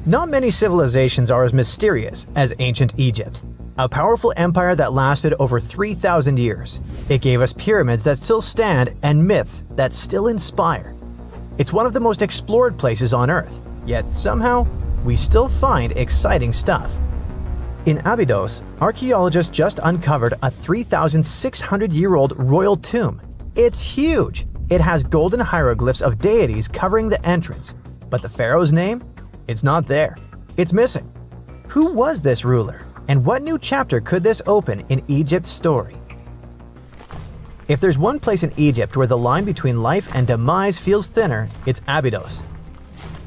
Not many civilizations are as mysterious as ancient Egypt. A powerful empire that lasted over 3,000 years. It gave us pyramids that still stand and myths that still inspire. It's one of the most explored places on Earth, yet somehow, we still find exciting stuff. In Abydos, archaeologists just uncovered a 3,600-year-old royal tomb. It's huge! It has golden hieroglyphs of deities covering the entrance. But the pharaoh's name? It's not there. It's missing. Who was this ruler? And what new chapter could this open in Egypt's story? If there's one place in Egypt where the line between life and demise feels thinner, it's Abydos.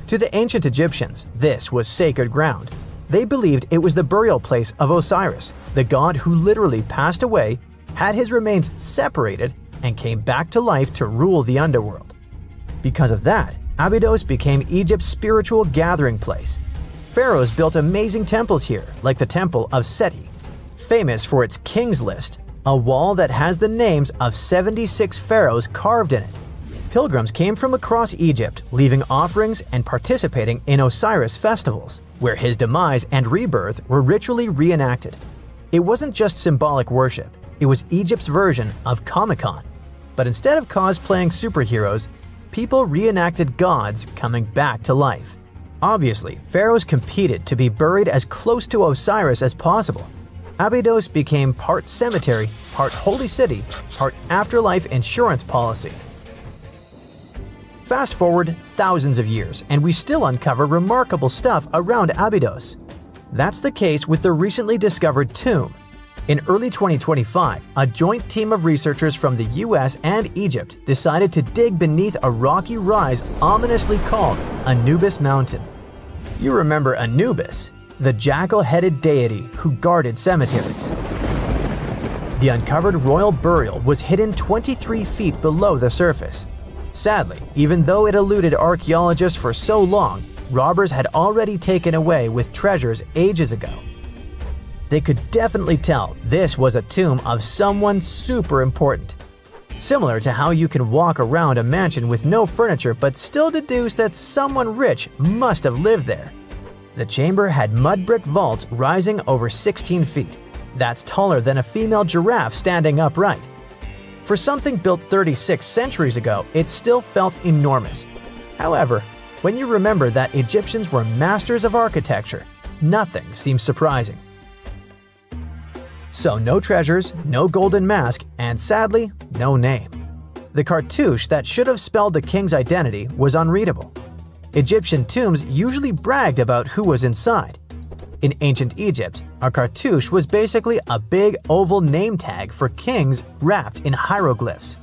To the ancient Egyptians, this was sacred ground. They believed it was the burial place of Osiris, the god who literally passed away, had his remains separated, and came back to life to rule the underworld. Because of that, Abydos became Egypt's spiritual gathering place. Pharaohs built amazing temples here, like the Temple of Seti, famous for its King's List, a wall that has the names of 76 pharaohs carved in it. Pilgrims came from across Egypt, leaving offerings and participating in Osiris festivals, where his demise and rebirth were ritually reenacted. It wasn't just symbolic worship, it was Egypt's version of Comic-Con. But instead of cosplaying superheroes, people reenacted gods coming back to life. Obviously, pharaohs competed to be buried as close to Osiris as possible. Abydos became part cemetery, part holy city, part afterlife insurance policy. Fast forward thousands of years, and we still uncover remarkable stuff around Abydos. That's the case with the recently discovered tomb. In early 2025, a joint team of researchers from the US and Egypt decided to dig beneath a rocky rise ominously called Anubis Mountain. You remember Anubis, the jackal-headed deity who guarded cemeteries. The uncovered royal burial was hidden 23 feet below the surface. Sadly, even though it eluded archaeologists for so long, robbers had already taken away with treasures ages ago. They could definitely tell this was a tomb of someone super important. Similar to how you can walk around a mansion with no furniture but still deduce that someone rich must have lived there. The chamber had mud brick vaults rising over 16 feet. That's taller than a female giraffe standing upright. For something built 36 centuries ago, it still felt enormous. However, when you remember that Egyptians were masters of architecture, nothing seems surprising. So no treasures, no golden mask, and sadly, no name. The cartouche that should have spelled the king's identity was unreadable. Egyptian tombs usually bragged about who was inside. In ancient Egypt, a cartouche was basically a big oval name tag for kings wrapped in hieroglyphs.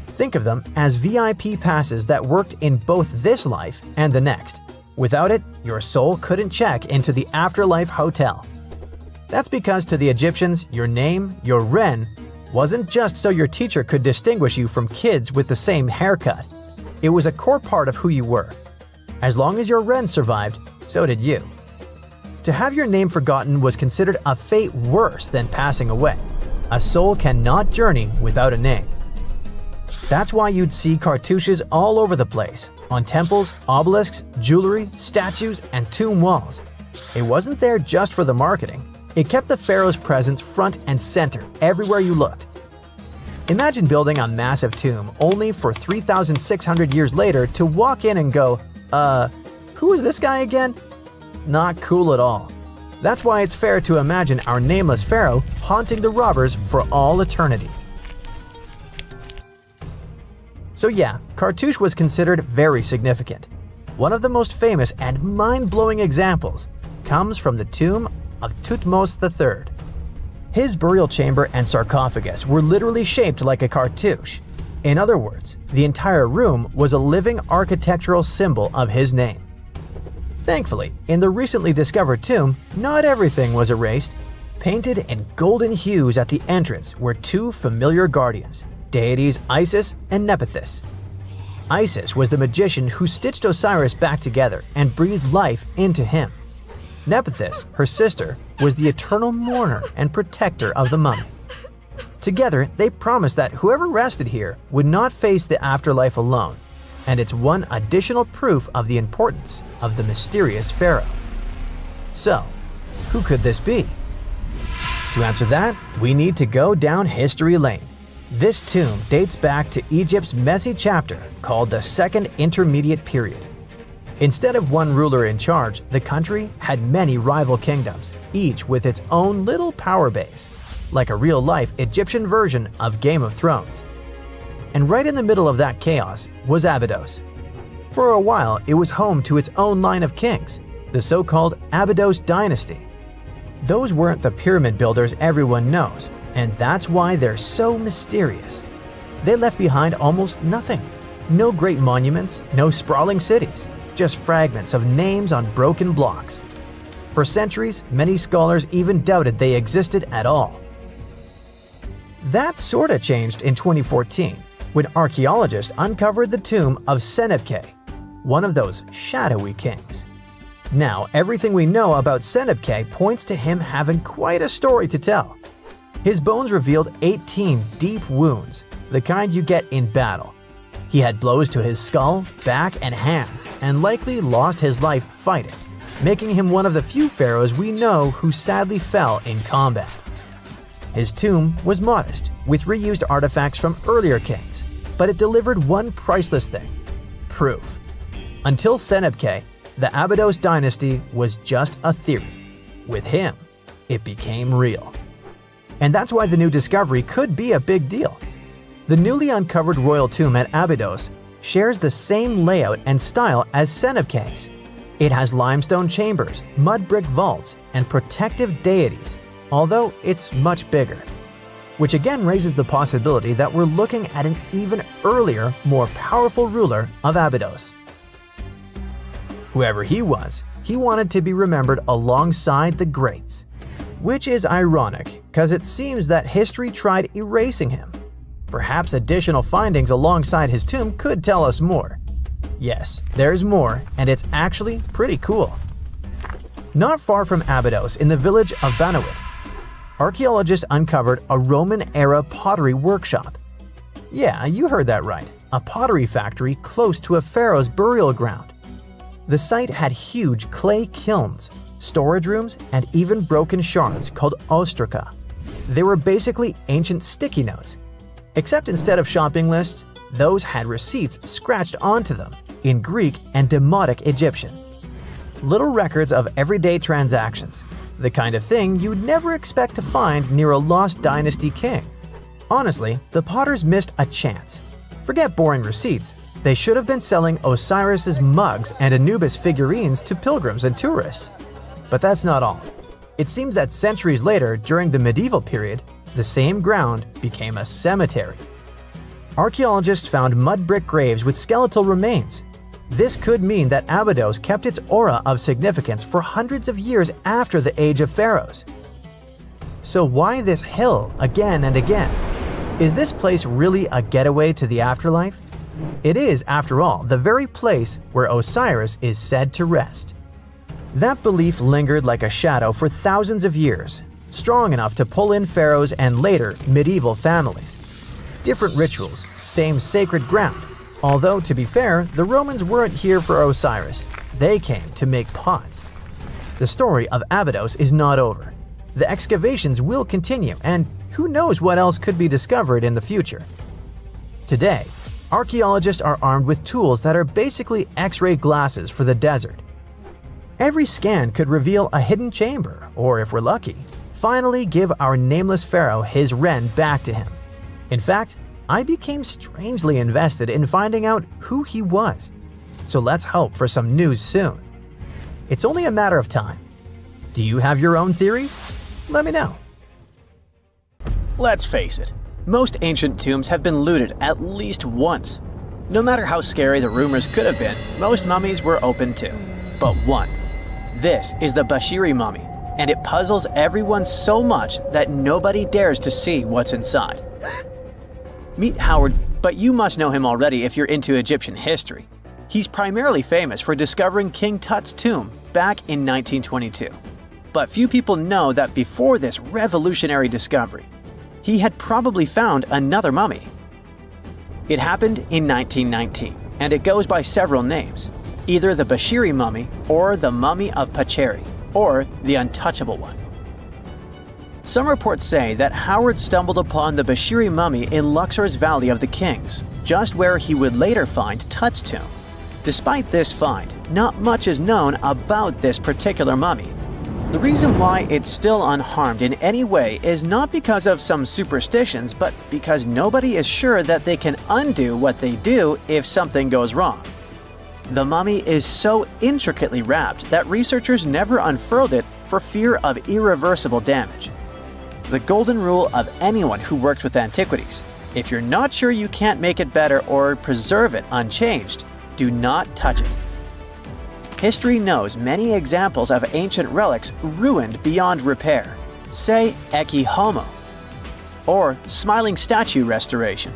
Think of them as VIP passes that worked in both this life and the next. Without it, your soul couldn't check into the afterlife hotel. That's because to the Egyptians, your name, your Ren, wasn't just so your teacher could distinguish you from kids with the same haircut. It was a core part of who you were. As long as your Ren survived, so did you. To have your name forgotten was considered a fate worse than passing away. A soul cannot journey without a name. That's why you'd see cartouches all over the place, on temples, obelisks, jewelry, statues, and tomb walls. It wasn't there just for the marketing. It kept the pharaoh's presence front and center everywhere you looked. Imagine building a massive tomb only for 3,600 years later to walk in and go, who is this guy again? Not cool at all. That's why it's fair to imagine our nameless pharaoh haunting the robbers for all eternity. So yeah, cartouche was considered very significant. One of the most famous and mind-blowing examples comes from the tomb of Thutmose II. His burial chamber and sarcophagus were literally shaped like a cartouche. In other words, the entire room was a living architectural symbol of his name. Thankfully, in the recently discovered tomb, not everything was erased. Painted in golden hues at the entrance were two familiar guardians, deities Isis and Nephthys. Isis was the magician who stitched Osiris back together and breathed life into him. Nephthys, her sister, was the eternal mourner and protector of the mummy. Together, they promised that whoever rested here would not face the afterlife alone. and it's one additional proof of the importance of the mysterious pharaoh. So, who could this be? To answer that, we need to go down history lane. This tomb dates back to Egypt's messy chapter called the Second Intermediate Period. Instead of one ruler in charge, the country had many rival kingdoms, each with its own little power base, like a real-life Egyptian version of Game of Thrones. And right in the middle of that chaos was Abydos. For a while, it was home to its own line of kings, the so-called Abydos dynasty. Those weren't the pyramid builders everyone knows, and that's why they're so mysterious. They left behind almost nothing. No great monuments, no sprawling cities, just fragments of names on broken blocks. For centuries, many scholars even doubted they existed at all. That sorta changed in 2014, when archaeologists uncovered the tomb of Senebkay, one of those shadowy kings. Now, everything we know about Senebkay points to him having quite a story to tell. His bones revealed 18 deep wounds, the kind you get in battle. He had blows to his skull, back, and hands, and likely lost his life fighting, making him one of the few pharaohs we know who sadly fell in combat. His tomb was modest, with reused artifacts from earlier kings, but it delivered one priceless thing: proof. Until Senebkay, the Abydos dynasty was just a theory. With him, it became real. And that's why the new discovery could be a big deal. The newly uncovered royal tomb at Abydos shares the same layout and style as Senebkay's. It has limestone chambers, mud brick vaults, and protective deities, although it's much bigger. Which again raises the possibility that we're looking at an even earlier, more powerful ruler of Abydos. Whoever he was, he wanted to be remembered alongside the greats. Which is ironic, because it seems that history tried erasing him. Perhaps additional findings alongside his tomb could tell us more. Yes, there's more, and it's actually pretty cool. Not far from Abydos, in the village of Banawit, archaeologists uncovered a Roman-era pottery workshop. Yeah, you heard that right, a pottery factory close to a pharaoh's burial ground. The site had huge clay kilns, storage rooms, and even broken shards called ostraca. They were basically ancient sticky notes, except instead of shopping lists, those had receipts scratched onto them in Greek and Demotic Egyptian. Little records of everyday transactions, the kind of thing you'd never expect to find near a lost dynasty king. Honestly, the potters missed a chance. Forget boring receipts, they should have been selling Osiris's mugs and Anubis figurines to pilgrims and tourists. But that's not all. It seems that centuries later, during the medieval period, the same ground became a cemetery. Archaeologists found mud brick graves with skeletal remains. This could mean that Abydos kept its aura of significance for hundreds of years after the Age of Pharaohs. So why this hill again and again? Is this place really a getaway to the afterlife? It is, after all, the very place where Osiris is said to rest. That belief lingered like a shadow for thousands of years, strong enough to pull in pharaohs and later medieval families. Different rituals, same sacred ground. Although, to be fair, the Romans weren't here for Osiris. They came to make pots. The story of Abydos is not over. The excavations will continue, and who knows what else could be discovered in the future. Today, archaeologists are armed with tools that are basically X-ray glasses for the desert. Every scan could reveal a hidden chamber, or if we're lucky, finally give our nameless pharaoh his wren back to him. In fact, I became strangely invested in finding out who he was. So let's hope for some news soon. It's only a matter of time. Do you have your own theories? Let me know. Let's face it, most ancient tombs have been looted at least once. No matter how scary the rumors could have been, most mummies were open too. But one. This is the Bashiri mummy, and it puzzles everyone so much that nobody dares to see what's inside. Meet Howard, but you must know him already if you're into Egyptian history. He's primarily famous for discovering King Tut's tomb back in 1922. But few people know that before this revolutionary discovery, he had probably found another mummy. It happened in 1919, and it goes by several names, either the Bashiri mummy or the Mummy of Pacheri, or the untouchable one. Some reports say that Howard stumbled upon the Bashiri mummy in Luxor's Valley of the Kings, just where he would later find Tut's tomb. Despite this find, not much is known about this particular mummy. The reason why it's still unharmed in any way is not because of some superstitions, but because nobody is sure that they can undo what they do if something goes wrong. The mummy is so intricately wrapped that researchers never unfurled it for fear of irreversible damage. The golden rule of anyone who works with antiquities: if you're not sure you can't make it better or preserve it unchanged, do not touch it. History knows many examples of ancient relics ruined beyond repair, say Ecce Homo, or smiling statue restoration.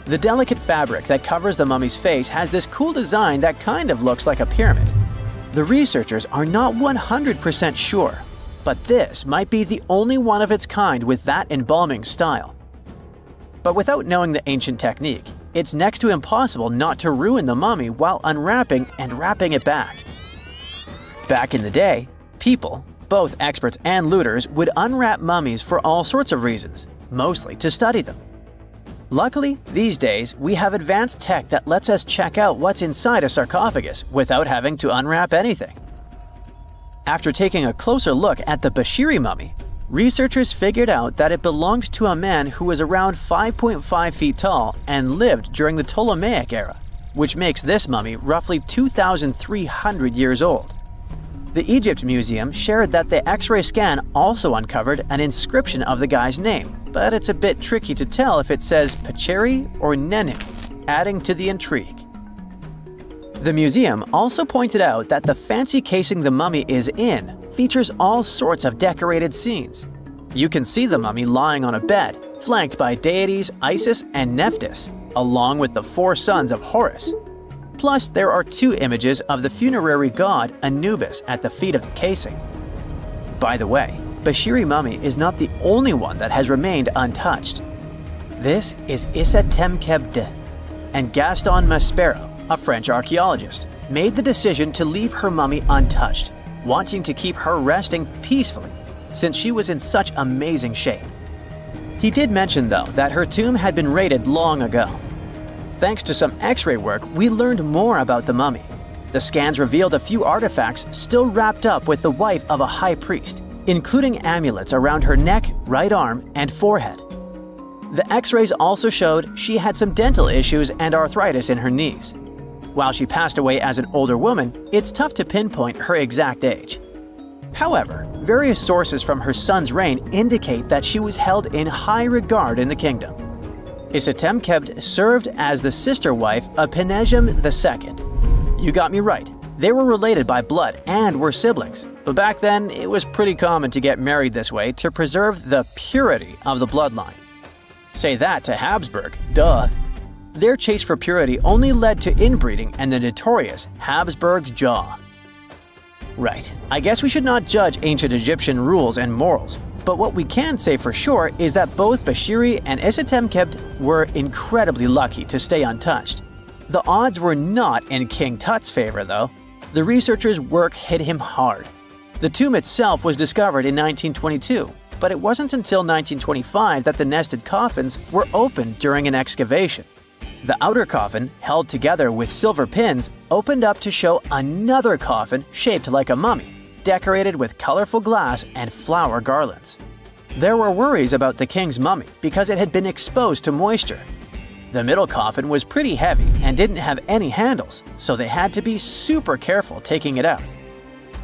The delicate fabric that covers the mummy's face has this cool design that kind of looks like a pyramid. The researchers are not 100% sure, but this might be the only one of its kind with that embalming style. But without knowing the ancient technique, it's next to impossible not to ruin the mummy while unwrapping and wrapping it back. Back in the day, people, both experts and looters, would unwrap mummies for all sorts of reasons, mostly to study them. Luckily, these days, we have advanced tech that lets us check out what's inside a sarcophagus without having to unwrap anything. After taking a closer look at the Bashiri mummy, researchers figured out that it belonged to a man who was around 5.5 feet tall and lived during the Ptolemaic era, which makes this mummy roughly 2,300 years old. The Egypt Museum shared that the X-ray scan also uncovered an inscription of the guy's name, but it's a bit tricky to tell if it says Pacheri or Nenu, adding to the intrigue. The museum also pointed out that the fancy casing the mummy is in features all sorts of decorated scenes. You can see the mummy lying on a bed, flanked by deities Isis and Nephthys, along with the 4 sons of Horus. Plus, there are 2 images of the funerary god Anubis at the feet of the casing. By the way, Bashiri mummy is not the only one that has remained untouched. This is Issa Temkebde, and Gaston Maspero, a French archaeologist, made the decision to leave her mummy untouched, wanting to keep her resting peacefully since she was in such amazing shape. He did mention, though, that her tomb had been raided long ago. Thanks to some X-ray work, we learned more about the mummy. The scans revealed a few artifacts still wrapped up with the wife of a high priest, including amulets around her neck, right arm, and forehead. The X-rays also showed she had some dental issues and arthritis in her knees. While she passed away as an older woman, it's tough to pinpoint her exact age. However, various sources from her son's reign indicate that she was held in high regard in the kingdom. Isatemkebd served as the sister wife of Penejam II. You got me right, they were related by blood and were siblings, but back then it was pretty common to get married this way to preserve the purity of the bloodline. Say that to Habsburg, duh. Their chase for purity only led to inbreeding and the notorious Habsburg's jaw. Right, I guess we should not judge ancient Egyptian rules and morals, but what we can say for sure is that both Bashiri and Isatemkebd were incredibly lucky to stay untouched. The odds were not in King Tut's favor, though. The researchers' work hit him hard. The tomb itself was discovered in 1922, but it wasn't until 1925 that the nested coffins were opened during an excavation. The outer coffin, held together with silver pins, opened up to show another coffin shaped like a mummy, decorated with colorful glass and flower garlands. There were worries about the king's mummy because it had been exposed to moisture. The middle coffin was pretty heavy and didn't have any handles, so they had to be super careful taking it out.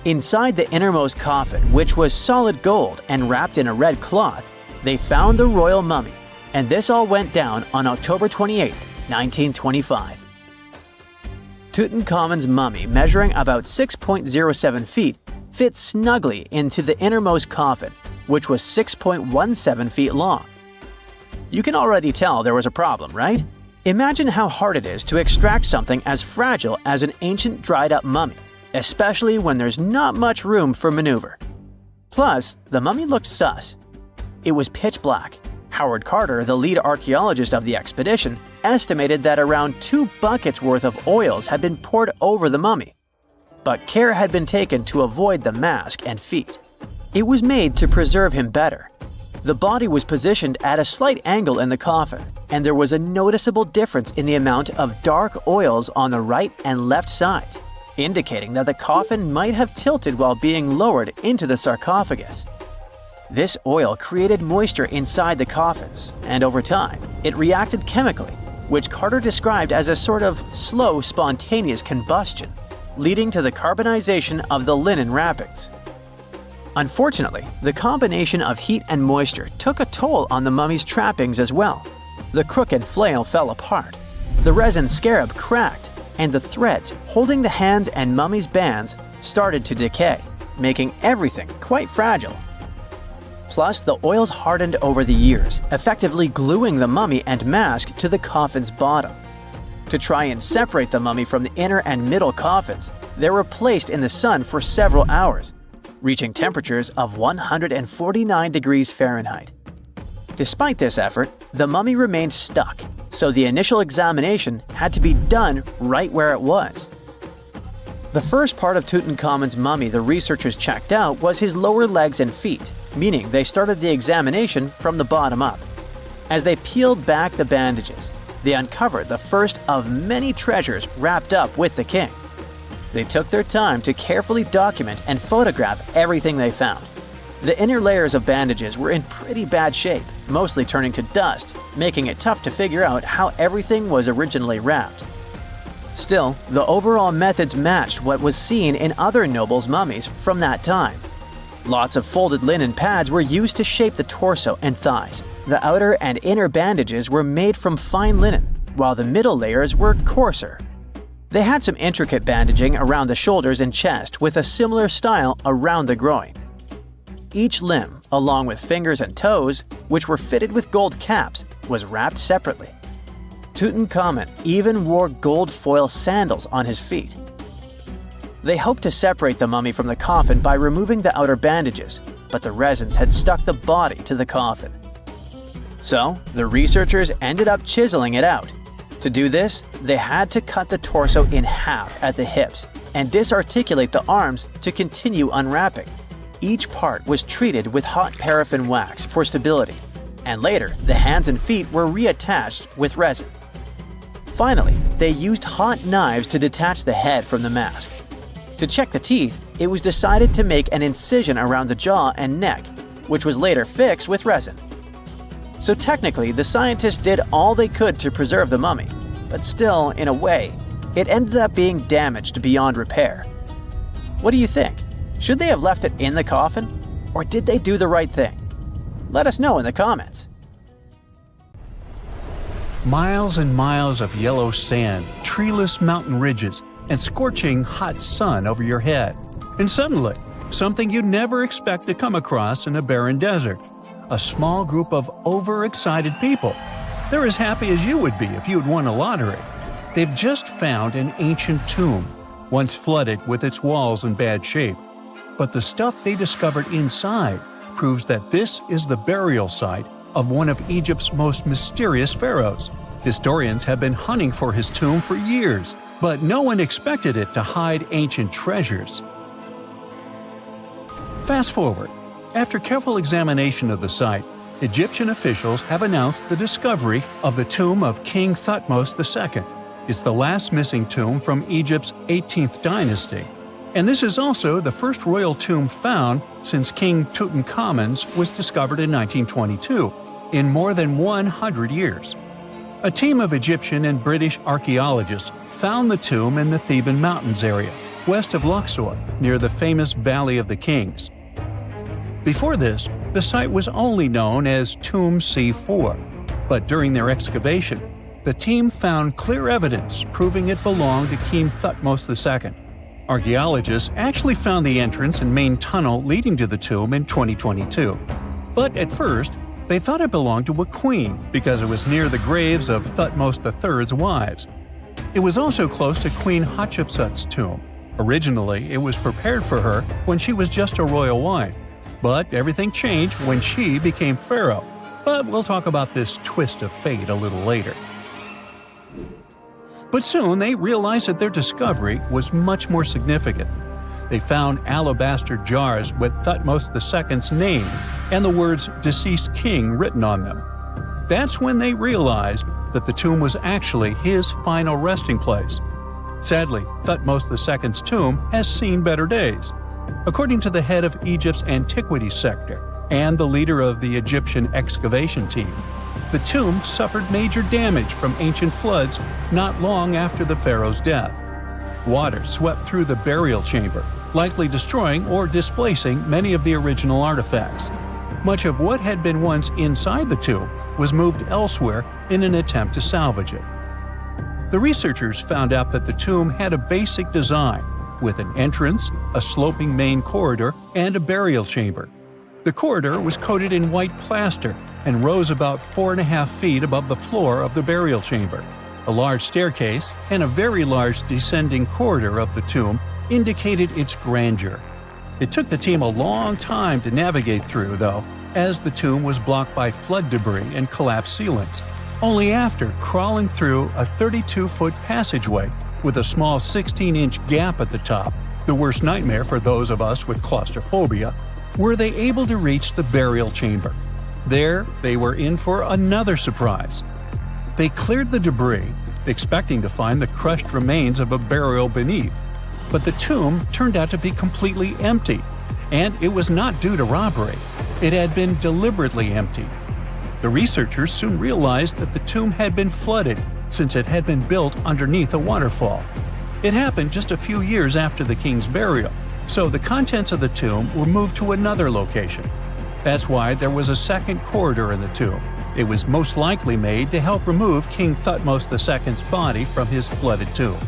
Inside the innermost coffin, which was solid gold and wrapped in a red cloth, they found the royal mummy, and this all went down on October 28, 1925. Tutankhamun's mummy, measuring about 6.07 feet, fit snugly into the innermost coffin, which was 6.17 feet long. You can already tell there was a problem, right? Imagine how hard it is to extract something as fragile as an ancient dried-up mummy, especially when there's not much room for maneuver. Plus, the mummy looked sus. It was pitch black. Howard Carter, the lead archaeologist of the expedition, estimated that around 2 buckets worth of oils had been poured over the mummy. But care had been taken to avoid the mask and feet. It was made to preserve him better. The body was positioned at a slight angle in the coffin, and there was a noticeable difference in the amount of dark oils on the right and left sides, indicating that the coffin might have tilted while being lowered into the sarcophagus. This oil created moisture inside the coffins, and over time, it reacted chemically, which Carter described as a sort of slow, spontaneous combustion, leading to the carbonization of the linen wrappings. Unfortunately, the combination of heat and moisture took a toll on the mummy's trappings as well. The crook and flail fell apart, the resin scarab cracked, and the threads holding the hands and mummy's bands started to decay, making everything quite fragile. Plus, the oils hardened over the years, effectively gluing the mummy and mask to the coffin's bottom. To try and separate the mummy from the inner and middle coffins, they were placed in the sun for several hours, reaching temperatures of 149 degrees Fahrenheit. Despite this effort, the mummy remained stuck, so the initial examination had to be done right where it was. The first part of Tutankhamun's mummy the researchers checked out was his lower legs and feet, meaning they started the examination from the bottom up. As they peeled back the bandages, they uncovered the first of many treasures wrapped up with the king. They took their time to carefully document and photograph everything they found. The inner layers of bandages were in pretty bad shape, mostly turning to dust, making it tough to figure out how everything was originally wrapped. Still, the overall methods matched what was seen in other nobles' mummies from that time. Lots of folded linen pads were used to shape the torso and thighs. The outer and inner bandages were made from fine linen, while the middle layers were coarser. They had some intricate bandaging around the shoulders and chest with a similar style around the groin. Each limb, along with fingers and toes, which were fitted with gold caps, was wrapped separately. Tutankhamun even wore gold foil sandals on his feet. They hoped to separate the mummy from the coffin by removing the outer bandages, but the resins had stuck the body to the coffin. So, the researchers ended up chiseling it out. To do this, they had to cut the torso in half at the hips and disarticulate the arms to continue unwrapping. Each part was treated with hot paraffin wax for stability, and later the hands and feet were reattached with resin. Finally, they used hot knives to detach the head from the mask. To check the teeth, it was decided to make an incision around the jaw and neck, which was later fixed with resin. So technically, the scientists did all they could to preserve the mummy, but still, in a way, it ended up being damaged beyond repair. What do you think? Should they have left it in the coffin? Or did they do the right thing? Let us know in the comments. Miles and miles of yellow sand, treeless mountain ridges, and scorching hot sun over your head. And suddenly, something you'd never expect to come across in a barren desert. A small group of overexcited people. They're as happy as you would be if you'd won a lottery. They've just found an ancient tomb, once flooded with its walls in bad shape. But the stuff they discovered inside proves that this is the burial site of one of Egypt's most mysterious pharaohs. Historians have been hunting for his tomb for years, but no one expected it to hide ancient treasures. Fast forward. After careful examination of the site, Egyptian officials have announced the discovery of the tomb of King Thutmose II. It's the last missing tomb from Egypt's 18th dynasty. And this is also the first royal tomb found since King Tutankhamun's was discovered in 1922, in more than 100 years. A team of Egyptian and British archaeologists found the tomb in the Theban Mountains area, west of Luxor, near the famous Valley of the Kings. Before this, the site was only known as Tomb C4, but during their excavation, the team found clear evidence proving it belonged to King Thutmose II. Archaeologists actually found the entrance and main tunnel leading to the tomb in 2022. But at first, they thought it belonged to a queen because it was near the graves of Thutmose III's wives. It was also close to Queen Hatshepsut's tomb. Originally, it was prepared for her when she was just a royal wife. But everything changed when she became pharaoh. But we'll talk about this twist of fate a little later. But soon they realized that their discovery was much more significant. They found alabaster jars with Thutmose II's name and the words "deceased king" written on them. That's when they realized that the tomb was actually his final resting place. Sadly, Thutmose II's tomb has seen better days. According to the head of Egypt's antiquities sector and the leader of the Egyptian excavation team, the tomb suffered major damage from ancient floods not long after the pharaoh's death. Water swept through the burial chamber, likely destroying or displacing many of the original artifacts. Much of what had been once inside the tomb was moved elsewhere in an attempt to salvage it. The researchers found out that the tomb had a basic design, with an entrance, a sloping main corridor, and a burial chamber. The corridor was coated in white plaster and rose about 4.5 feet above the floor of the burial chamber. A large staircase and a very large descending corridor of the tomb indicated its grandeur. It took the team a long time to navigate through, though, as the tomb was blocked by flood debris and collapsed ceilings. Only after crawling through a 32-foot passageway with a small 16-inch gap at the top, the worst nightmare for those of us with claustrophobia, were they able to reach the burial chamber. There, they were in for another surprise. They cleared the debris, expecting to find the crushed remains of a burial beneath. But the tomb turned out to be completely empty, and it was not due to robbery. It had been deliberately emptied. The researchers soon realized that the tomb had been flooded since it had been built underneath a waterfall. It happened just a few years after the king's burial, so the contents of the tomb were moved to another location. That's why there was a second corridor in the tomb. It was most likely made to help remove King Thutmose II's body from his flooded tomb.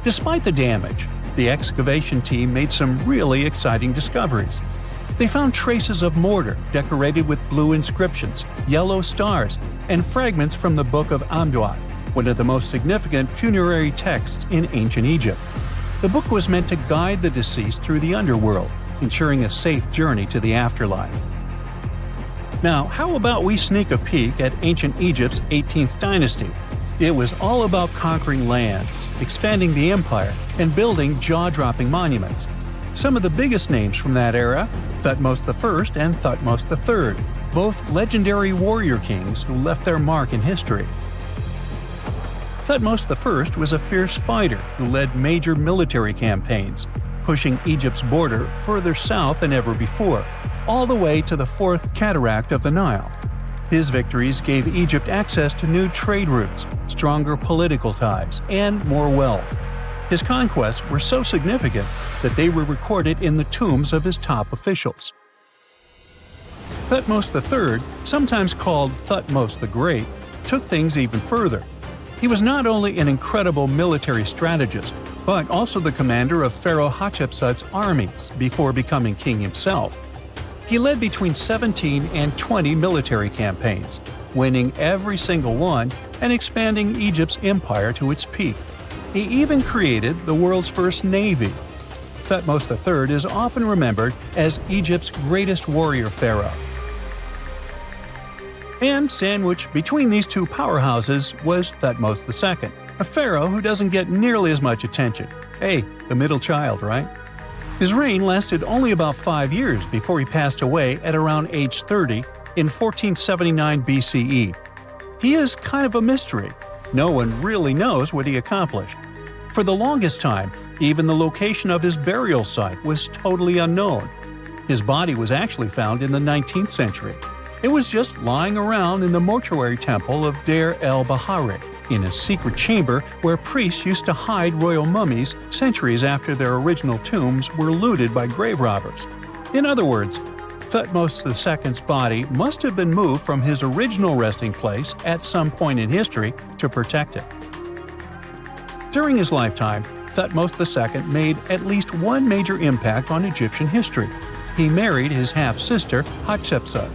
Despite the damage, the excavation team made some really exciting discoveries. They found traces of mortar decorated with blue inscriptions, yellow stars, and fragments from the Book of Abydos, one of the most significant funerary texts in ancient Egypt. The book was meant to guide the deceased through the underworld, ensuring a safe journey to the afterlife. Now, how about we sneak a peek at ancient Egypt's 18th dynasty? It was all about conquering lands, expanding the empire, and building jaw-dropping monuments. Some of the biggest names from that era, Thutmose I and Thutmose III, both legendary warrior kings who left their mark in history. Thutmose I was a fierce fighter who led major military campaigns, pushing Egypt's border further south than ever before, all the way to the fourth cataract of the Nile. His victories gave Egypt access to new trade routes, stronger political ties, and more wealth. His conquests were so significant that they were recorded in the tombs of his top officials. Thutmose III, sometimes called Thutmose the Great, took things even further. He was not only an incredible military strategist, but also the commander of Pharaoh Hatshepsut's armies before becoming king himself. He led between 17 and 20 military campaigns, winning every single one and expanding Egypt's empire to its peak. He even created the world's first navy. Thutmose III is often remembered as Egypt's greatest warrior pharaoh. And sandwiched between these two powerhouses was Thutmose II, a pharaoh who doesn't get nearly as much attention. Hey, the middle child, right? His reign lasted only about 5 years before he passed away at around age 30 in 1479 BCE. He is kind of a mystery. No one really knows what he accomplished. For the longest time, even the location of his burial site was totally unknown. His body was actually found in the 19th century. It was just lying around in the mortuary temple of Deir el-Bahari, in a secret chamber where priests used to hide royal mummies centuries after their original tombs were looted by grave robbers. In other words, Thutmose II's body must have been moved from his original resting place at some point in history to protect it. During his lifetime, Thutmose II made at least one major impact on Egyptian history. He married his half-sister, Hatshepsut.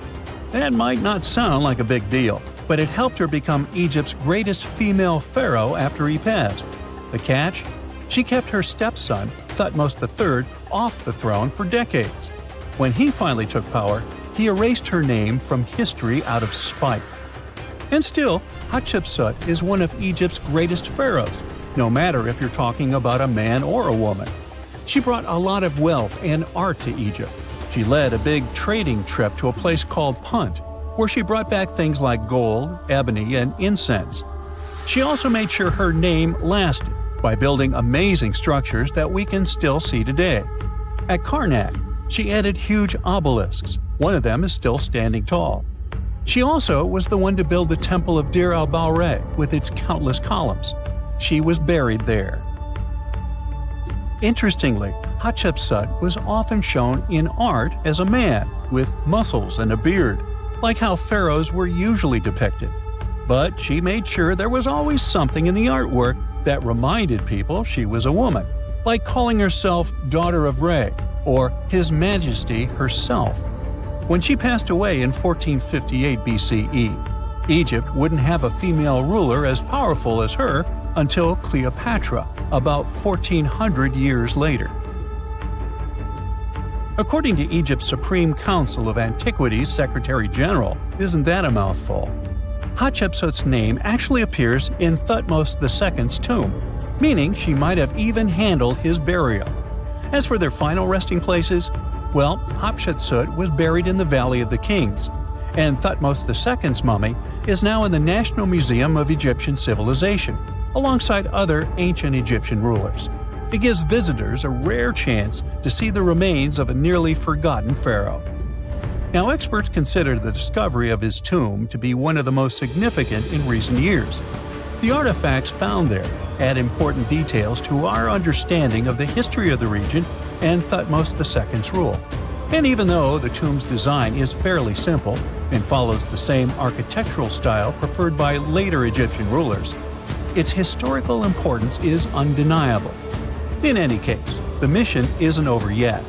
That might not sound like a big deal, but it helped her become Egypt's greatest female pharaoh after he passed. The catch? She kept her stepson, Thutmose III, off the throne for decades. When he finally took power, he erased her name from history out of spite. And still, Hatshepsut is one of Egypt's greatest pharaohs, no matter if you're talking about a man or a woman. She brought a lot of wealth and art to Egypt. She led a big trading trip to a place called Punt, where she brought back things like gold, ebony, and incense. She also made sure her name lasted by building amazing structures that we can still see today. At Karnak, she added huge obelisks. One of them is still standing tall. She also was the one to build the Temple of Dir al-Bahre with its countless columns. She was buried there. Interestingly, Hatshepsut was often shown in art as a man with muscles and a beard, like how pharaohs were usually depicted. But she made sure there was always something in the artwork that reminded people she was a woman, like calling herself Daughter of Re or His Majesty herself. When she passed away in 1458 BCE, Egypt wouldn't have a female ruler as powerful as her until Cleopatra, about 1400 years later. According to Egypt's Supreme Council of Antiquities Secretary General, isn't that a mouthful? Hatshepsut's name actually appears in Thutmose II's tomb, meaning she might have even handled his burial. As for their final resting places, well, Hatshepsut was buried in the Valley of the Kings, and Thutmose II's mummy is now in the National Museum of Egyptian Civilization, alongside other ancient Egyptian rulers. It gives visitors a rare chance to see the remains of a nearly forgotten pharaoh. Now, experts consider the discovery of his tomb to be one of the most significant in recent years. The artifacts found there add important details to our understanding of the history of the region and Thutmose II's rule. And even though the tomb's design is fairly simple and follows the same architectural style preferred by later Egyptian rulers, its historical importance is undeniable. In any case, the mission isn't over yet.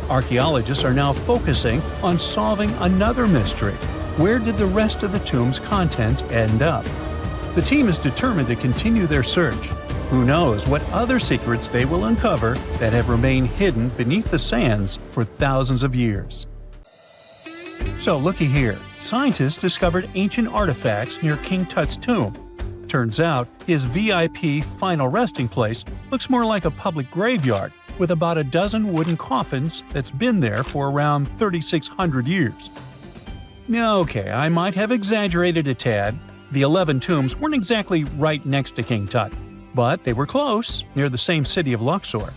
Archaeologists are now focusing on solving another mystery. Where did the rest of the tomb's contents end up? The team is determined to continue their search. Who knows what other secrets they will uncover that have remained hidden beneath the sands for thousands of years. So looky here, scientists discovered ancient artifacts near King Tut's tomb. Turns out, his VIP final resting place looks more like a public graveyard with about a dozen wooden coffins that's been there for around 3,600 years. Okay, I might have exaggerated a tad. The 11 tombs weren't exactly right next to King Tut, but they were close, near the same city of Luxor.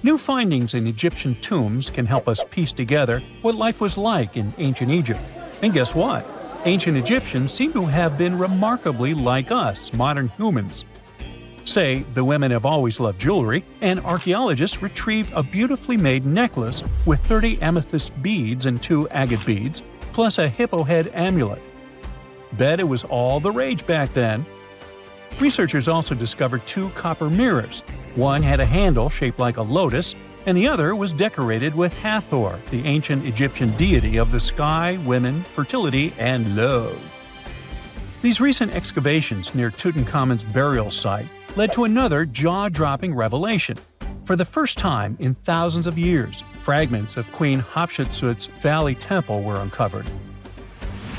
New findings in Egyptian tombs can help us piece together what life was like in ancient Egypt. And guess what? Ancient Egyptians seem to have been remarkably like us, modern humans. Say, the women have always loved jewelry, and archaeologists retrieved a beautifully made necklace with 30 amethyst beads and 2 agate beads, plus a hippo head amulet. Bet it was all the rage back then. Researchers also discovered 2 copper mirrors. One had a handle shaped like a lotus, and the other was decorated with Hathor, the ancient Egyptian deity of the sky, women, fertility, and love. These recent excavations near Tutankhamun's burial site led to another jaw-dropping revelation. For the first time in thousands of years, fragments of Queen Hatshepsut's Valley Temple were uncovered.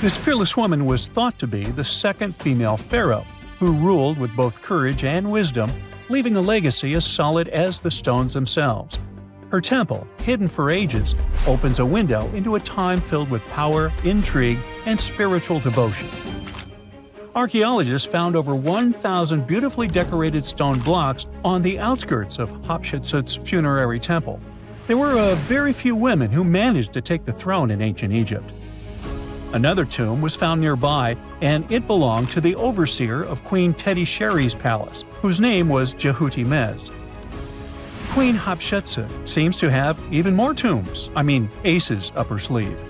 This fearless woman was thought to be the second female pharaoh, who ruled with both courage and wisdom, leaving a legacy as solid as the stones themselves. Her temple, hidden for ages, opens a window into a time filled with power, intrigue, and spiritual devotion. Archaeologists found over 1,000 beautifully decorated stone blocks on the outskirts of Hatshepsut's funerary temple. There were very few women who managed to take the throne in ancient Egypt. Another tomb was found nearby, and it belonged to the overseer of Queen Teti Sheri's palace, whose name was Jehuti-Mez. Queen Hatshepsut seems to have even more tombs, aces up her sleeve.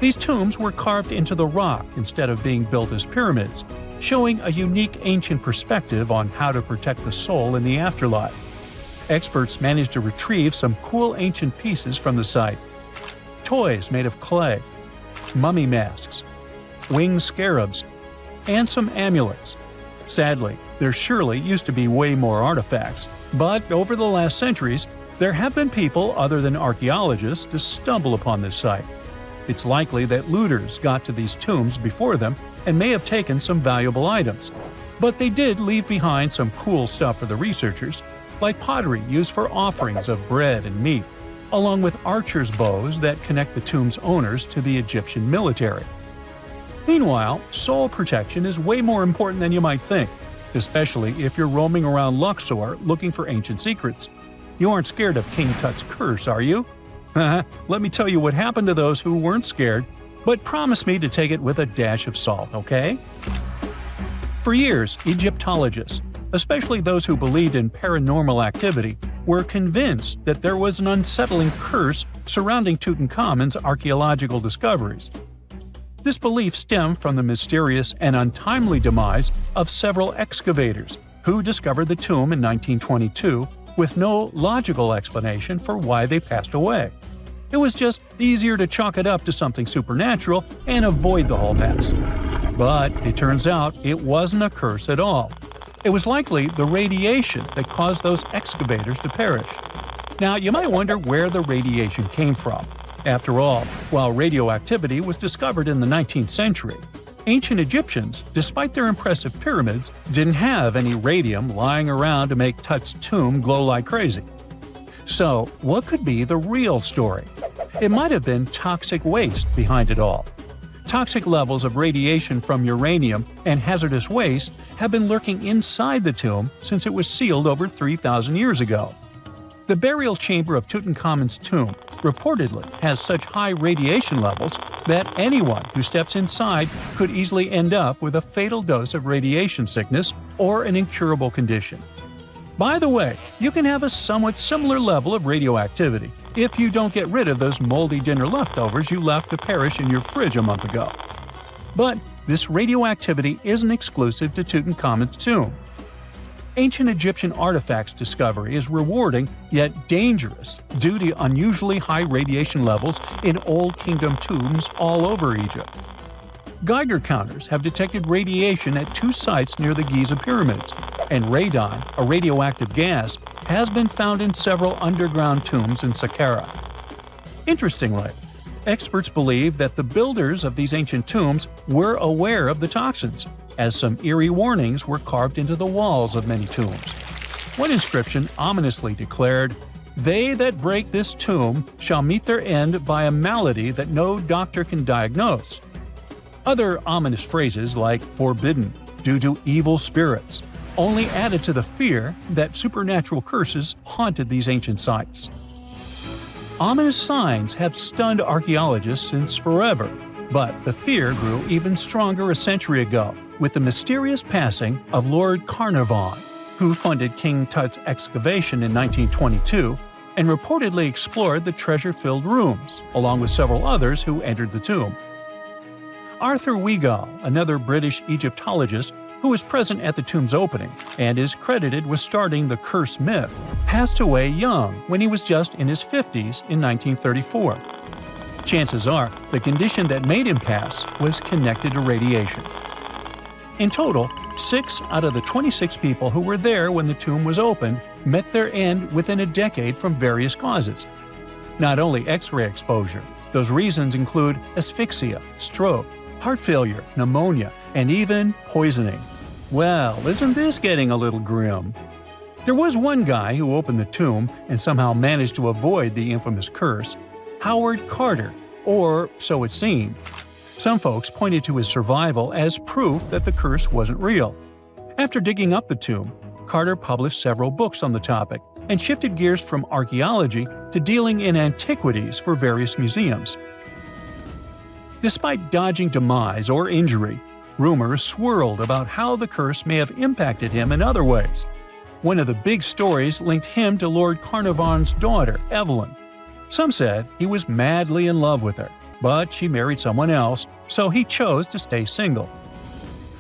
These tombs were carved into the rock instead of being built as pyramids, showing a unique ancient perspective on how to protect the soul in the afterlife. Experts managed to retrieve some cool ancient pieces from the site. Toys made of clay, mummy masks, winged scarabs, and some amulets. Sadly, there surely used to be way more artifacts, but over the last centuries, there have been people other than archaeologists to stumble upon this site. It's likely that looters got to these tombs before them and may have taken some valuable items. But they did leave behind some cool stuff for the researchers, like pottery used for offerings of bread and meat, along with archers' bows that connect the tomb's owners to the Egyptian military. Meanwhile, soul protection is way more important than you might think, especially if you're roaming around Luxor looking for ancient secrets. You aren't scared of King Tut's curse, are you? Let me tell you what happened to those who weren't scared, but promise me to take it with a dash of salt, okay? For years, Egyptologists, especially those who believed in paranormal activity, were convinced that there was an unsettling curse surrounding Tutankhamun's archaeological discoveries. This belief stemmed from the mysterious and untimely demise of several excavators who discovered the tomb in 1922 with no logical explanation for why they passed away. It was just easier to chalk it up to something supernatural and avoid the whole mess. But it turns out it wasn't a curse at all. It was likely the radiation that caused those excavators to perish. Now, you might wonder where the radiation came from. After all, while radioactivity was discovered in the 19th century, ancient Egyptians, despite their impressive pyramids, didn't have any radium lying around to make Tut's tomb glow like crazy. So, what could be the real story? It might have been toxic waste behind it all. Toxic levels of radiation from uranium and hazardous waste have been lurking inside the tomb since it was sealed over 3,000 years ago. The burial chamber of Tutankhamun's tomb reportedly has such high radiation levels that anyone who steps inside could easily end up with a fatal dose of radiation sickness or an incurable condition. By the way, you can have a somewhat similar level of radioactivity if you don't get rid of those moldy dinner leftovers you left to perish in your fridge a month ago. But this radioactivity isn't exclusive to Tutankhamun's tomb. Ancient Egyptian artifacts discovery is rewarding yet dangerous due to unusually high radiation levels in Old Kingdom tombs all over Egypt. Geiger counters have detected radiation at 2 sites near the Giza pyramids, and radon, a radioactive gas, has been found in several underground tombs in Saqqara. Interestingly, experts believe that the builders of these ancient tombs were aware of the toxins, as some eerie warnings were carved into the walls of many tombs. One inscription ominously declared, "They that break this tomb shall meet their end by a malady that no doctor can diagnose." Other ominous phrases like "forbidden," "due to evil spirits," only added to the fear that supernatural curses haunted these ancient sites. Ominous signs have stunned archaeologists since forever, but the fear grew even stronger a century ago with the mysterious passing of Lord Carnarvon, who funded King Tut's excavation in 1922 and reportedly explored the treasure-filled rooms, along with several others who entered the tomb. Arthur Weigall, another British Egyptologist who was present at the tomb's opening and is credited with starting the curse myth, passed away young when he was just in his 50s in 1934. Chances are the condition that made him pass was connected to radiation. In total, 6 out of the 26 people who were there when the tomb was opened met their end within a decade from various causes. Not only X-ray exposure, those reasons include asphyxia, stroke, heart failure, pneumonia, and even poisoning. Well, isn't this getting a little grim? There was one guy who opened the tomb and somehow managed to avoid the infamous curse, Howard Carter, or so it seemed. Some folks pointed to his survival as proof that the curse wasn't real. After digging up the tomb, Carter published several books on the topic and shifted gears from archaeology to dealing in antiquities for various museums. Despite dodging demise or injury, rumors swirled about how the curse may have impacted him in other ways. One of the big stories linked him to Lord Carnarvon's daughter, Evelyn. Some said he was madly in love with her, but she married someone else, so he chose to stay single.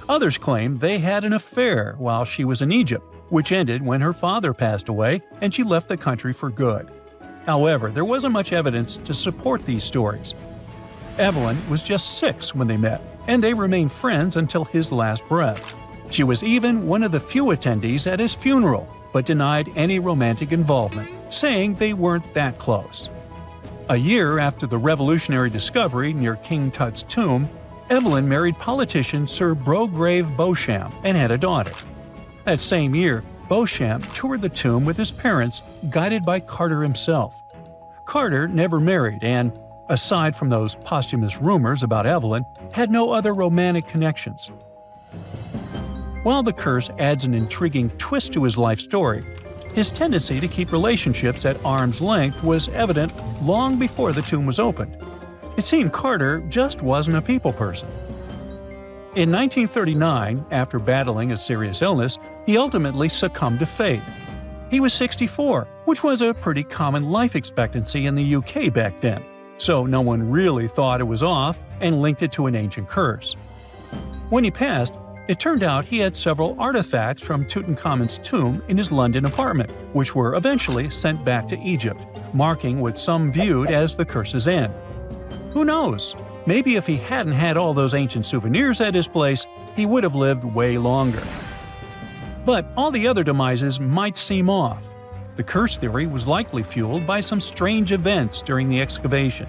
Others claimed they had an affair while she was in Egypt, which ended when her father passed away and she left the country for good. However, there wasn't much evidence to support these stories. Evelyn was just 6 when they met, and they remained friends until his last breath. She was even one of the few attendees at his funeral, but denied any romantic involvement, saying they weren't that close. A year after the revolutionary discovery near King Tut's tomb, Evelyn married politician Sir Brograve Beauchamp and had a daughter. That same year, Beauchamp toured the tomb with his parents, guided by Carter himself. Carter never married and, aside from those posthumous rumors about Evelyn, had no other romantic connections. While the curse adds an intriguing twist to his life story, his tendency to keep relationships at arm's length was evident long before the tomb was opened. It seemed Carter just wasn't a people person. In 1939, after battling a serious illness, he ultimately succumbed to fate. He was 64, which was a pretty common life expectancy in the UK back then, so no one really thought it was off and linked it to an ancient curse. When he passed, it turned out he had several artifacts from Tutankhamun's tomb in his London apartment, which were eventually sent back to Egypt, marking what some viewed as the curse's end. Who knows? Maybe if he hadn't had all those ancient souvenirs at his place, he would have lived way longer. But all the other demises might seem off. The curse theory was likely fueled by some strange events during the excavation.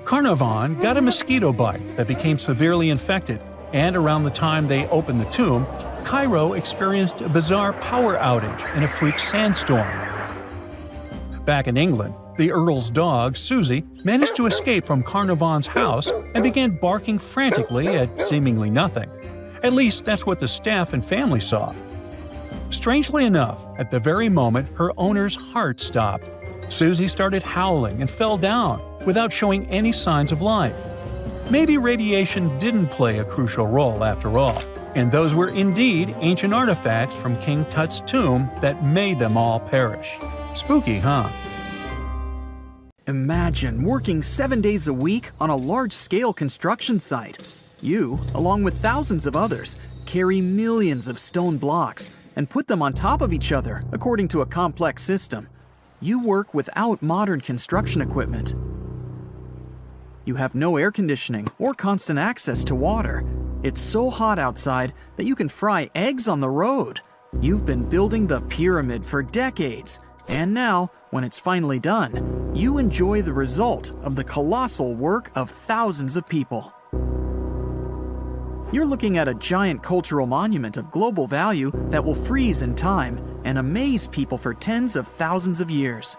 Carnarvon got a mosquito bite that became severely infected, and around the time they opened the tomb, Cairo experienced a bizarre power outage and a freak sandstorm. Back in England, the Earl's dog, Susie, managed to escape from Carnarvon's house and began barking frantically at seemingly nothing. At least that's what the staff and family saw. Strangely enough, at the very moment her owner's heart stopped, Susie started howling and fell down without showing any signs of life. Maybe radiation didn't play a crucial role after all, and those were indeed ancient artifacts from King Tut's tomb that made them all perish. Spooky, huh? Imagine working 7 days a week on a large-scale construction site. You, along with thousands of others, carry millions of stone blocks and put them on top of each other according to a complex system. You work without modern construction equipment. You have no air conditioning or constant access to water. It's so hot outside that you can fry eggs on the road. You've been building the pyramid for decades, and now, when it's finally done, you enjoy the result of the colossal work of thousands of people. You're looking at a giant cultural monument of global value that will freeze in time and amaze people for tens of thousands of years.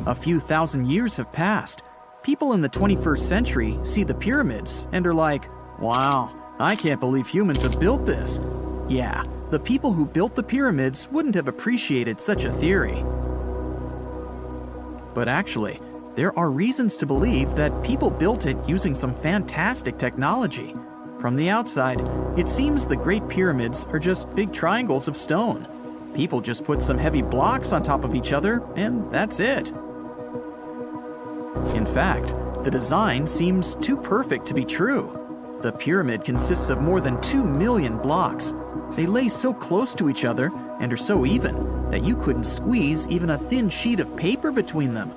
A few thousand years have passed. People in the 21st century see the pyramids and are like, wow, I can't believe humans have built this. Yeah, the people who built the pyramids wouldn't have appreciated such a theory. But actually, there are reasons to believe that people built it using some fantastic technology. From the outside, it seems the Great Pyramids are just big triangles of stone. People just put some heavy blocks on top of each other, and that's it. In fact, the design seems too perfect to be true. The pyramid consists of more than 2 million blocks. They lay so close to each other and are so even that you couldn't squeeze even a thin sheet of paper between them.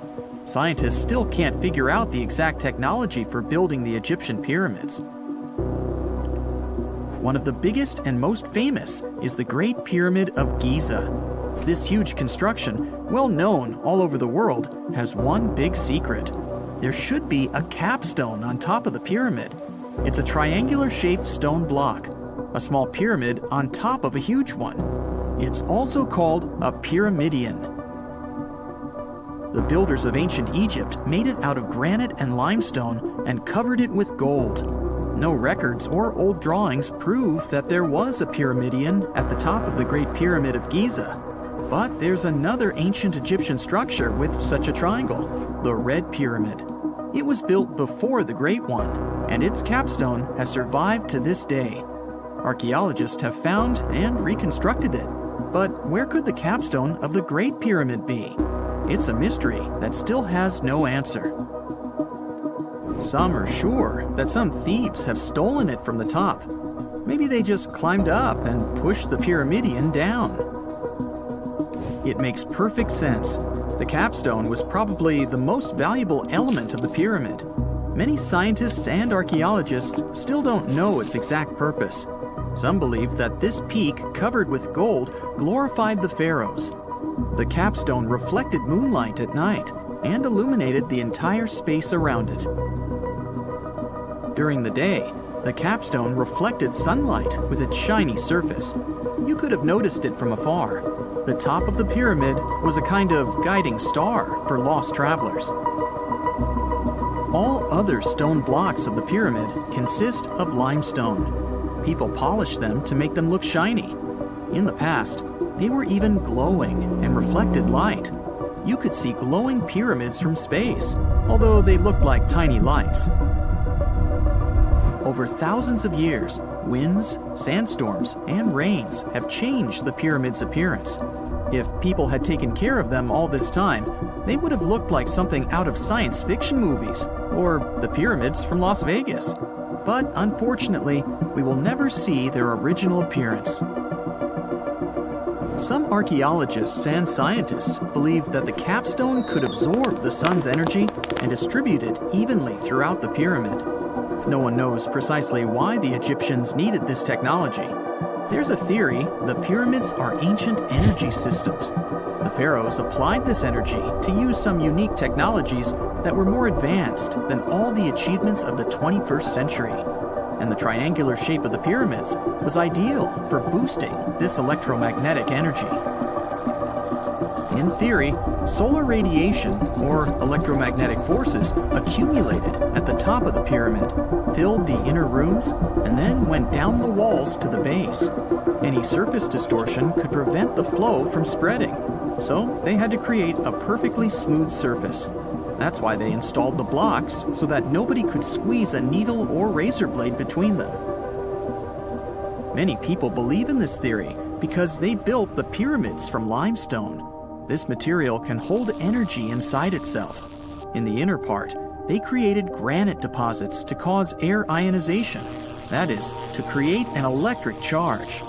Scientists still can't figure out the exact technology for building the Egyptian pyramids. One of the biggest and most famous is the Great Pyramid of Giza. This huge construction, well known all over the world, has one big secret. There should be a capstone on top of the pyramid. It's a triangular-shaped stone block, a small pyramid on top of a huge one. It's also called a pyramidion. The builders of ancient Egypt made it out of granite and limestone and covered it with gold. No records or old drawings prove that there was a pyramidion at the top of the Great Pyramid of Giza. But there's another ancient Egyptian structure with such a triangle, the Red Pyramid. It was built before the Great One, and its capstone has survived to this day. Archaeologists have found and reconstructed it. But where could the capstone of the Great Pyramid be? It's a mystery that still has no answer. Some are sure that some thieves have stolen it from the top. Maybe they just climbed up and pushed the pyramidion down. It makes perfect sense. The capstone was probably the most valuable element of the pyramid. Many scientists and archaeologists still don't know its exact purpose. Some believe that this peak covered with gold glorified the pharaohs. The capstone reflected moonlight at night and illuminated the entire space around it. During the day, the capstone reflected sunlight with its shiny surface. You could have noticed it from afar. The top of the pyramid was a kind of guiding star for lost travelers. All other stone blocks of the pyramid consist of limestone. People polished them to make them look shiny. In the past, they were even glowing and reflected light. You could see glowing pyramids from space, although they looked like tiny lights. Over thousands of years, winds, sandstorms, and rains have changed the pyramid's appearance. If people had taken care of them all this time, they would have looked like something out of science fiction movies, or the pyramids from Las Vegas. But unfortunately, we will never see their original appearance. Some archaeologists and scientists believe that the capstone could absorb the sun's energy and distribute it evenly throughout the pyramid. No one knows precisely why the Egyptians needed this technology. There's a theory the pyramids are ancient energy systems. The pharaohs applied this energy to use some unique technologies that were more advanced than all the achievements of the 21st century. And the triangular shape of the pyramids was ideal for boosting this electromagnetic energy. In theory, solar radiation, or electromagnetic forces, accumulated at the top of the pyramid, filled the inner rooms, and then went down the walls to the base. Any surface distortion could prevent the flow from spreading, so they had to create a perfectly smooth surface. That's why they installed the blocks so that nobody could squeeze a needle or razor blade between them. Many people believe in this theory because they built the pyramids from limestone. This material can hold energy inside itself. In the inner part, they created granite deposits to cause air ionization, that is, to create an electric charge.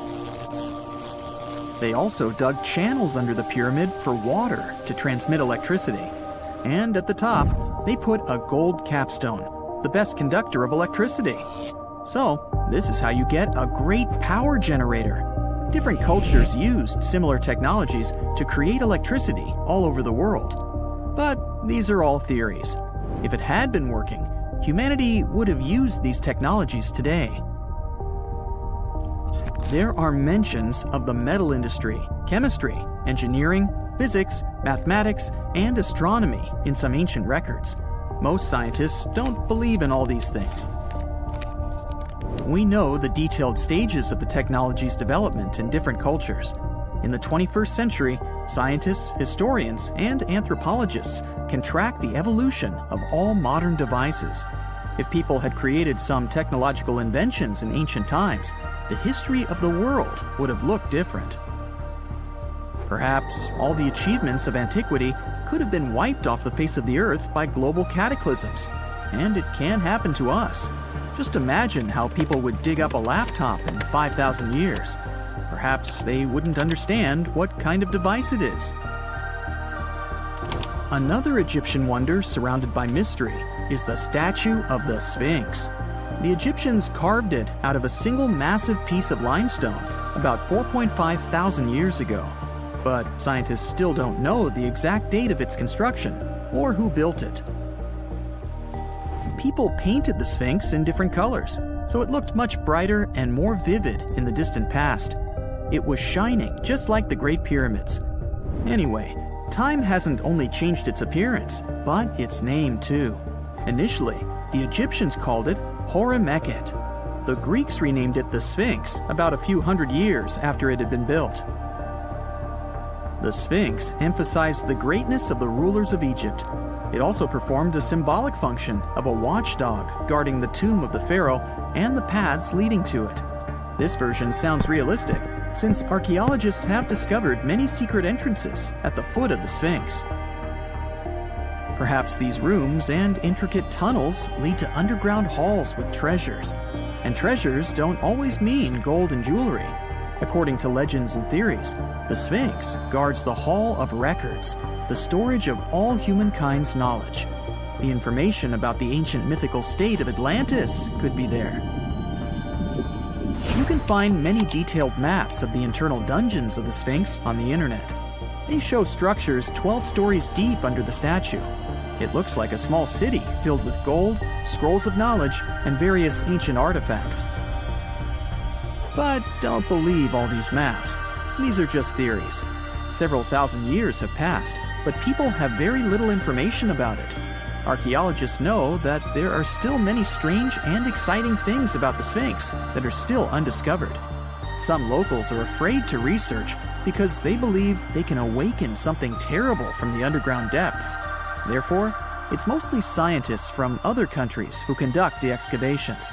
They also dug channels under the pyramid for water to transmit electricity. And at the top, they put a gold capstone, the best conductor of electricity. So, this is how you get a great power generator. Different cultures used similar technologies to create electricity all over the world. But these are all theories. If it had been working, humanity would have used these technologies today. There are mentions of the metal industry, chemistry, engineering, physics, mathematics, and astronomy in some ancient records. Most scientists don't believe in all these things. We know the detailed stages of the technology's development in different cultures. In the 21st century, scientists, historians, and anthropologists can track the evolution of all modern devices. If people had created some technological inventions in ancient times, the history of the world would have looked different. Perhaps all the achievements of antiquity could have been wiped off the face of the earth by global cataclysms, and it can happen to us. Just imagine how people would dig up a laptop in 5,000 years. Perhaps they wouldn't understand what kind of device it is. Another Egyptian wonder surrounded by mystery is the statue of the Sphinx. The Egyptians carved it out of a single massive piece of limestone about 4.5 thousand years ago. But scientists still don't know the exact date of its construction or who built it. People painted the Sphinx in different colors, so it looked much brighter and more vivid in the distant past. It was shining just like the Great Pyramids. Anyway, time hasn't only changed its appearance, but its name too. Initially, the Egyptians called it Hor-Mekhet. The Greeks renamed it the Sphinx about a few hundred years after it had been built. The Sphinx emphasized the greatness of the rulers of Egypt. It also performed a symbolic function of a watchdog guarding the tomb of the pharaoh and the paths leading to it. This version sounds realistic, since archaeologists have discovered many secret entrances at the foot of the Sphinx. Perhaps these rooms and intricate tunnels lead to underground halls with treasures. And treasures don't always mean gold and jewelry. According to legends and theories, the Sphinx guards the Hall of Records, the storage of all humankind's knowledge. The information about the ancient mythical state of Atlantis could be there. You can find many detailed maps of the internal dungeons of the Sphinx on the internet. They show structures 12 stories deep under the statue. It looks like a small city filled with gold, scrolls of knowledge, and various ancient artifacts. But don't believe all these maps. These are just theories. Several thousand years have passed, but people have very little information about it. Archaeologists know that there are still many strange and exciting things about the Sphinx that are still undiscovered. Some locals are afraid to research because they believe they can awaken something terrible from the underground depths. Therefore, it's mostly scientists from other countries who conduct the excavations.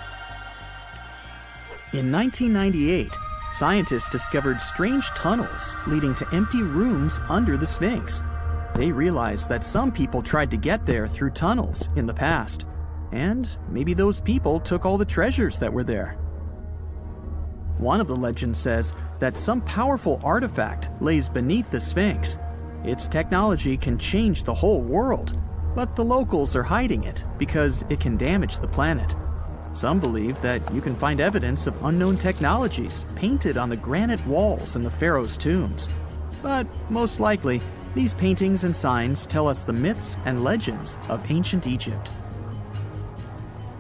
In 1998, scientists discovered strange tunnels leading to empty rooms under the Sphinx. They realized that some people tried to get there through tunnels in the past, and maybe those people took all the treasures that were there. One of the legends says that some powerful artifact lays beneath the Sphinx. Its technology can change the whole world, but the locals are hiding it because it can damage the planet. Some believe that you can find evidence of unknown technologies painted on the granite walls in the pharaoh's tombs. But most likely, these paintings and signs tell us the myths and legends of ancient Egypt.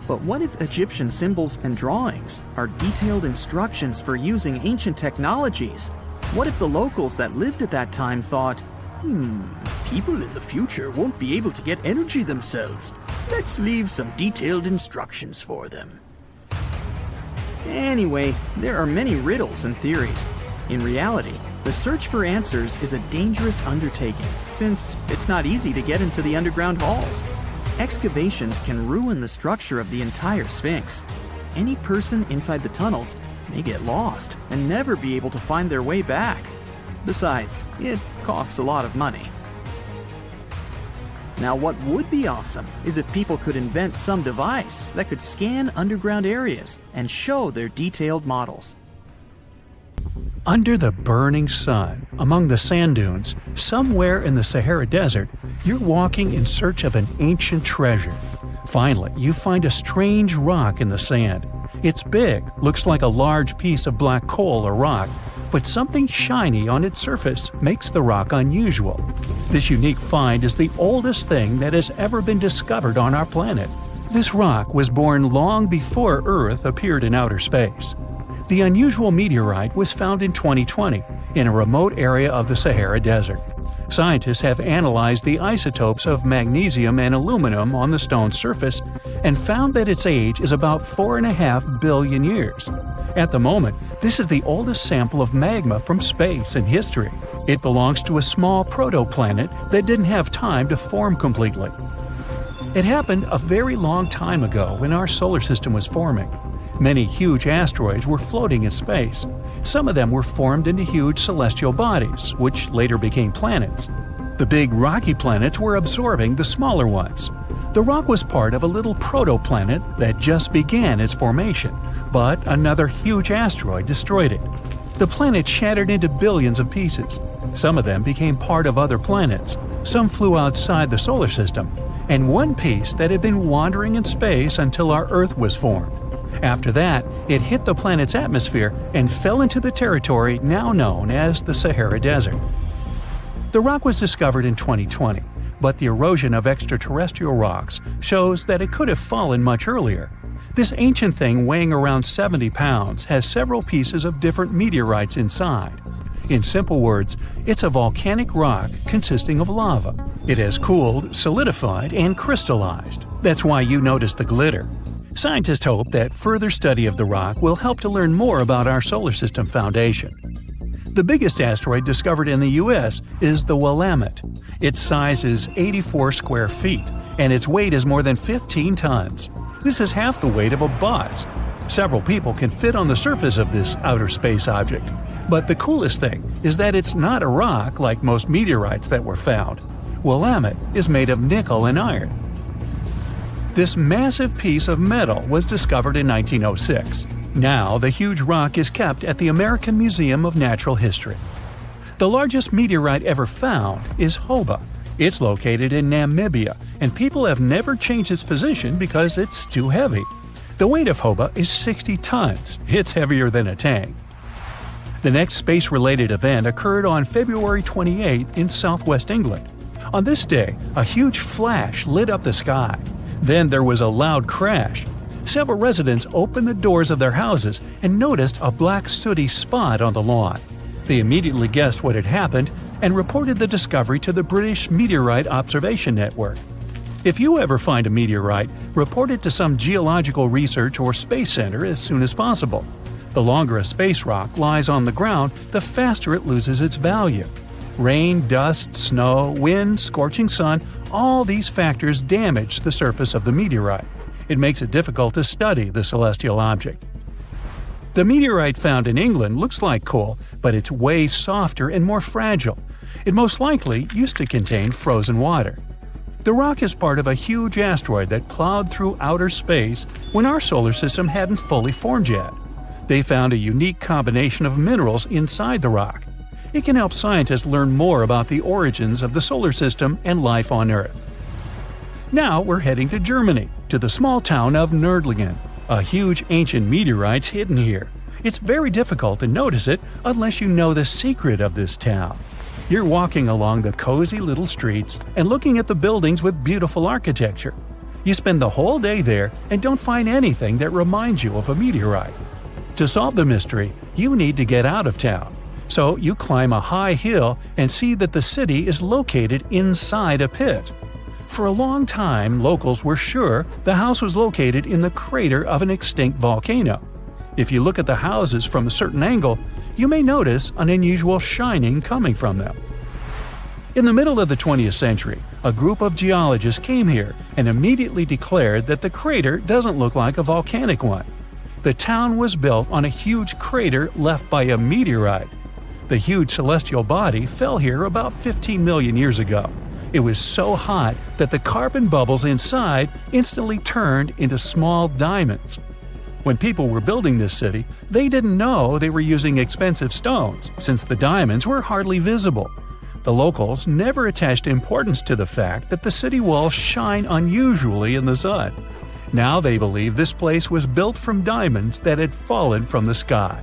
But what if Egyptian symbols and drawings are detailed instructions for using ancient technologies? What if the locals that lived at that time thought, people in the future won't be able to get energy themselves. Let's leave some detailed instructions for them. Anyway, there are many riddles and theories. In reality, the search for answers is a dangerous undertaking, since it's not easy to get into the underground halls. Excavations can ruin the structure of the entire Sphinx. Any person inside the tunnels may get lost and never be able to find their way back. Besides, it costs a lot of money. Now, what would be awesome is if people could invent some device that could scan underground areas and show their detailed models. Under the burning sun, among the sand dunes, somewhere in the Sahara Desert, you're walking in search of an ancient treasure. Finally, you find a strange rock in the sand. It's big, looks like a large piece of black coal or rock, but something shiny on its surface makes the rock unusual. This unique find is the oldest thing that has ever been discovered on our planet. This rock was born long before Earth appeared in outer space. The unusual meteorite was found in 2020 in a remote area of the Sahara Desert. Scientists have analyzed the isotopes of magnesium and aluminum on the stone's surface and found that its age is about 4.5 billion years. At the moment, this is the oldest sample of magma from space in history. It belongs to a small protoplanet that didn't have time to form completely. It happened a very long time ago when our solar system was forming. Many huge asteroids were floating in space. Some of them were formed into huge celestial bodies, which later became planets. The big rocky planets were absorbing the smaller ones. The rock was part of a little protoplanet that just began its formation, but another huge asteroid destroyed it. The planet shattered into billions of pieces. Some of them became part of other planets. Some flew outside the solar system, and one piece that had been wandering in space until our Earth was formed. After that, it hit the planet's atmosphere and fell into the territory now known as the Sahara Desert. The rock was discovered in 2020, but the erosion of extraterrestrial rocks shows that it could have fallen much earlier. This ancient thing weighing around 70 pounds has several pieces of different meteorites inside. In simple words, it's a volcanic rock consisting of lava. It has cooled, solidified, and crystallized. That's why you notice the glitter. Scientists hope that further study of the rock will help to learn more about our solar system foundation. The biggest asteroid discovered in the U.S. is the Willamette. Its size is 84 square feet, and its weight is more than 15 tons. This is half the weight of a bus. Several people can fit on the surface of this outer space object. But the coolest thing is that it's not a rock like most meteorites that were found. Willamette is made of nickel and iron. This massive piece of metal was discovered in 1906. Now, the huge rock is kept at the American Museum of Natural History. The largest meteorite ever found is Hoba. It's located in Namibia, and people have never changed its position because it's too heavy. The weight of Hoba is 60 tons. It's heavier than a tank. The next space-related event occurred on February 28 in southwest England. On this day, a huge flash lit up the sky. Then there was a loud crash. Several residents opened the doors of their houses and noticed a black sooty spot on the lawn. They immediately guessed what had happened and reported the discovery to the British Meteorite Observation Network. If you ever find a meteorite, report it to some geological research or space center as soon as possible. The longer a space rock lies on the ground, the faster it loses its value. Rain, dust, snow, wind, scorching sun, all these factors damage the surface of the meteorite. It makes it difficult to study the celestial object. The meteorite found in England looks like coal, but it's way softer and more fragile. It most likely used to contain frozen water. The rock is part of a huge asteroid that plowed through outer space when our solar system hadn't fully formed yet. They found a unique combination of minerals inside the rock. It can help scientists learn more about the origins of the solar system and life on Earth. Now we're heading to Germany, to the small town of Nördlingen. A huge ancient meteorite's hidden here. It's very difficult to notice it unless you know the secret of this town. You're walking along the cozy little streets and looking at the buildings with beautiful architecture. You spend the whole day there and don't find anything that reminds you of a meteorite. To solve the mystery, you need to get out of town. So you climb a high hill and see that the city is located inside a pit. For a long time, locals were sure the house was located in the crater of an extinct volcano. If you look at the houses from a certain angle, you may notice an unusual shining coming from them. In the middle of the 20th century, a group of geologists came here and immediately declared that the crater doesn't look like a volcanic one. The town was built on a huge crater left by a meteorite. The huge celestial body fell here about 15 million years ago. It was so hot that the carbon bubbles inside instantly turned into small diamonds. When people were building this city, they didn't know they were using expensive stones, since the diamonds were hardly visible. The locals never attached importance to the fact that the city walls shine unusually in the sun. Now they believe this place was built from diamonds that had fallen from the sky.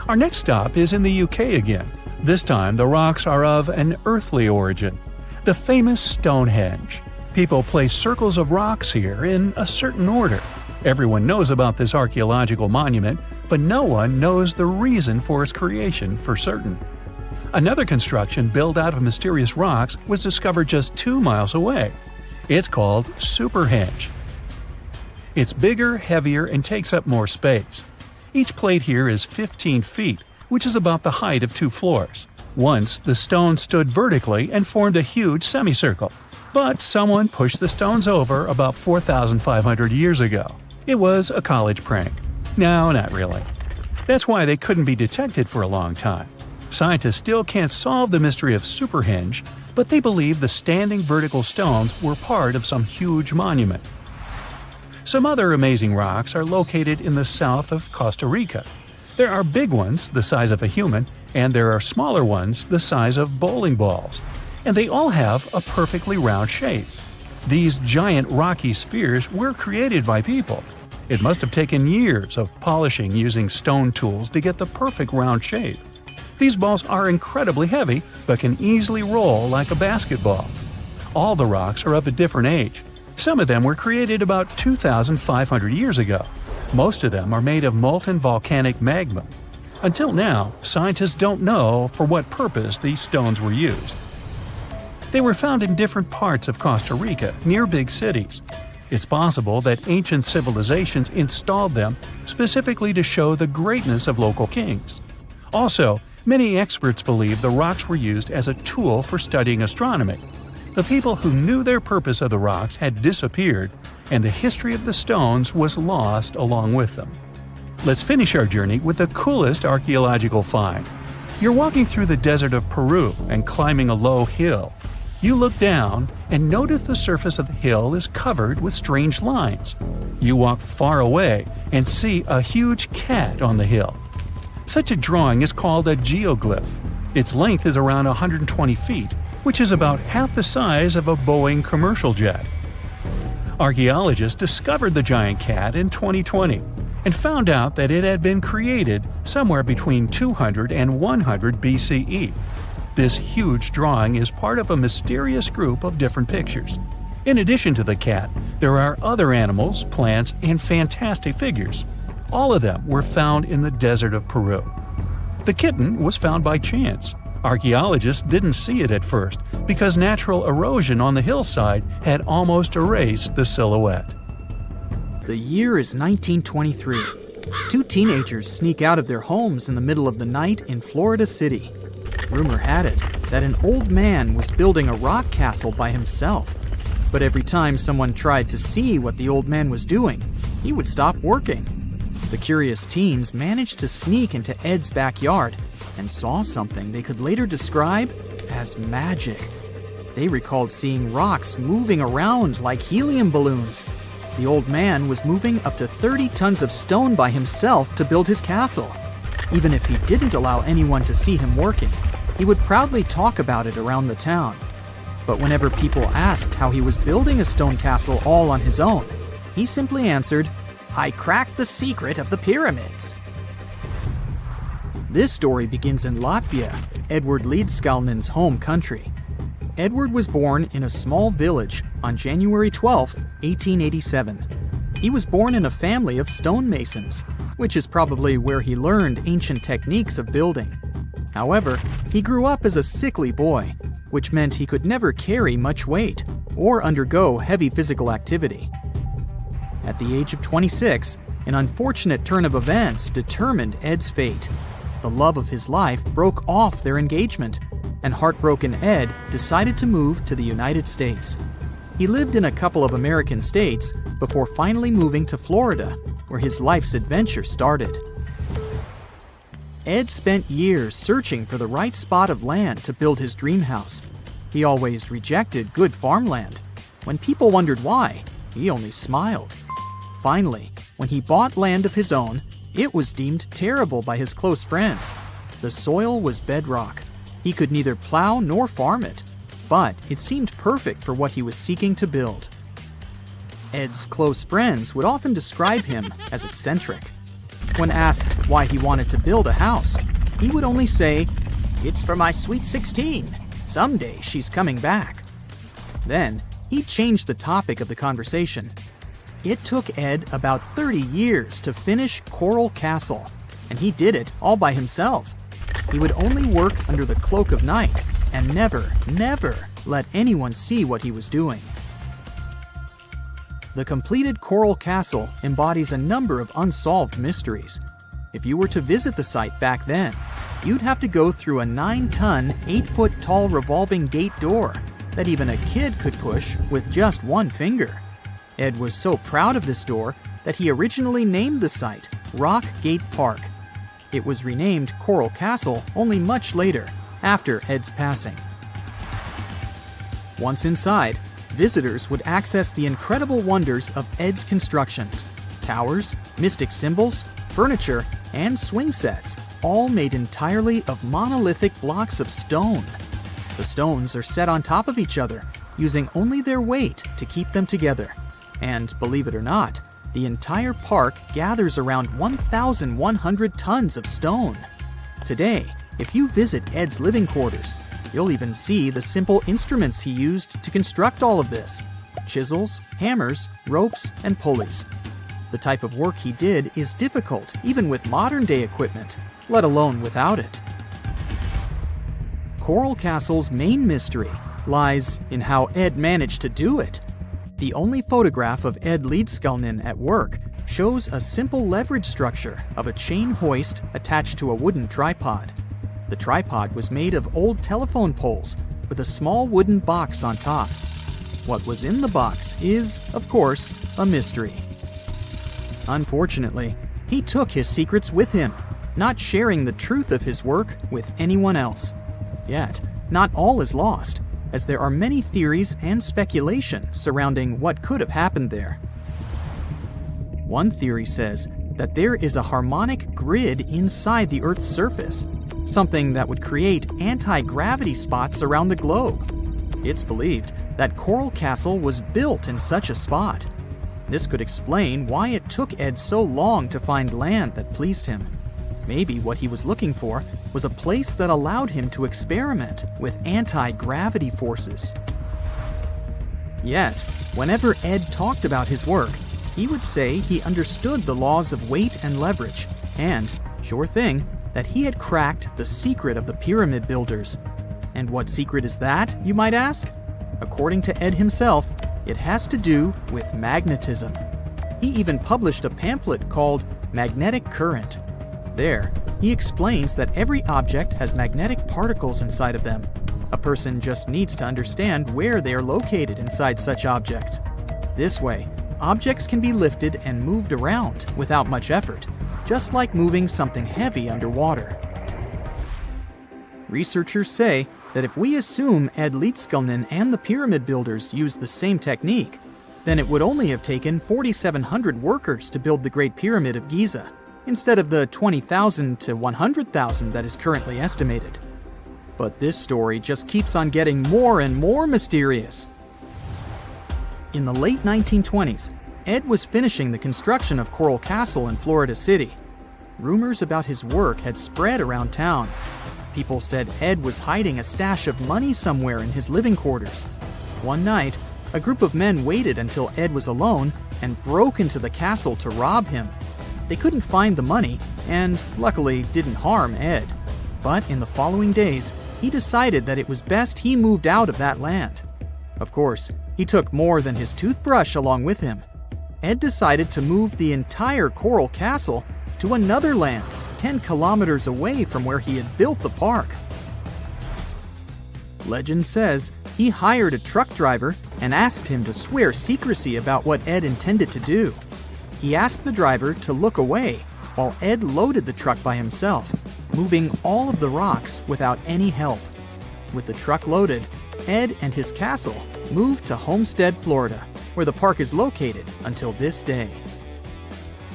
Our next stop is in the UK again. This time the rocks are of an earthly origin. The famous Stonehenge. People place circles of rocks here in a certain order. Everyone knows about this archaeological monument, but no one knows the reason for its creation for certain. Another construction built out of mysterious rocks was discovered just 2 miles away. It's called Superhenge. It's bigger, heavier, and takes up more space. Each plate here is 15 feet, which is about the height of 2 floors. Once, the stone stood vertically and formed a huge semicircle. But someone pushed the stones over about 4,500 years ago. It was a college prank. No, not really. That's why they couldn't be detected for a long time. Scientists still can't solve the mystery of Superhenge, but they believe the standing vertical stones were part of some huge monument. Some other amazing rocks are located in the south of Costa Rica. There are big ones, the size of a human, and there are smaller ones, the size of bowling balls. And they all have a perfectly round shape. These giant rocky spheres were created by people. It must have taken years of polishing using stone tools to get the perfect round shape. These balls are incredibly heavy, but can easily roll like a basketball. All the rocks are of a different age. Some of them were created about 2,500 years ago. Most of them are made of molten volcanic magma. Until now, scientists don't know for what purpose these stones were used. They were found in different parts of Costa Rica, near big cities. It's possible that ancient civilizations installed them specifically to show the greatness of local kings. Also, many experts believe the rocks were used as a tool for studying astronomy. The people who knew their purpose of the rocks had disappeared, and the history of the stones was lost along with them. Let's finish our journey with the coolest archaeological find. You're walking through the desert of Peru and climbing a low hill. You look down and notice the surface of the hill is covered with strange lines. You walk far away and see a huge cat on the hill. Such a drawing is called a geoglyph. Its length is around 120 feet, which is about half the size of a Boeing commercial jet. Archaeologists discovered the giant cat in 2020. and found out that it had been created somewhere between 200 and 100 BCE. This huge drawing is part of a mysterious group of different pictures. In addition to the cat, there are other animals, plants, and fantastic figures. All of them were found in the desert of Peru. The kitten was found by chance. Archaeologists didn't see it at first because natural erosion on the hillside had almost erased the silhouette. The year is 1923. Two teenagers sneak out of their homes in the middle of the night in Florida City. Rumor had it that an old man was building a rock castle by himself. But every time someone tried to see what the old man was doing, he would stop working. The curious teens managed to sneak into Ed's backyard and saw something they could later describe as magic. They recalled seeing rocks moving around like helium balloons. The old man was moving up to 30 tons of stone by himself to build his castle. Even if he didn't allow anyone to see him working, he would proudly talk about it around the town. But whenever people asked how he was building a stone castle all on his own, he simply answered, "I cracked the secret of the pyramids." This story begins in Latvia, Edward Leedskalnin's home country. Edward was born in a small village on January 12, 1887. He was born in a family of stonemasons, which is probably where he learned ancient techniques of building. However, he grew up as a sickly boy, which meant he could never carry much weight or undergo heavy physical activity. At the age of 26, an unfortunate turn of events determined Ed's fate. The love of his life broke off their engagement, and heartbroken Ed decided to move to the United States. He lived in a couple of American states before finally moving to Florida, where his life's adventure started. Ed spent years searching for the right spot of land to build his dream house. He always rejected good farmland. When people wondered why, he only smiled. Finally, when he bought land of his own, it was deemed terrible by his close friends. The soil was bedrock. He could neither plow nor farm it, but it seemed perfect for what he was seeking to build. Ed's close friends would often describe him as eccentric. When asked why he wanted to build a house, he would only say, "It's for my sweet 16. Someday she's coming back." Then, he changed the topic of the conversation. It took Ed about 30 years to finish Coral Castle, and he did it all by himself. He would only work under the cloak of night and never let anyone see what he was doing. The completed Coral Castle embodies a number of unsolved mysteries. If you were to visit the site back then, you'd have to go through a 9-ton, 8-foot-tall revolving gate door that even a kid could push with just one finger. Ed was so proud of this door that he originally named the site Rock Gate Park. It was renamed Coral Castle only much later, after Ed's passing. Once inside, visitors would access the incredible wonders of Ed's constructions: towers, mystic symbols, furniture, and swing sets, all made entirely of monolithic blocks of stone. The stones are set on top of each other, using only their weight to keep them together. And believe it or not, the entire park gathers around 1,100 tons of stone. Today, if you visit Ed's living quarters, you'll even see the simple instruments he used to construct all of this: chisels, hammers, ropes, and pulleys. The type of work he did is difficult even with modern-day equipment, let alone without it. Coral Castle's main mystery lies in how Ed managed to do it. The only photograph of Ed Leedskalnin at work shows a simple leverage structure of a chain hoist attached to a wooden tripod. The tripod was made of old telephone poles with a small wooden box on top. What was in the box is, of course, a mystery. Unfortunately, he took his secrets with him, not sharing the truth of his work with anyone else. Yet, not all is lost, as there are many theories and speculation surrounding what could have happened there. One theory says that there is a harmonic grid inside the Earth's surface, something that would create anti-gravity spots around the globe. It's believed that Coral Castle was built in such a spot. This could explain why it took Ed so long to find land that pleased him. Maybe what he was looking for was a place that allowed him to experiment with anti-gravity forces. Yet, whenever Ed talked about his work, he would say he understood the laws of weight and leverage, and, sure thing, that he had cracked the secret of the pyramid builders. And what secret is that, you might ask? According to Ed himself, it has to do with magnetism. He even published a pamphlet called Magnetic Current. There, he explains that every object has magnetic particles inside of them. A person just needs to understand where they are located inside such objects. This way, objects can be lifted and moved around without much effort, just like moving something heavy underwater. Researchers say that if we assume Ed Leedskalnin and the pyramid builders used the same technique, then it would only have taken 4,700 workers to build the Great Pyramid of Giza, instead of the 20,000 to 100,000 that is currently estimated. But this story just keeps on getting more and more mysterious. In the late 1920s, Ed was finishing the construction of Coral Castle in Florida City. Rumors about his work had spread around town. People said Ed was hiding a stash of money somewhere in his living quarters. One night, a group of men waited until Ed was alone and broke into the castle to rob him. They couldn't find the money and, luckily, didn't harm Ed. But in the following days, he decided that it was best he moved out of that land. Of course, he took more than his toothbrush along with him. Ed decided to move the entire Coral Castle to another land 10 kilometers away from where he had built the park. Legend says he hired a truck driver and asked him to swear secrecy about what Ed intended to do. He asked the driver to look away while Ed loaded the truck by himself, moving all of the rocks without any help. With the truck loaded, Ed and his castle moved to Homestead, Florida, where the park is located until this day.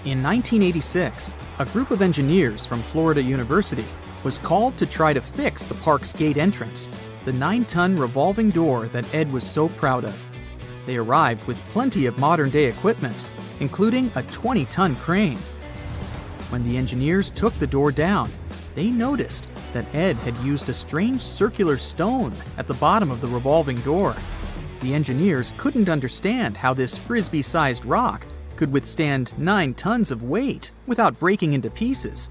In 1986, a group of engineers from Florida University was called to try to fix the park's gate entrance, the 9-ton revolving door that Ed was so proud of. They arrived with plenty of modern-day equipment, including a 20-ton crane. When the engineers took the door down, they noticed that Ed had used a strange circular stone at the bottom of the revolving door. The engineers couldn't understand how this frisbee-sized rock could withstand 9 tons of weight without breaking into pieces.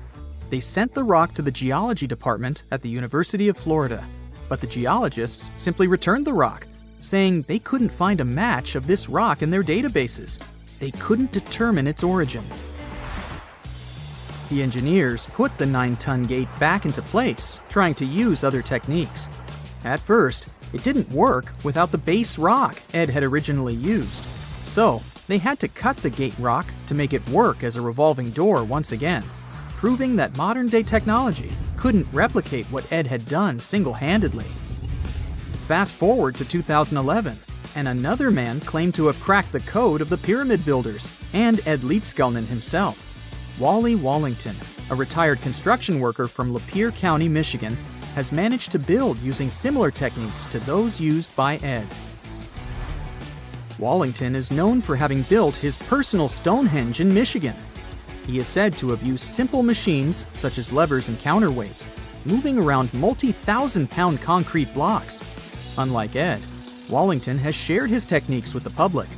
They sent the rock to the geology department at the University of Florida, but the geologists simply returned the rock, saying they couldn't find a match of this rock in their databases. They couldn't determine its origin. The engineers put the 9-ton gate back into place, trying to use other techniques. At first, it didn't work without the base rock Ed had originally used. So, they had to cut the gate rock to make it work as a revolving door once again, proving that modern-day technology couldn't replicate what Ed had done single-handedly. Fast forward to 2011, and another man claimed to have cracked the code of the pyramid builders and Ed Leedskalnin himself. Wally Wallington, a retired construction worker from Lapeer County, Michigan, has managed to build using similar techniques to those used by Ed. Wallington is known for having built his personal Stonehenge in Michigan. He is said to have used simple machines, such as levers and counterweights, moving around multi-thousand-pound concrete blocks. Unlike Ed, Wallington has shared his techniques with the public.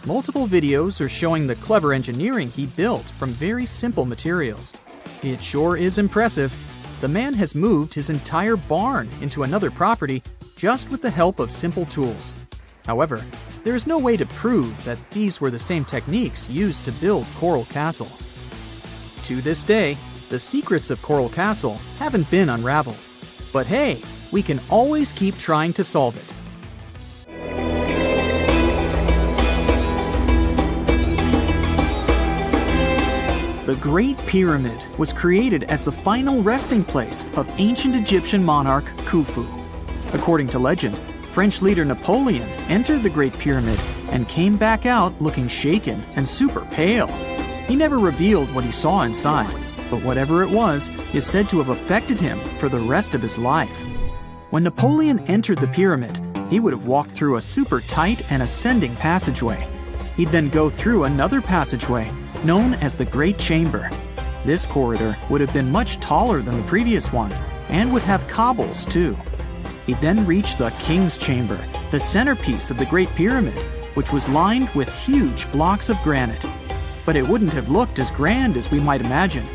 Multiple videos are showing the clever engineering he built from very simple materials. It sure is impressive. The man has moved his entire barn into another property just with the help of simple tools. However, there is no way to prove that these were the same techniques used to build Coral Castle. To this day, the secrets of Coral Castle haven't been unraveled. But hey, we can always keep trying to solve it. The Great Pyramid was created as the final resting place of ancient Egyptian monarch Khufu. According to legend, French leader Napoleon entered the Great Pyramid and came back out looking shaken and super pale. He never revealed what he saw inside, but whatever it was is said to have affected him for the rest of his life. When Napoleon entered the pyramid, he would have walked through a super tight and ascending passageway. He'd then go through another passageway, known as the Great Chamber. This corridor would have been much taller than the previous one, and would have cobbles too. He'd then reach the King's Chamber, the centerpiece of the Great Pyramid, which was lined with huge blocks of granite. But it wouldn't have looked as grand as we might imagine.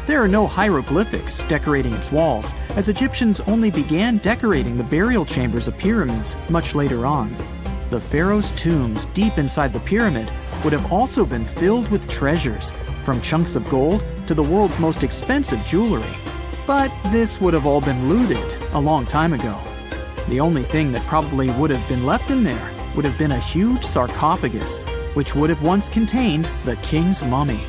There are no hieroglyphics decorating its walls, as Egyptians only began decorating the burial chambers of pyramids much later on. The pharaoh's tombs deep inside the pyramid would have also been filled with treasures, from chunks of gold to the world's most expensive jewelry. But this would have all been looted a long time ago. The only thing that probably would have been left in there would have been a huge sarcophagus, which would have once contained the king's mummy.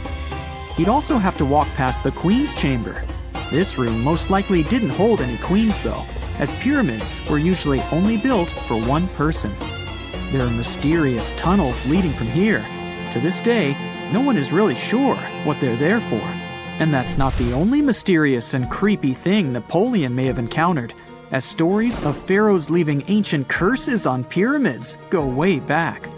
He'd also have to walk past the queen's chamber. This room most likely didn't hold any queens though, as pyramids were usually only built for one person. There are mysterious tunnels leading from here. To this day, no one is really sure what they're there for. And that's not the only mysterious and creepy thing Napoleon may have encountered, as stories of pharaohs leaving ancient curses on pyramids go way back.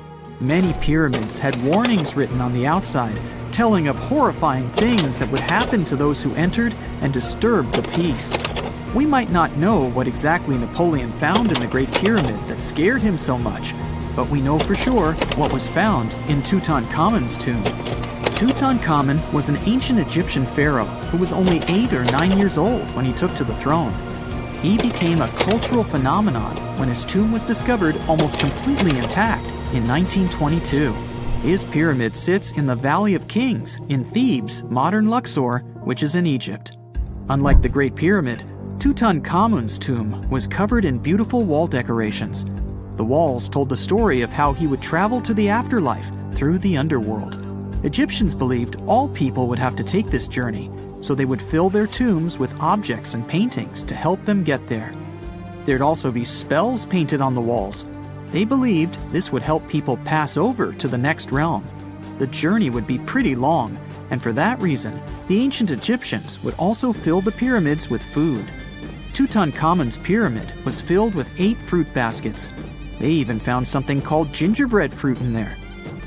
Many pyramids had warnings written on the outside, telling of horrifying things that would happen to those who entered and disturbed the peace. We might not know what exactly Napoleon found in the Great Pyramid that scared him so much, but we know for sure what was found in Tutankhamun's tomb. Tutankhamun was an ancient Egyptian pharaoh who was only 8 or 9 years old when he took to the throne. He became a cultural phenomenon when his tomb was discovered almost completely intact in 1922. His pyramid sits in the Valley of Kings in Thebes, modern Luxor, which is in Egypt. Unlike the Great Pyramid, Tutankhamun's tomb was covered in beautiful wall decorations. The walls told the story of how he would travel to the afterlife through the underworld. Egyptians believed all people would have to take this journey, so they would fill their tombs with objects and paintings to help them get there. There'd also be spells painted on the walls. They believed this would help people pass over to the next realm. The journey would be pretty long, and for that reason, the ancient Egyptians would also fill the pyramids with food. Tutankhamun's pyramid was filled with 8 fruit baskets. They even found something called gingerbread fruit in there.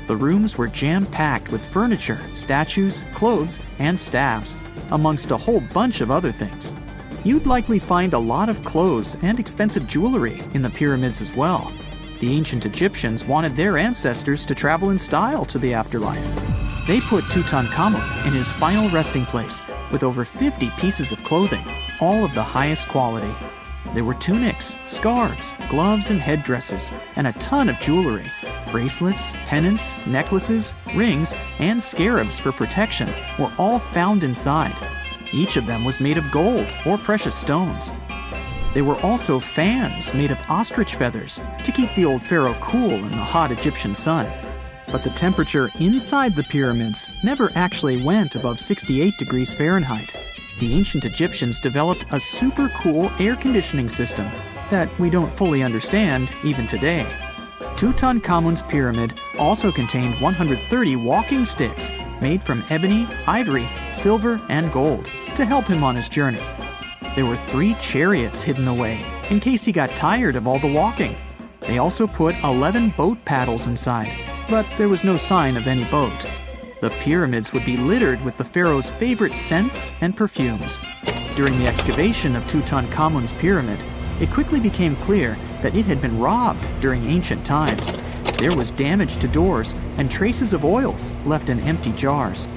The rooms were jam-packed with furniture, statues, clothes, and staffs, amongst a whole bunch of other things. You'd likely find a lot of clothes and expensive jewelry in the pyramids as well. The ancient Egyptians wanted their ancestors to travel in style to the afterlife. They put Tutankhamun in his final resting place with over 50 pieces of clothing, all of the highest quality. There were tunics, scarves, gloves, and headdresses, and a ton of jewelry. Bracelets, pendants, necklaces, rings, and scarabs for protection were all found inside. Each of them was made of gold or precious stones. There were also fans made of ostrich feathers to keep the old pharaoh cool in the hot Egyptian sun. But the temperature inside the pyramids never actually went above 68 degrees Fahrenheit. The ancient Egyptians developed a super cool air conditioning system that we don't fully understand even today. Tutankhamun's pyramid also contained 130 walking sticks made from ebony, ivory, silver, and gold to help him on his journey. There were 3 chariots hidden away in case he got tired of all the walking. They also put 11 boat paddles inside, but there was no sign of any boat. The pyramids would be littered with the pharaoh's favorite scents and perfumes. During the excavation of Tutankhamun's pyramid, it quickly became clear that it had been robbed during ancient times. There was damage to doors and traces of oils left in empty jars.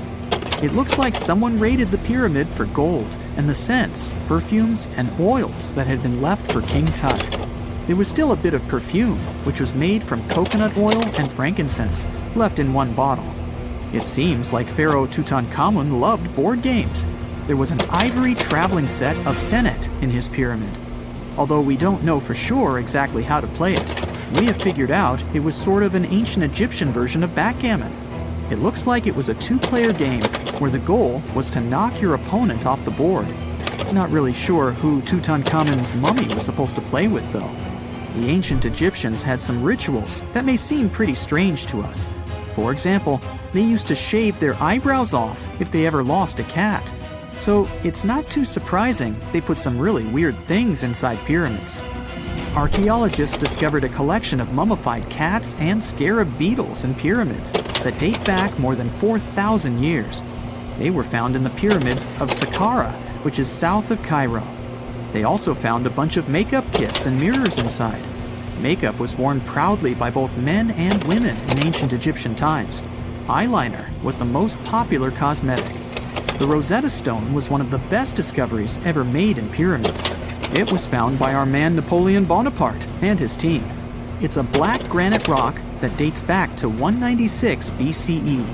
It looks like someone raided the pyramid for gold and the scents, perfumes, and oils that had been left for King Tut. There was still a bit of perfume, which was made from coconut oil and frankincense, left in one bottle. It seems like Pharaoh Tutankhamun loved board games. There was an ivory traveling set of senet in his pyramid. Although we don't know for sure exactly how to play it, we have figured out it was sort of an ancient Egyptian version of backgammon. It looks like it was a 2-player game where the goal was to knock your opponent off the board. Not really sure who Tutankhamun's mummy was supposed to play with though. The ancient Egyptians had some rituals that may seem pretty strange to us. For example, they used to shave their eyebrows off if they ever lost a cat. So it's not too surprising they put some really weird things inside pyramids. archaeologists discovered a collection of mummified cats and scarab beetles in pyramids that date back more than 4,000 years. They were found in the pyramids of Saqqara, which is south of Cairo. They also found a bunch of makeup kits and mirrors inside. Makeup was worn proudly by both men and women in ancient Egyptian times. Eyeliner was the most popular cosmetic. The Rosetta Stone was one of the best discoveries ever made in pyramids. It was found by our man Napoleon Bonaparte and his team. It's a black granite rock that dates back to 196 BCE.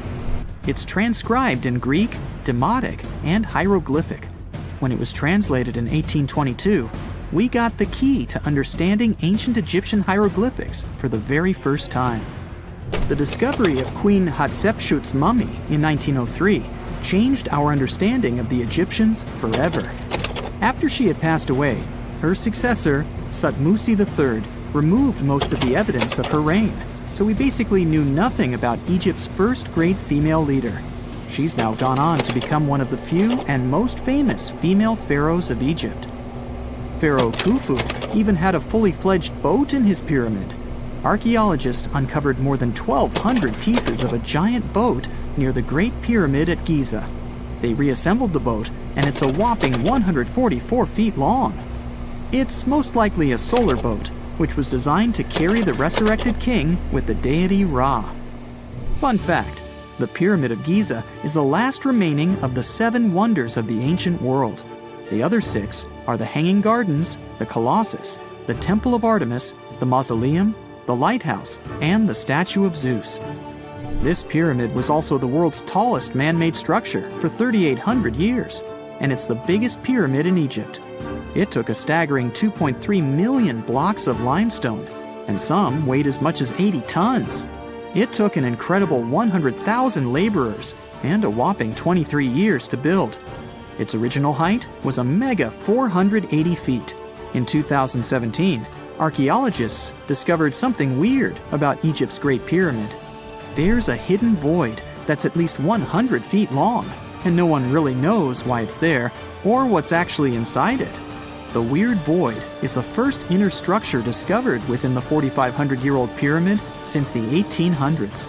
It's transcribed in Greek, Demotic, and hieroglyphic. When it was translated in 1822, we got the key to understanding ancient Egyptian hieroglyphics for the very first time. The discovery of Queen Hatshepsut's mummy in 1903 changed our understanding of the Egyptians forever. After she had passed away, her successor, Thutmose II, removed most of the evidence of her reign, so we basically knew nothing about Egypt's first great female leader. She's now gone on to become one of the few and most famous female pharaohs of Egypt. Pharaoh Khufu even had a fully fledged boat in his pyramid. Archaeologists uncovered more than 1,200 pieces of a giant boat near the Great Pyramid at Giza. They reassembled the boat, and it's a whopping 144 feet long. It's most likely a solar boat, which was designed to carry the resurrected king with the deity Ra. Fun fact, the Pyramid of Giza is the last remaining of the 7 wonders of the ancient world. The other 6 are the Hanging Gardens, the Colossus, the Temple of Artemis, the Mausoleum, the Lighthouse, and the Statue of Zeus. This pyramid was also the world's tallest man-made structure for 3,800 years, and it's the biggest pyramid in Egypt. It took a staggering 2.3 million blocks of limestone, and some weighed as much as 80 tons. It took an incredible 100,000 laborers and a whopping 23 years to build. Its original height was a mega 480 feet. In 2017, archaeologists discovered something weird about Egypt's Great Pyramid. There's a hidden void that's at least 100 feet long, and no one really knows why it's there or what's actually inside it. The weird void is the first inner structure discovered within the 4,500-year-old pyramid since the 1800s.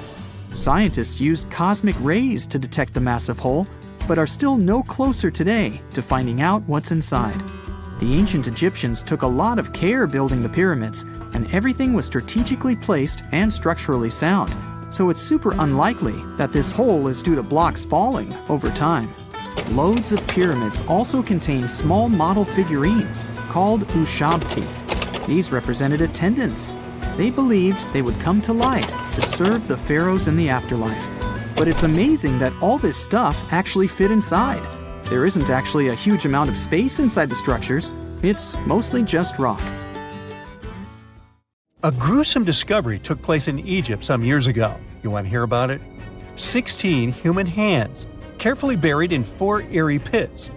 Scientists used cosmic rays to detect the massive hole, but are still no closer today to finding out what's inside. The ancient Egyptians took a lot of care building the pyramids, and everything was strategically placed and structurally sound, so it's super unlikely that this hole is due to blocks falling over time. Loads of pyramids also contain small model figurines called ushabti. These represented attendants. They believed they would come to life to serve the pharaohs in the afterlife. But it's amazing that all this stuff actually fit inside. There isn't actually a huge amount of space inside the structures. It's mostly just rock. A gruesome discovery took place in Egypt some years ago. You want to hear about it? 16 human hands, carefully buried in 4 eerie pits.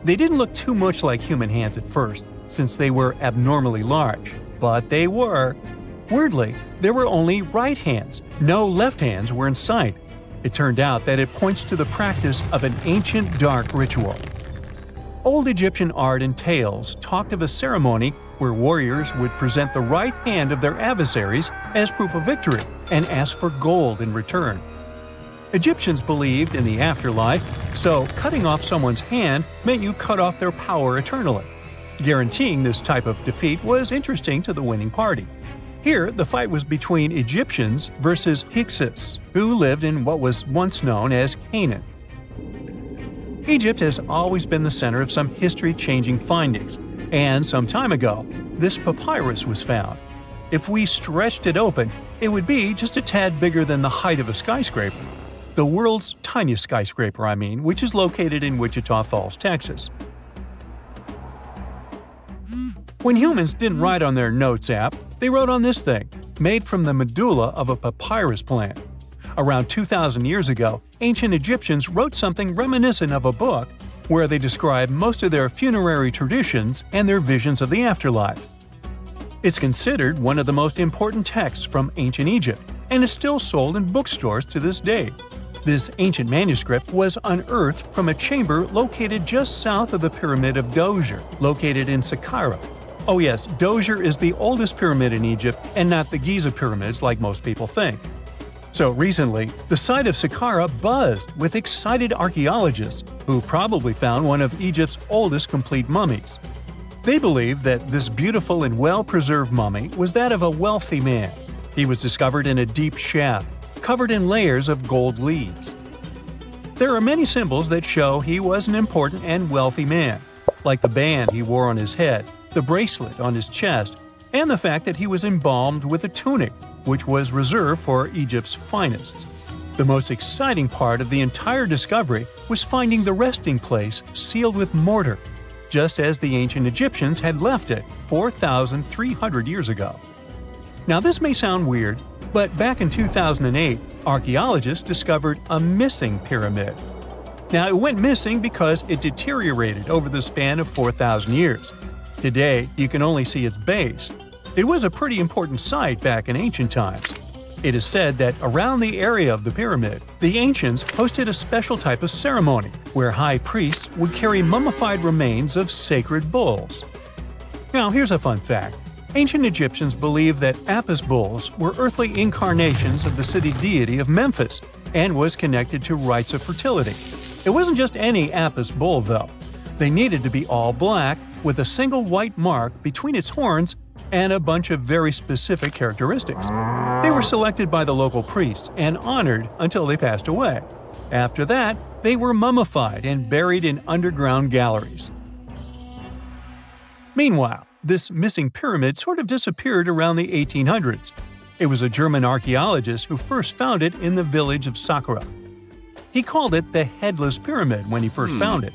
They didn't look too much like human hands at first, since they were abnormally large, but they were. Weirdly, there were only right hands. No left hands were in sight. It turned out that it points to the practice of an ancient dark ritual. Old Egyptian art and tales talked of a ceremony where warriors would present the right hand of their adversaries as proof of victory and ask for gold in return. Egyptians believed in the afterlife, so cutting off someone's hand meant you cut off their power eternally. Guaranteeing this type of defeat was interesting to the winning party. Here, the fight was between Egyptians versus Hyksos, who lived in what was once known as Canaan. Egypt has always been the center of some history-changing findings, and some time ago, this papyrus was found. If we stretched it open, it would be just a tad bigger than the height of a skyscraper. The world's tiniest skyscraper, which is located in Wichita Falls, Texas. When humans didn't write on their notes app, they wrote on this thing, made from the medulla of a papyrus plant. Around 2,000 years ago, ancient Egyptians wrote something reminiscent of a book where they describe most of their funerary traditions and their visions of the afterlife. It's considered one of the most important texts from ancient Egypt and is still sold in bookstores to this day. This ancient manuscript was unearthed from a chamber located just south of the Pyramid of Djoser, located in Saqqara. Oh yes, Djoser is the oldest pyramid in Egypt and not the Giza pyramids like most people think. So recently, the site of Saqqara buzzed with excited archaeologists who probably found one of Egypt's oldest complete mummies. They believe that this beautiful and well-preserved mummy was that of a wealthy man. He was discovered in a deep shaft, covered in layers of gold leaves. There are many symbols that show he was an important and wealthy man, like the band he wore on his head, the bracelet on his chest, and the fact that he was embalmed with a tunic, which was reserved for Egypt's finest. The most exciting part of the entire discovery was finding the resting place sealed with mortar, just as the ancient Egyptians had left it 4,300 years ago. Now this may sound weird, but back in 2008, archaeologists discovered a missing pyramid. Now it went missing because it deteriorated over the span of 4,000 years. Today, you can only see its base. It was a pretty important site back in ancient times. It is said that around the area of the pyramid, the ancients hosted a special type of ceremony where high priests would carry mummified remains of sacred bulls. Now here's a fun fact. Ancient Egyptians believed that Apis bulls were earthly incarnations of the city deity of Memphis and was connected to rites of fertility. It wasn't just any Apis bull, though. They needed to be all black, with a single white mark between its horns and a bunch of very specific characteristics. They were selected by the local priests and honored until they passed away. After that, they were mummified and buried in underground galleries. Meanwhile, this missing pyramid sort of disappeared around the 1800s. It was a German archaeologist who first found it in the village of Saqqara. He called it the Headless Pyramid when he first found it.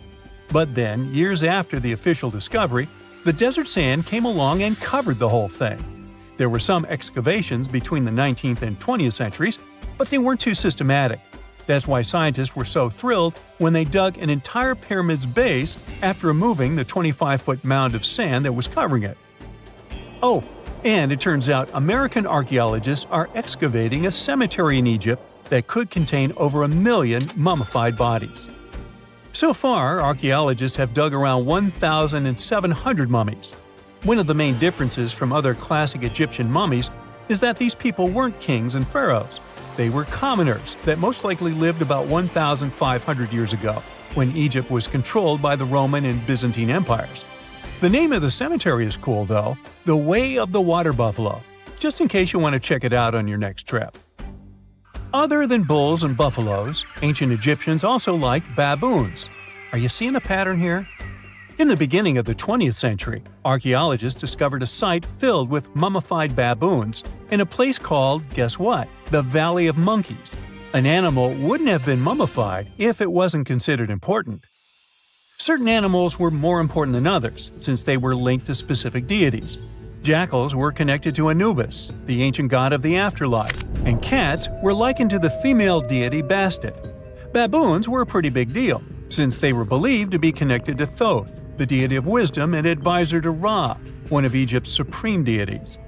But then, years after the official discovery, the desert sand came along and covered the whole thing. There were some excavations between the 19th and 20th centuries, but they weren't too systematic. That's why scientists were so thrilled when they dug an entire pyramid's base after removing the 25-foot mound of sand that was covering it. Oh, and it turns out American archaeologists are excavating a cemetery in Egypt that could contain over 1 million mummified bodies. So far, archaeologists have dug around 1,700 mummies. One of the main differences from other classic Egyptian mummies is that these people weren't kings and pharaohs. They were commoners that most likely lived about 1,500 years ago, when Egypt was controlled by the Roman and Byzantine empires. The name of the cemetery is cool, though, the Way of the Water Buffalo, just in case you want to check it out on your next trip. Other than bulls and buffaloes, ancient Egyptians also liked baboons. Are you seeing a pattern here? In the beginning of the 20th century, archaeologists discovered a site filled with mummified baboons in a place called, guess what? The Valley of Monkeys. An animal wouldn't have been mummified if it wasn't considered important. Certain animals were more important than others, since they were linked to specific deities. Jackals were connected to Anubis, the ancient god of the afterlife, and cats were likened to the female deity Bastet. Baboons were a pretty big deal, since they were believed to be connected to Thoth, the deity of wisdom and advisor to Ra, one of Egypt's supreme deities.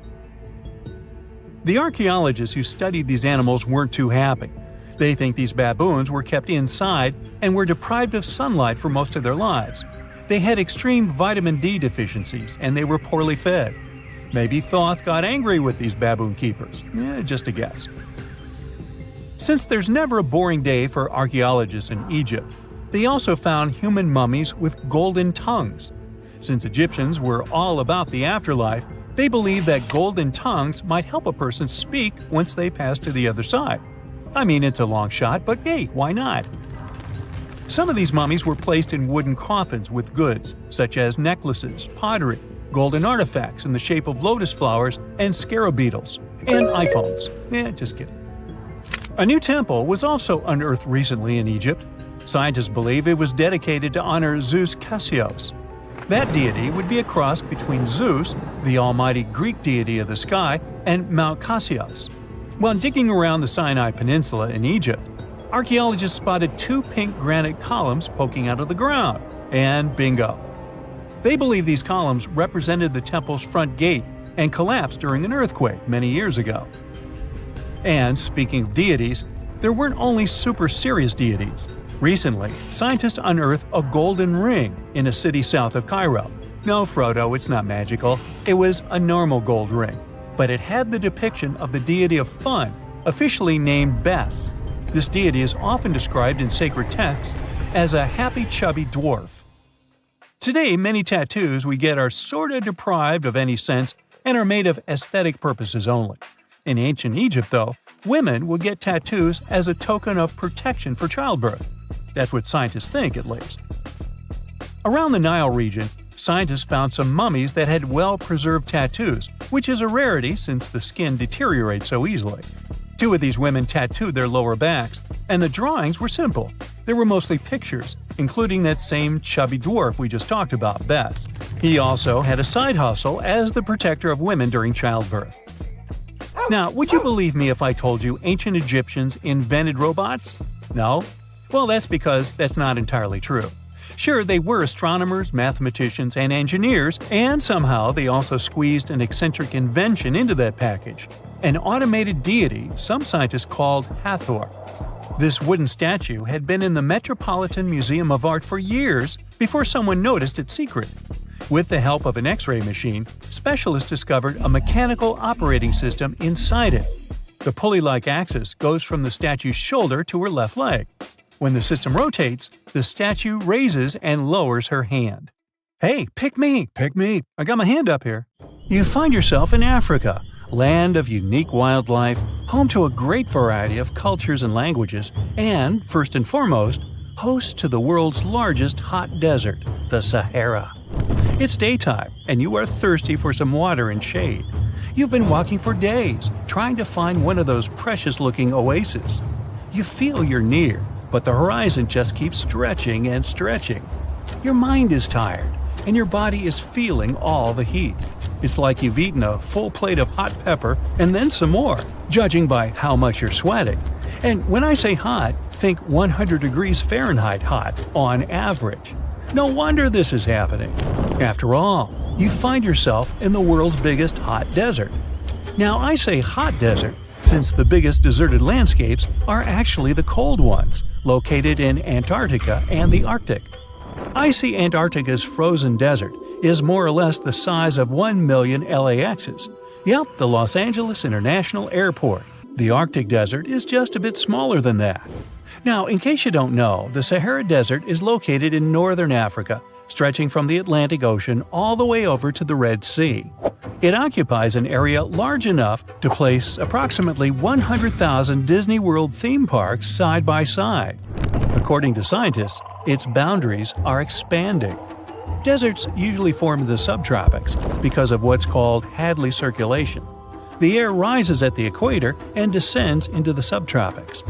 The archaeologists who studied these animals weren't too happy. They think these baboons were kept inside and were deprived of sunlight for most of their lives. They had extreme vitamin D deficiencies and they were poorly fed. Maybe Thoth got angry with these baboon keepers. Just a guess. Since there's never a boring day for archaeologists in Egypt, they also found human mummies with golden tongues. Since Egyptians were all about the afterlife, they believed that golden tongues might help a person speak once they pass to the other side. I mean, it's a long shot, but hey, why not? Some of these mummies were placed in wooden coffins with goods, such as necklaces, pottery, golden artifacts in the shape of lotus flowers and scarab beetles, and iPhones. Just kidding. A new temple was also unearthed recently in Egypt. Scientists believe it was dedicated to honor Zeus Cassios. That deity would be a cross between Zeus, the almighty Greek deity of the sky, and Mount Cassios. While digging around the Sinai Peninsula in Egypt, archaeologists spotted 2 pink granite columns poking out of the ground, and bingo. They believe these columns represented the temple's front gate and collapsed during an earthquake many years ago. And speaking of deities, there weren't only super serious deities. Recently, scientists unearthed a golden ring in a city south of Cairo. No, Frodo, it's not magical. It was a normal gold ring, but it had the depiction of the deity of fun, officially named Bes. This deity is often described in sacred texts as a happy chubby dwarf. Today, many tattoos we get are sorta deprived of any sense and are made of aesthetic purposes only. In ancient Egypt, though, women would get tattoos as a token of protection for childbirth. That's what scientists think, at least. Around the Nile region, scientists found some mummies that had well-preserved tattoos, which is a rarity since the skin deteriorates so easily. 2 of these women tattooed their lower backs, and the drawings were simple. They were mostly pictures, including that same chubby dwarf we just talked about, Bes. He also had a side hustle as the protector of women during childbirth. Now, would you believe me if I told you ancient Egyptians invented robots? No? Well, that's because that's not entirely true. Sure, they were astronomers, mathematicians, and engineers, and somehow they also squeezed an eccentric invention into that package. An automated deity some scientists called Hathor. This wooden statue had been in the Metropolitan Museum of Art for years before someone noticed its secret. With the help of an X-ray machine, specialists discovered a mechanical operating system inside it. The pulley-like axis goes from the statue's shoulder to her left leg. When the system rotates, the statue raises and lowers her hand. Hey, pick me! Pick me! I got my hand up here. You find yourself in Africa, land of unique wildlife, home to a great variety of cultures and languages, and, first and foremost, host to the world's largest hot desert, the Sahara. It's daytime, and you are thirsty for some water and shade. You've been walking for days, trying to find one of those precious-looking oases. You feel you're near, but the horizon just keeps stretching and stretching. Your mind is tired, and your body is feeling all the heat. It's like you've eaten a full plate of hot pepper and then some more, judging by how much you're sweating. And when I say hot, think 100 degrees Fahrenheit hot, on average. No wonder this is happening. After all, you find yourself in the world's biggest hot desert. Now, I say hot desert since the biggest deserted landscapes are actually the cold ones, located in Antarctica and the Arctic. Icy Antarctica's frozen desert is more or less the size of 1 million LAXs. Yep, the Los Angeles International Airport. The Arctic desert is just a bit smaller than that. Now, in case you don't know, the Sahara Desert is located in northern Africa, stretching from the Atlantic Ocean all the way over to the Red Sea. It occupies an area large enough to place approximately 100,000 Disney World theme parks side by side. According to scientists, its boundaries are expanding. Deserts usually form in the subtropics because of what's called Hadley circulation. The air rises at the equator and descends into the subtropics.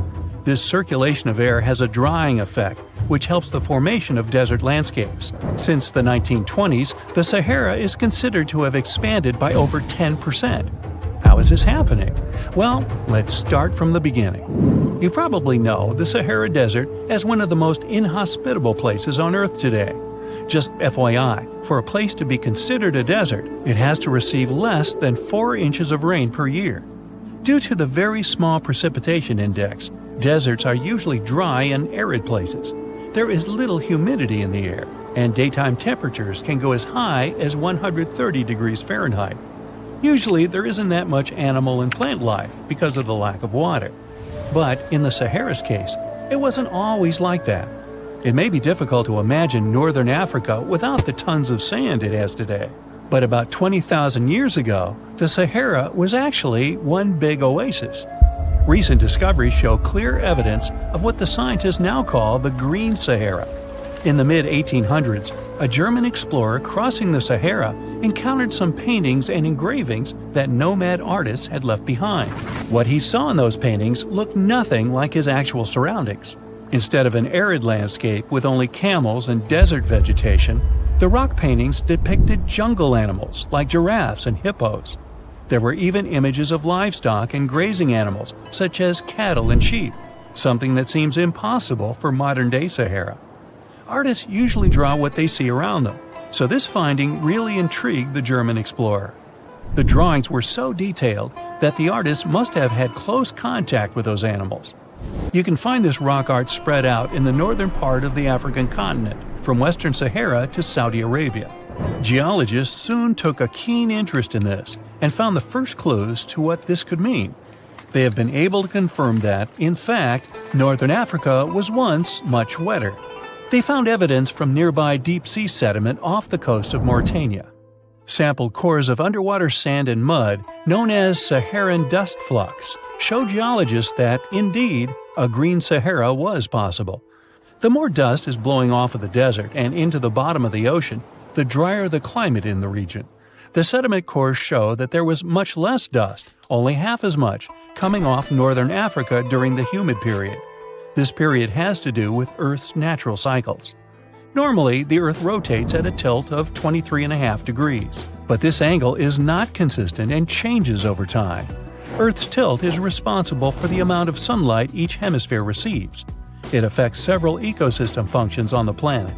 This circulation of air has a drying effect, which helps the formation of desert landscapes. Since the 1920s, the Sahara is considered to have expanded by over 10%. How is this happening? Well, let's start from the beginning. You probably know the Sahara Desert as one of the most inhospitable places on Earth today. Just FYI, for a place to be considered a desert, it has to receive less than 4 inches of rain per year. Due to the very small precipitation index, deserts are usually dry and arid places. There is little humidity in the air, and daytime temperatures can go as high as 130 degrees Fahrenheit. Usually, there isn't that much animal and plant life because of the lack of water. But in the Sahara's case, it wasn't always like that. It may be difficult to imagine northern Africa without the tons of sand it has today. But about 20,000 years ago, the Sahara was actually one big oasis. Recent discoveries show clear evidence of what the scientists now call the Green Sahara. In the mid-1800s, a German explorer crossing the Sahara encountered some paintings and engravings that nomad artists had left behind. What he saw in those paintings looked nothing like his actual surroundings. Instead of an arid landscape with only camels and desert vegetation, the rock paintings depicted jungle animals like giraffes and hippos. There were even images of livestock and grazing animals, such as cattle and sheep, something that seems impossible for modern-day Sahara. Artists usually draw what they see around them, so this finding really intrigued the German explorer. The drawings were so detailed that the artists must have had close contact with those animals. You can find this rock art spread out in the northern part of the African continent, from Western Sahara to Saudi Arabia. Geologists soon took a keen interest in this and found the first clues to what this could mean. They have been able to confirm that, in fact, northern Africa was once much wetter. They found evidence from nearby deep-sea sediment off the coast of Mauritania. Sampled cores of underwater sand and mud, known as Saharan dust flux, show geologists that, indeed, a Green Sahara was possible. The more dust is blowing off of the desert and into the bottom of the ocean, the drier the climate in the region. The sediment cores show that there was much less dust, only half as much, coming off northern Africa during the humid period. This period has to do with Earth's natural cycles. Normally, the Earth rotates at a tilt of 23.5 degrees, but this angle is not consistent and changes over time. Earth's tilt is responsible for the amount of sunlight each hemisphere receives. It affects several ecosystem functions on the planet.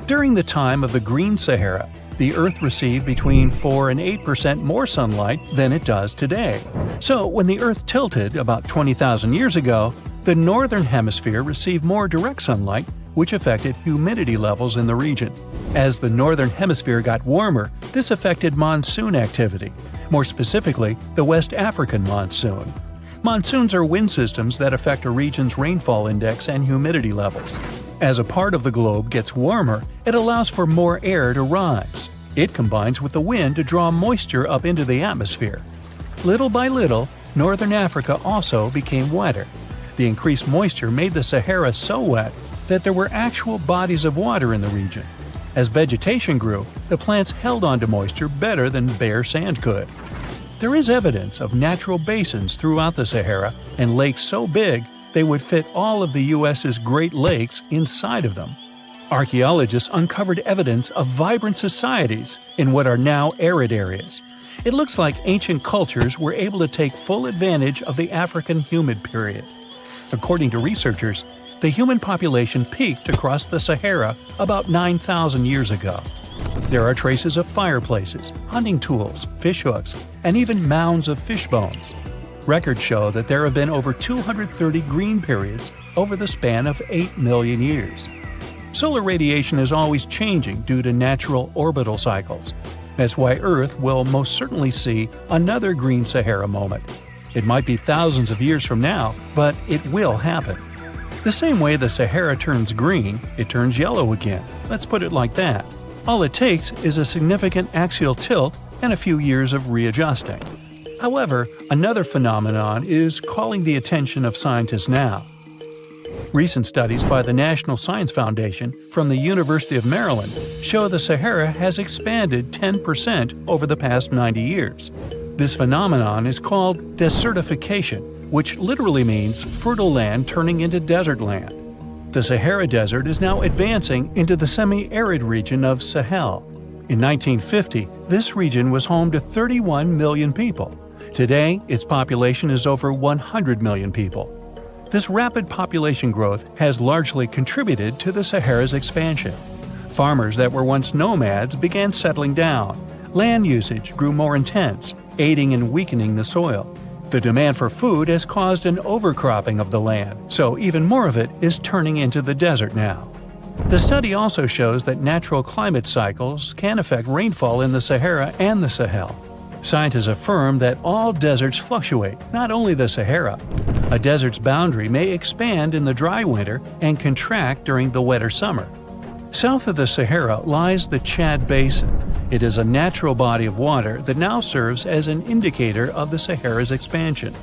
During the time of the Green Sahara, the Earth received between 4 and 8% more sunlight than it does today. So when the Earth tilted about 20,000 years ago, the northern hemisphere received more direct sunlight, which affected humidity levels in the region. As the northern hemisphere got warmer, this affected monsoon activity, more specifically the West African monsoon. Monsoons are wind systems that affect a region's rainfall index and humidity levels. As a part of the globe gets warmer, it allows for more air to rise. It combines with the wind to draw moisture up into the atmosphere. Little by little, northern Africa also became wetter. The increased moisture made the Sahara so wet that there were actual bodies of water in the region. As vegetation grew, the plants held onto moisture better than bare sand could. There is evidence of natural basins throughout the Sahara and lakes so big they would fit all of the U.S.'s Great Lakes inside of them. Archaeologists uncovered evidence of vibrant societies in what are now arid areas. It looks like ancient cultures were able to take full advantage of the African humid period. According to researchers, the human population peaked across the Sahara about 9,000 years ago. There are traces of fireplaces, hunting tools, fishhooks, and even mounds of fish bones. Records show that there have been over 230 green periods over the span of 8 million years. Solar radiation is always changing due to natural orbital cycles. That's why Earth will most certainly see another Green Sahara moment. It might be thousands of years from now, but it will happen. The same way the Sahara turns green, it turns yellow again. Let's put it like that. All it takes is a significant axial tilt and a few years of readjusting. However, another phenomenon is calling the attention of scientists now. Recent studies by the National Science Foundation from the University of Maryland show the Sahara has expanded 10% over the past 90 years. This phenomenon is called desertification, which literally means fertile land turning into desert land. The Sahara Desert is now advancing into the semi-arid region of Sahel. In 1950, this region was home to 31 million people. Today, its population is over 100 million people. This rapid population growth has largely contributed to the Sahara's expansion. Farmers that were once nomads began settling down. Land usage grew more intense, aiding in weakening the soil. The demand for food has caused an overcropping of the land, so even more of it is turning into the desert now. The study also shows that natural climate cycles can affect rainfall in the Sahara and the Sahel. Scientists affirm that all deserts fluctuate, not only the Sahara. A desert's boundary may expand in the dry winter and contract during the wetter summer. South of the Sahara lies the Chad Basin. It is a natural body of water that now serves as an indicator of the Sahara's expansion.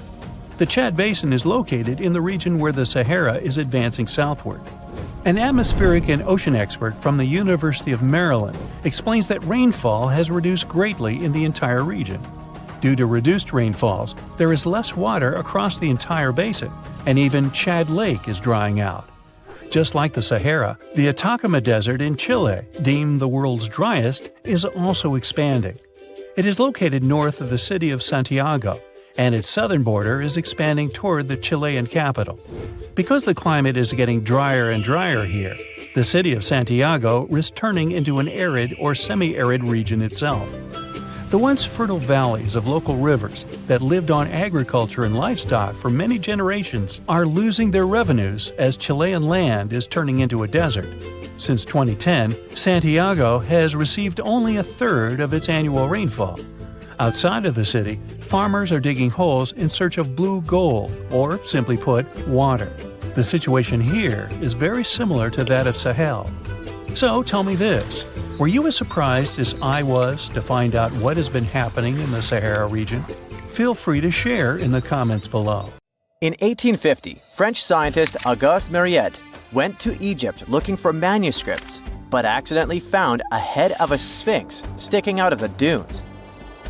The Chad Basin is located in the region where the Sahara is advancing southward. An atmospheric and ocean expert from the University of Maryland explains that rainfall has reduced greatly in the entire region. Due to reduced rainfalls, there is less water across the entire basin, and even Chad Lake is drying out. Just like the Sahara, the Atacama Desert in Chile, deemed the world's driest, is also expanding. It is located north of the city of Santiago, and its southern border is expanding toward the Chilean capital. Because the climate is getting drier and drier here, the city of Santiago risks turning into an arid or semi-arid region itself. The once fertile valleys of local rivers that lived on agriculture and livestock for many generations are losing their revenues as Chilean land is turning into a desert. Since 2010, Santiago has received only a third of its annual rainfall. Outside of the city, farmers are digging holes in search of blue gold, or simply put, water. The situation here is very similar to that of Sahel. So tell me this, were you as surprised as I was to find out what has been happening in the Sahara region? Feel free to share in the comments below. In 1850, French scientist Auguste Mariette went to Egypt looking for manuscripts, but accidentally found a head of a sphinx sticking out of the dunes.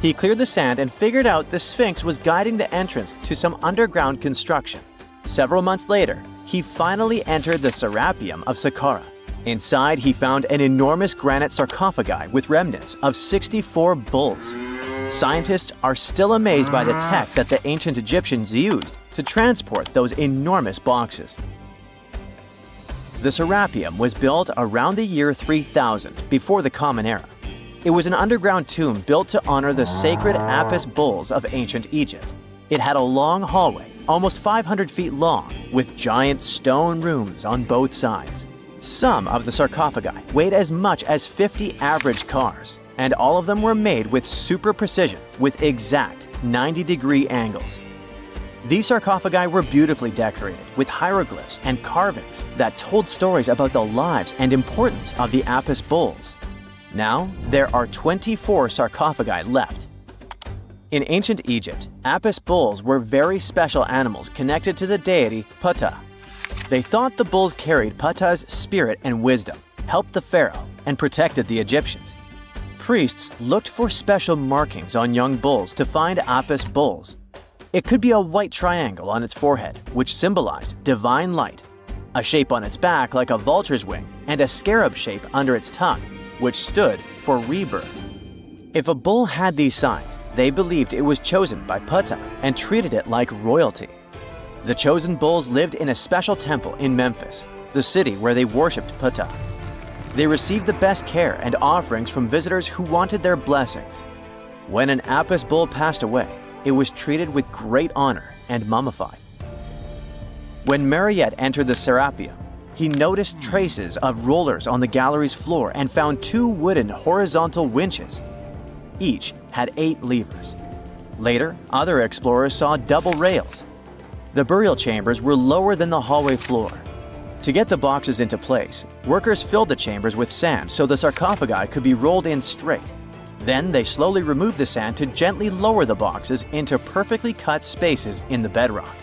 He cleared the sand and figured out the Sphinx was guiding the entrance to some underground construction. Several months later, he finally entered the Sarapium of Saqqara. Inside, he found an enormous granite sarcophagi with remnants of 64 bulls. Scientists are still amazed by the tech that the ancient Egyptians used to transport those enormous boxes. The Sarapium was built around the year 3000 before the Common Era. It was an underground tomb built to honor the sacred Apis bulls of ancient Egypt. It had a long hallway, almost 500 feet long, with giant stone rooms on both sides. Some of the sarcophagi weighed as much as 50 average cars, and all of them were made with super precision, with exact 90-degree angles. These sarcophagi were beautifully decorated with hieroglyphs and carvings that told stories about the lives and importance of the Apis bulls. Now, there are 24 sarcophagi left. In ancient Egypt, Apis bulls were very special animals connected to the deity Ptah. They thought the bulls carried Ptah's spirit and wisdom, helped the pharaoh, and protected the Egyptians. Priests looked for special markings on young bulls to find Apis bulls. It could be a white triangle on its forehead, which symbolized divine light, a shape on its back like a vulture's wing, and a scarab shape under its tongue, which stood for rebirth. If a bull had these signs, they believed it was chosen by Ptah and treated it like royalty. The chosen bulls lived in a special temple in Memphis, the city where they worshipped Ptah. They received the best care and offerings from visitors who wanted their blessings. When an Apis bull passed away, it was treated with great honor and mummified. When Mariette entered the Serapeum, he noticed traces of rollers on the gallery's floor and found 2 wooden horizontal winches. Each had 8 levers. Later, other explorers saw double rails. The burial chambers were lower than the hallway floor. To get the boxes into place, workers filled the chambers with sand so the sarcophagi could be rolled in straight. Then they slowly removed the sand to gently lower the boxes into perfectly cut spaces in the bedrock.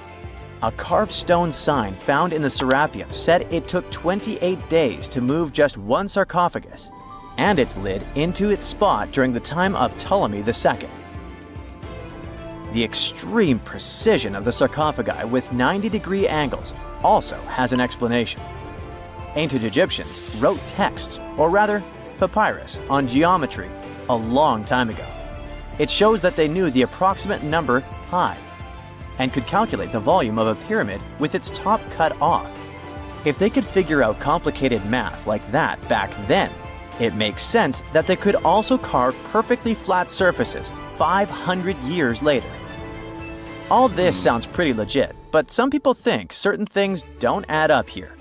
A carved stone sign found in the Serapeum said it took 28 days to move just one sarcophagus and its lid into its spot during the time of Ptolemy II. The extreme precision of the sarcophagi with 90-degree angles also has an explanation. Ancient Egyptians wrote texts, or rather, papyrus, on geometry a long time ago. It shows that they knew the approximate number pi and could calculate the volume of a pyramid with its top cut off. If they could figure out complicated math like that back then, it makes sense that they could also carve perfectly flat surfaces 500 years later. All this sounds pretty legit, but some people think certain things don't add up here.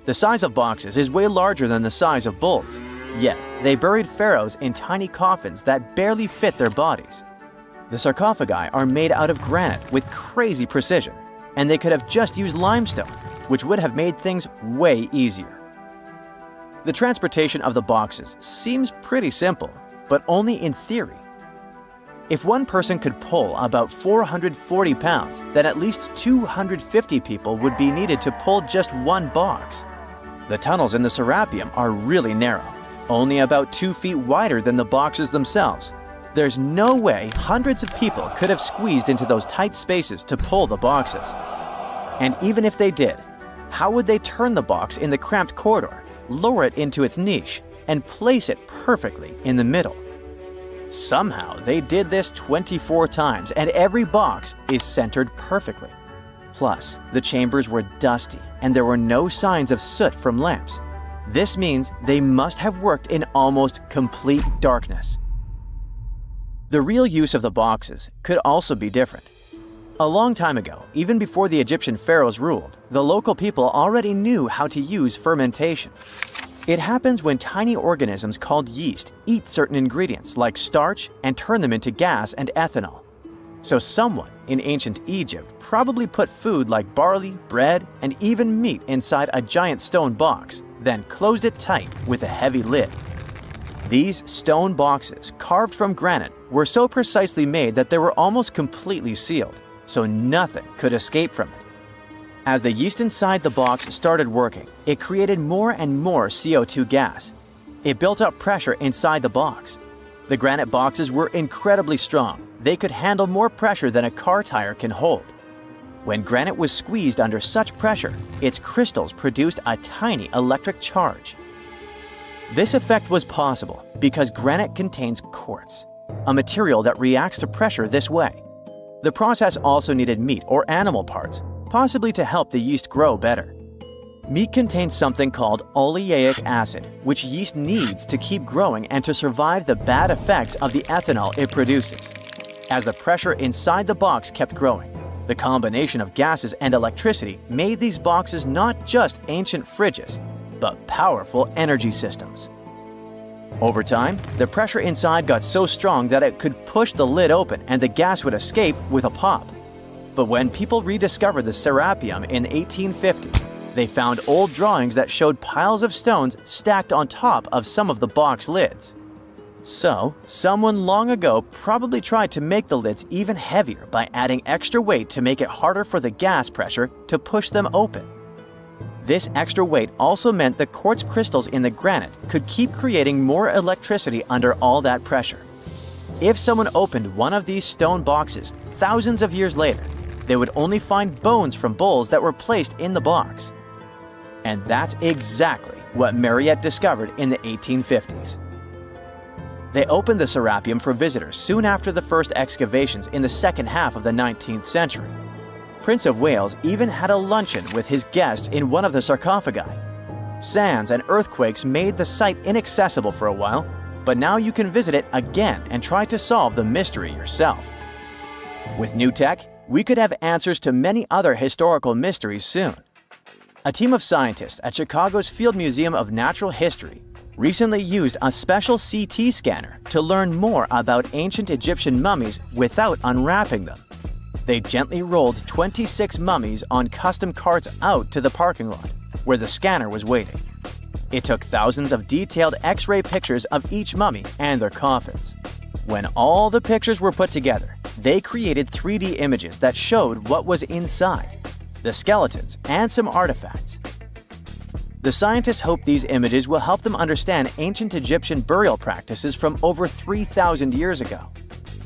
The size of boxes is way larger than the size of bulls, yet they buried pharaohs in tiny coffins that barely fit their bodies. The sarcophagi are made out of granite with crazy precision, and they could have just used limestone, which would have made things way easier. The transportation of the boxes seems pretty simple, but only in theory. If one person could pull about 440 pounds, then at least 250 people would be needed to pull just one box. The tunnels in the Serapeum are really narrow, only about 2 feet wider than the boxes themselves. There's no way hundreds of people could have squeezed into those tight spaces to pull the boxes. And even if they did, how would they turn the box in the cramped corridor, lower it into its niche, and place it perfectly in the middle? Somehow they did this 24 times, and every box is centered perfectly. Plus, the chambers were dusty, and there were no signs of soot from lamps. This means they must have worked in almost complete darkness. The real use of the boxes could also be different. A long time ago, even before the Egyptian pharaohs ruled, the local people already knew how to use fermentation. It happens when tiny organisms called yeast eat certain ingredients like starch and turn them into gas and ethanol. So someone in ancient Egypt probably put food like barley, bread, and even meat inside a giant stone box, then closed it tight with a heavy lid. These stone boxes, carved from granite, were so precisely made that they were almost completely sealed, so nothing could escape from it. As the yeast inside the box started working, it created more and more CO2 gas. It built up pressure inside the box. The granite boxes were incredibly strong. They could handle more pressure than a car tire can hold. When granite was squeezed under such pressure, its crystals produced a tiny electric charge. This effect was possible because granite contains quartz, a material that reacts to pressure this way. The process also needed meat or animal parts, possibly to help the yeast grow better. Meat contains something called oleic acid, which yeast needs to keep growing and to survive the bad effects of the ethanol it produces. As the pressure inside the box kept growing, the combination of gases and electricity made these boxes not just ancient fridges, but powerful energy systems. Over time, the pressure inside got so strong that it could push the lid open and the gas would escape with a pop. But when people rediscovered the Sarapium in 1850, they found old drawings that showed piles of stones stacked on top of some of the box lids. So, someone long ago probably tried to make the lids even heavier by adding extra weight to make it harder for the gas pressure to push them open. This extra weight also meant the quartz crystals in the granite could keep creating more electricity under all that pressure. If someone opened one of these stone boxes thousands of years later, they would only find bones from bulls that were placed in the box. And that's exactly what Mariette discovered in the 1850s. They opened the Serapeum for visitors soon after the first excavations in the second half of the 19th century. Prince of Wales even had a luncheon with his guests in one of the sarcophagi. Sands and earthquakes made the site inaccessible for a while, but now you can visit it again and try to solve the mystery yourself. With new tech, we could have answers to many other historical mysteries soon. A team of scientists at Chicago's Field Museum of Natural History recently used a special CT scanner to learn more about ancient Egyptian mummies without unwrapping them. They gently rolled 26 mummies on custom carts out to the parking lot, where the scanner was waiting. It took thousands of detailed X-ray pictures of each mummy and their coffins. When all the pictures were put together, they created 3D images that showed what was inside, the skeletons, and some artifacts. The scientists hope these images will help them understand ancient Egyptian burial practices from over 3,000 years ago.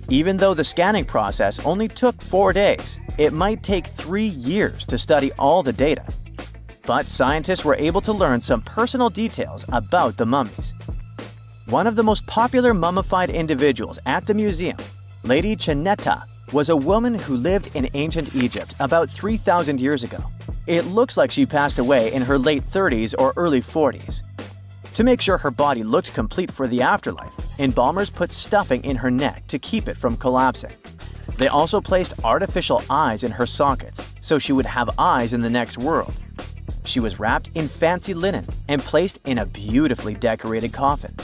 Even though the scanning process only took 4 days, it might take 3 years to study all the data. But scientists were able to learn some personal details about the mummies. One of the most popular mummified individuals at the museum, Lady Chineta, was a woman who lived in ancient Egypt about 3,000 years ago. It looks like she passed away in her late 30s or early 40s. To make sure her body looked complete for the afterlife, embalmers put stuffing in her neck to keep it from collapsing. They also placed artificial eyes in her sockets, so she would have eyes in the next world. She was wrapped in fancy linen and placed in a beautifully decorated coffin.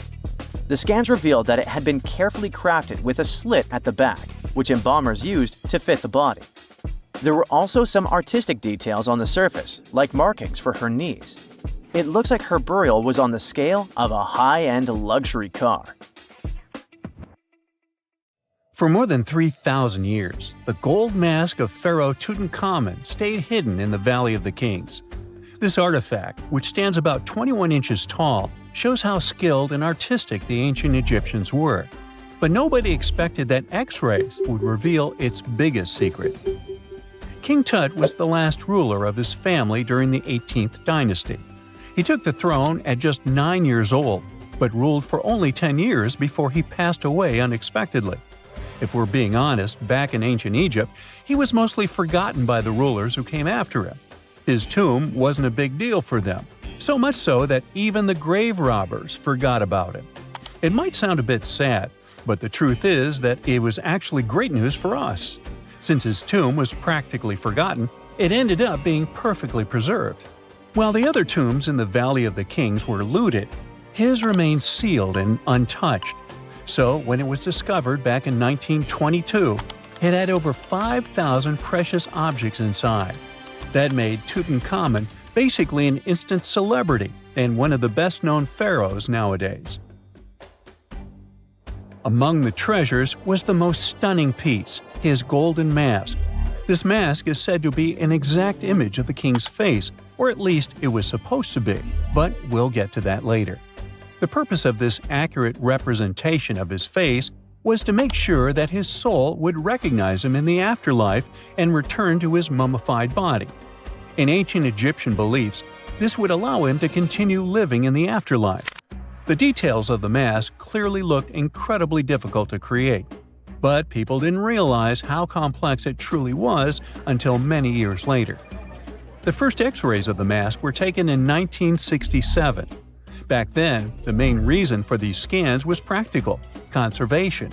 The scans revealed that it had been carefully crafted with a slit at the back, which embalmers used to fit the body. There were also some artistic details on the surface, like markings for her knees. It looks like her burial was on the scale of a high-end luxury car. For more than 3,000 years, the gold mask of Pharaoh Tutankhamun stayed hidden in the Valley of the Kings. This artifact, which stands about 21 inches tall, shows how skilled and artistic the ancient Egyptians were. But nobody expected that X-rays would reveal its biggest secret. King Tut was the last ruler of his family during the 18th dynasty. He took the throne at just 9 years old, but ruled for only 10 years before he passed away unexpectedly. If we're being honest, back in ancient Egypt, he was mostly forgotten by the rulers who came after him. His tomb wasn't a big deal for them, so much so that even the grave robbers forgot about him. It might sound a bit sad, But the truth is that it was actually great news for us. Since his tomb was practically forgotten, it ended up being perfectly preserved. While the other tombs in the Valley of the Kings were looted, his remained sealed and untouched. So when it was discovered back in 1922, it had over 5,000 precious objects inside. That made Tutankhamun basically an instant celebrity and one of the best-known pharaohs nowadays. Among the treasures was the most stunning piece, his golden mask. This mask is said to be an exact image of the king's face, or at least it was supposed to be, but we'll get to that later. The purpose of this accurate representation of his face was to make sure that his soul would recognize him in the afterlife and return to his mummified body. In ancient Egyptian beliefs, this would allow him to continue living in the afterlife. The details of the mask clearly looked incredibly difficult to create, but people didn't realize how complex it truly was until many years later. The first X-rays of the mask were taken in 1967. Back then, the main reason for these scans was practical – conservation.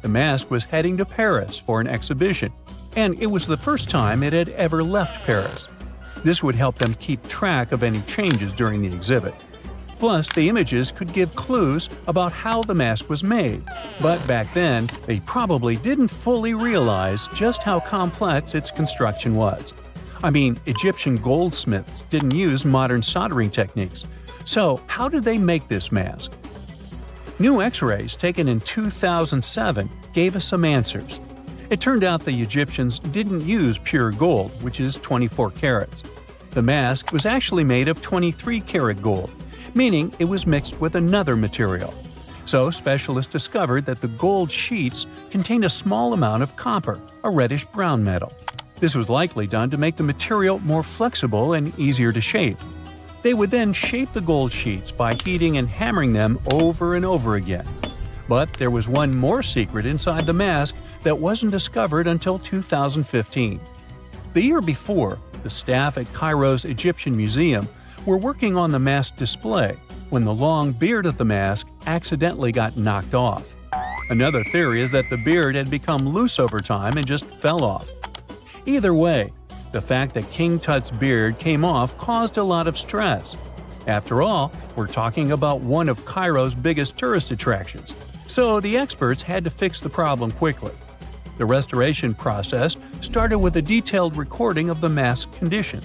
The mask was heading to Paris for an exhibition, and it was the first time it had ever left Paris. This would help them keep track of any changes during the exhibit. Plus, the images could give clues about how the mask was made, but back then, they probably didn't fully realize just how complex its construction was. I mean, Egyptian goldsmiths didn't use modern soldering techniques, so how did they make this mask? New X-rays taken in 2007 gave us some answers. It turned out the Egyptians didn't use pure gold, which is 24 carats. The mask was actually made of 23-karat gold, meaning it was mixed with another material. So specialists discovered that the gold sheets contained a small amount of copper, a reddish-brown metal. This was likely done to make the material more flexible and easier to shape. They would then shape the gold sheets by heating and hammering them over and over again. But there was one more secret inside the mask that wasn't discovered until 2015. The year before, the staff at Cairo's Egyptian Museum were working on the mask display when the long beard of the mask accidentally got knocked off. Another theory is that the beard had become loose over time and just fell off. Either way, the fact that King Tut's beard came off caused a lot of stress. After all, we're talking about one of Cairo's biggest tourist attractions, so the experts had to fix the problem quickly. The restoration process started with a detailed recording of the mask's condition.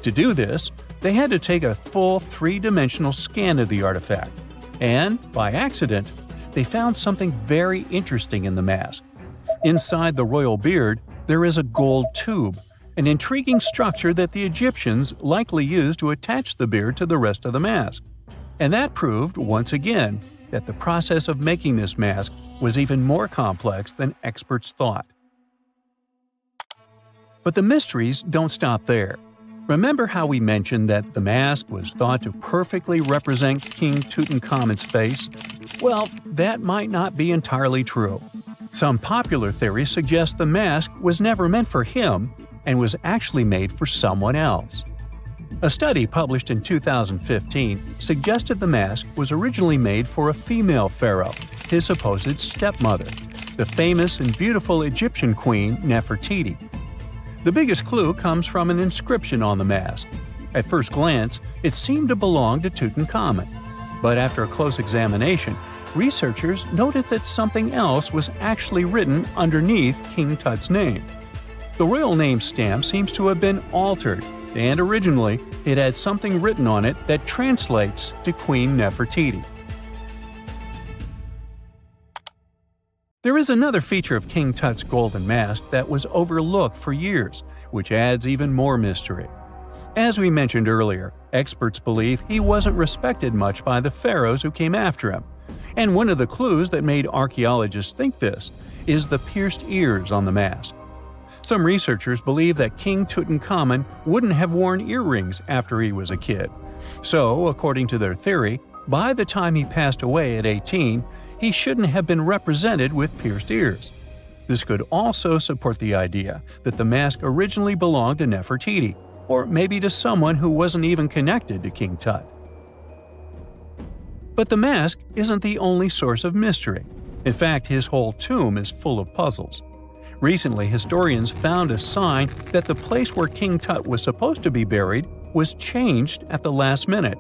To do this, they had to take a full three-dimensional scan of the artifact, and, by accident, they found something very interesting in the mask. Inside the royal beard, there is a gold tube, an intriguing structure that the Egyptians likely used to attach the beard to the rest of the mask. And that proved, once again, that the process of making this mask was even more complex than experts thought. But the mysteries don't stop there. Remember how we mentioned that the mask was thought to perfectly represent King Tutankhamun's face? Well, that might not be entirely true. Some popular theories suggest the mask was never meant for him and was actually made for someone else. A study published in 2015 suggested the mask was originally made for a female pharaoh, his supposed stepmother, the famous and beautiful Egyptian queen Nefertiti. The biggest clue comes from an inscription on the mask. At first glance, it seemed to belong to Tutankhamun, but after a close examination, researchers noted that something else was actually written underneath King Tut's name. The royal name stamp seems to have been altered, and originally it had something written on it that translates to Queen Nefertiti. There is another feature of King Tut's golden mask that was overlooked for years, which adds even more mystery. As we mentioned earlier, experts believe he wasn't respected much by the pharaohs who came after him. And one of the clues that made archaeologists think this is the pierced ears on the mask. Some researchers believe that King Tutankhamun wouldn't have worn earrings after he was a kid. So, according to their theory, by the time he passed away at 18, he shouldn't have been represented with pierced ears. This could also support the idea that the mask originally belonged to Nefertiti, or maybe to someone who wasn't even connected to King Tut. But the mask isn't the only source of mystery. In fact, his whole tomb is full of puzzles. Recently, historians found a sign that the place where King Tut was supposed to be buried was changed at the last minute.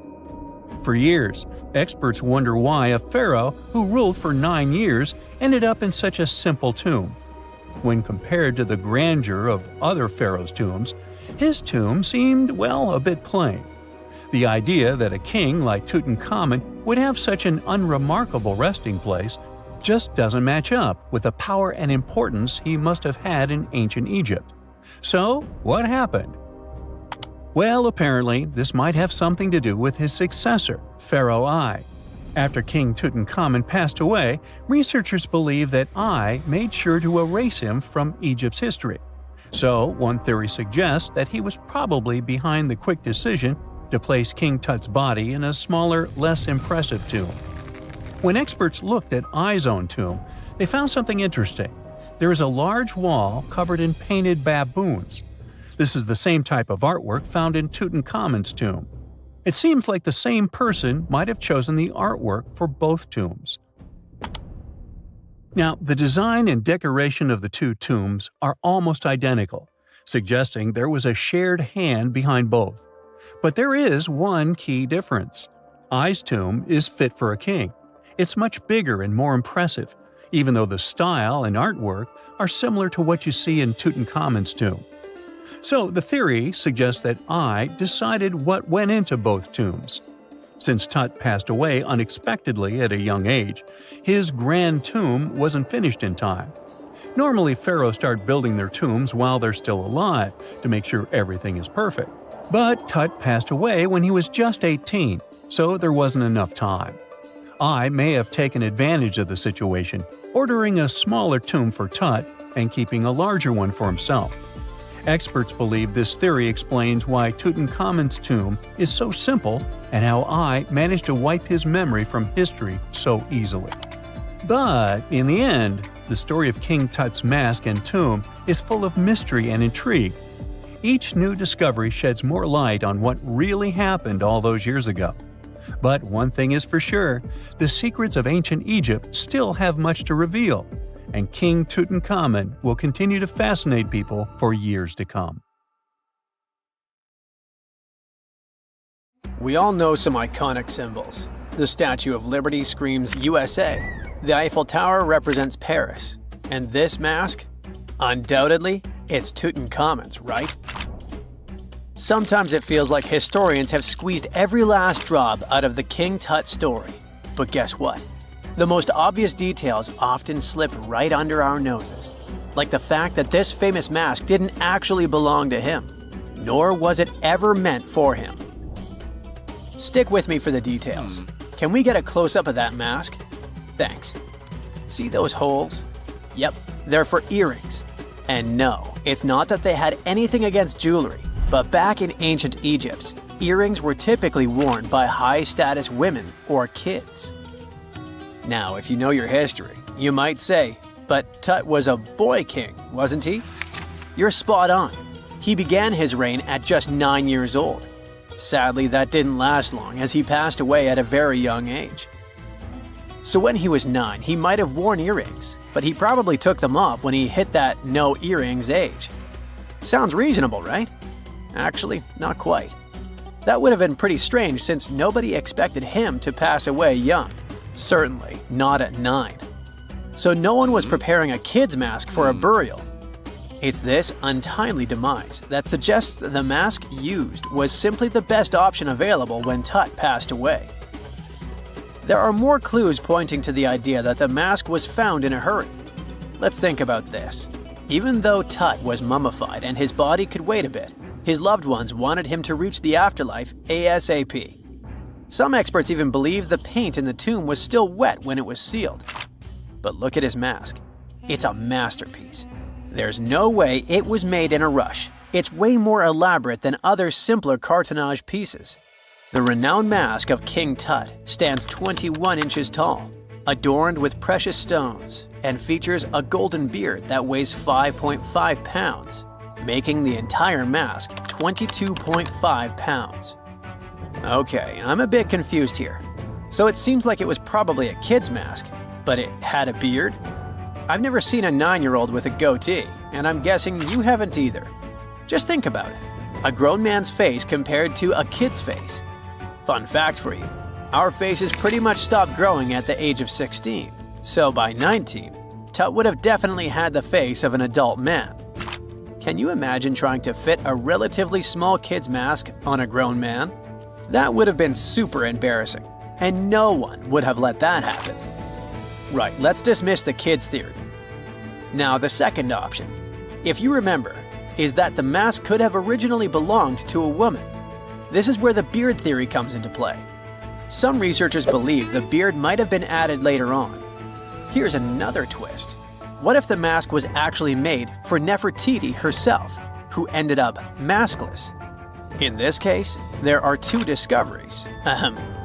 For years, experts wonder why a pharaoh who ruled for 9 years ended up in such a simple tomb. When compared to the grandeur of other pharaohs' tombs, his tomb seemed, well, a bit plain. The idea that a king like Tutankhamun would have such an unremarkable resting place just doesn't match up with the power and importance he must have had in ancient Egypt. So, what happened? Well, apparently, this might have something to do with his successor, Pharaoh I. After King Tutankhamun passed away, researchers believe that I made sure to erase him from Egypt's history. So, one theory suggests that he was probably behind the quick decision to place King Tut's body in a smaller, less impressive tomb. When experts looked at I's own tomb, they found something interesting. There is a large wall covered in painted baboons. This is the same type of artwork found in Tutankhamun's tomb. It seems like the same person might have chosen the artwork for both tombs. Now, the design and decoration of the two tombs are almost identical, suggesting there was a shared hand behind both. But there is one key difference. I's tomb is fit for a king. It's much bigger and more impressive, even though the style and artwork are similar to what you see in Tutankhamun's tomb. So the theory suggests that I decided what went into both tombs. Since Tut passed away unexpectedly at a young age, his grand tomb wasn't finished in time. Normally, pharaohs start building their tombs while they're still alive to make sure everything is perfect. But Tut passed away when he was just 18, so there wasn't enough time. I may have taken advantage of the situation, ordering a smaller tomb for Tut and keeping a larger one for himself. Experts believe this theory explains why Tutankhamun's tomb is so simple and how I managed to wipe his memory from history so easily. But in the end, the story of King Tut's mask and tomb is full of mystery and intrigue. Each new discovery sheds more light on what really happened all those years ago. But one thing is for sure, the secrets of ancient Egypt still have much to reveal, and King Tutankhamun will continue to fascinate people for years to come. We all know some iconic symbols. The Statue of Liberty screams USA. The Eiffel Tower represents Paris. And this mask? Undoubtedly, it's Tutankhamun's, right? Sometimes it feels like historians have squeezed every last drop out of the King Tut story. But guess what? The most obvious details often slip right under our noses. Like the fact that this famous mask didn't actually belong to him, nor was it ever meant for him. Stick with me for the details. Can we get a close-up of that mask? Thanks. See those holes? Yep, they're for earrings. And no, it's not that they had anything against jewelry, but back in ancient Egypt, earrings were typically worn by high-status women or kids. Now, if you know your history, you might say, but Tut was a boy king, wasn't he? You're spot on. He began his reign at just 9 years old. Sadly, that didn't last long as he passed away at a very young age. So when he was 9, he might have worn earrings, but he probably took them off when he hit that no earrings age. Sounds reasonable, right? Actually, not quite. That would have been pretty strange since nobody expected him to pass away young. Certainly not at 9. So no one was preparing a kid's mask for a burial. It's this untimely demise that suggests the mask used was simply the best option available when Tut passed away. There are more clues pointing to the idea that the mask was found in a hurry. Let's think about this. Even though Tut was mummified and his body could wait a bit, his loved ones wanted him to reach the afterlife ASAP. Some experts even believe the paint in the tomb was still wet when it was sealed. But look at his mask. It's a masterpiece. There's no way it was made in a rush. It's way more elaborate than other simpler cartonnage pieces. The renowned mask of King Tut stands 21 inches tall, adorned with precious stones, and features a golden beard that weighs 5.5 pounds, making the entire mask 22.5 pounds. Okay, I'm a bit confused here. So it seems like it was probably a kid's mask, But it had a beard? I've never seen a 9-year-old with a goatee, and I'm guessing you haven't either. Just think about it. A grown man's face compared to a kid's face. Fun fact for you, our faces pretty much stopped growing at the age of 16, so by 19, Tut would have definitely had the face of an adult man. Can you imagine trying to fit a relatively small kid's mask on a grown man? That would have been super embarrassing, and no one would have let that happen. Right, let's dismiss the kids theory. Now the second option, if you remember, is that the mask could have originally belonged to a woman. This is where the beard theory comes into play. Some researchers believe the beard might have been added later on. Here's another twist. What if the mask was actually made for Nefertiti herself, who ended up maskless? In this case, there are two discoveries.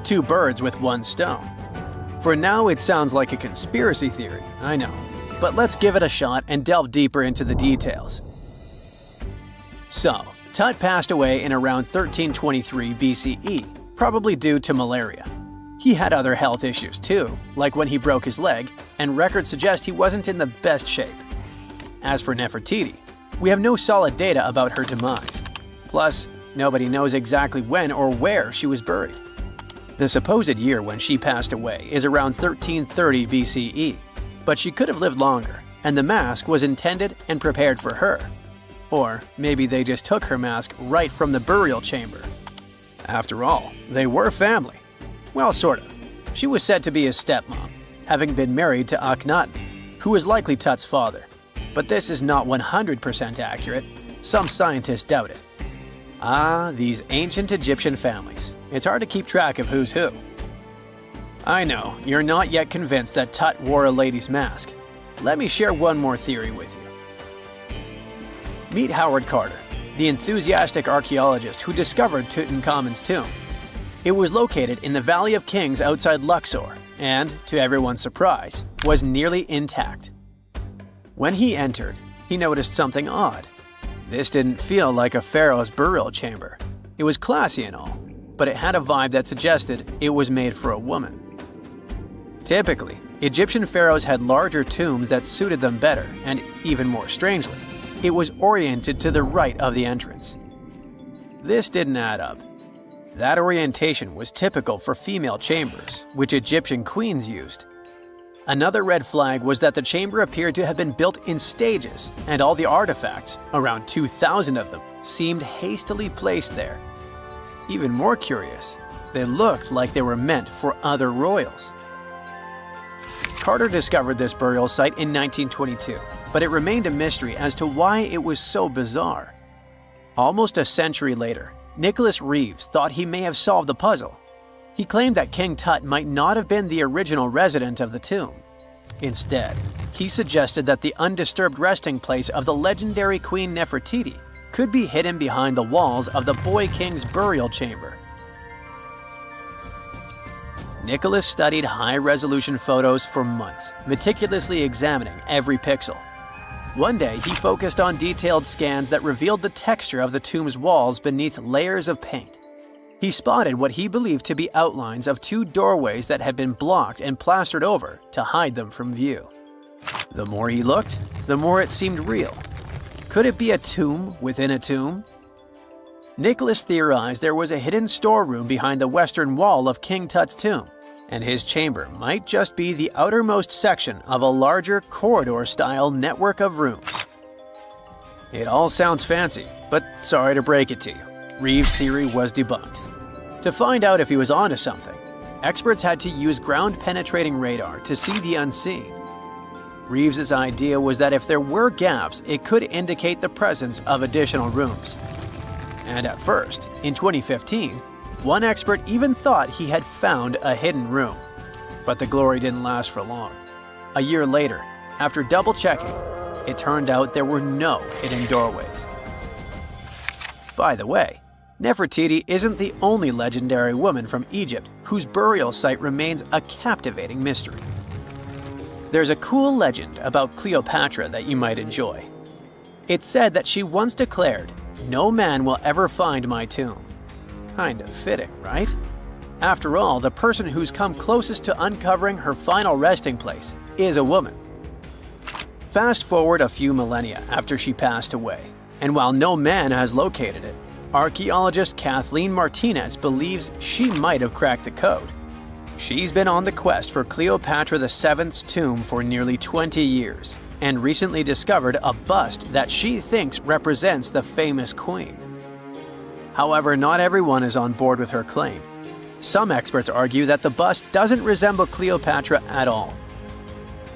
Two birds with one stone. For now, it sounds like a conspiracy theory, I know. But let's give it a shot and delve deeper into the details. So, Tut passed away in around 1323 BCE, probably due to malaria. He had other health issues too, like when he broke his leg, and records suggest he wasn't in the best shape. As for Nefertiti, we have no solid data about her demise. Plus, nobody knows exactly when or where she was buried. The supposed year when she passed away is around 1330 BCE, but she could have lived longer, and the mask was intended and prepared for her. Or maybe they just took her mask right from the burial chamber. After all, they were family. Well, sort of. She was said to be his stepmom, having been married to Akhenaten, who was likely Tut's father. But this is not 100% accurate. Some scientists doubt it. Ah, these ancient Egyptian families. It's hard to keep track of who's who. I know, you're not yet convinced that Tut wore a lady's mask. Let me share one more theory with you. Meet Howard Carter, the enthusiastic archaeologist who discovered Tutankhamun's tomb. It was located in the Valley of Kings outside Luxor and, to everyone's surprise, was nearly intact. When he entered, he noticed something odd. This didn't feel like a pharaoh's burial chamber. It was classy and all, but it had a vibe that suggested it was made for a woman. Typically, Egyptian pharaohs had larger tombs that suited them better, and even more strangely, it was oriented to the right of the entrance. This didn't add up. That orientation was typical for female chambers, which Egyptian queens used. Another red flag was that the chamber appeared to have been built in stages, and all the artifacts, around 2,000 of them, seemed hastily placed there. Even more curious, they looked like they were meant for other royals. Carter discovered this burial site in 1922, but it remained a mystery as to why it was so bizarre. Almost a century later, Nicholas Reeves thought he may have solved the puzzle. He claimed that King Tut might not have been the original resident of the tomb. Instead, he suggested that the undisturbed resting place of the legendary Queen Nefertiti could be hidden behind the walls of the boy king's burial chamber. Nicholas studied high-resolution photos for months, meticulously examining every pixel. One day, he focused on detailed scans that revealed the texture of the tomb's walls beneath layers of paint. He spotted what he believed to be outlines of two doorways that had been blocked and plastered over to hide them from view. The more he looked, the more it seemed real. Could it be a tomb within a tomb? Nicholas theorized there was a hidden storeroom behind the western wall of King Tut's tomb, and his chamber might just be the outermost section of a larger corridor-style network of rooms. It all sounds fancy, but sorry to break it to you, Reeves' theory was debunked. To find out if he was onto something, experts had to use ground-penetrating radar to see the unseen. Reeves' idea was that if there were gaps, it could indicate the presence of additional rooms. And at first, in 2015, one expert even thought he had found a hidden room. But the glory didn't last for long. A year later, after double-checking, it turned out there were no hidden doorways. By the way, Nefertiti isn't the only legendary woman from Egypt whose burial site remains a captivating mystery. There's a cool legend about Cleopatra that you might enjoy. It's said that she once declared, "No man will ever find my tomb." Kind of fitting, right? After all, the person who's come closest to uncovering her final resting place is a woman. Fast forward a few millennia after she passed away, and while no man has located it, archaeologist Kathleen Martinez believes she might have cracked the code. She's been on the quest for Cleopatra VII's tomb for nearly 20 years, and recently discovered a bust that she thinks represents the famous queen. However, not everyone is on board with her claim. Some experts argue that the bust doesn't resemble Cleopatra at all.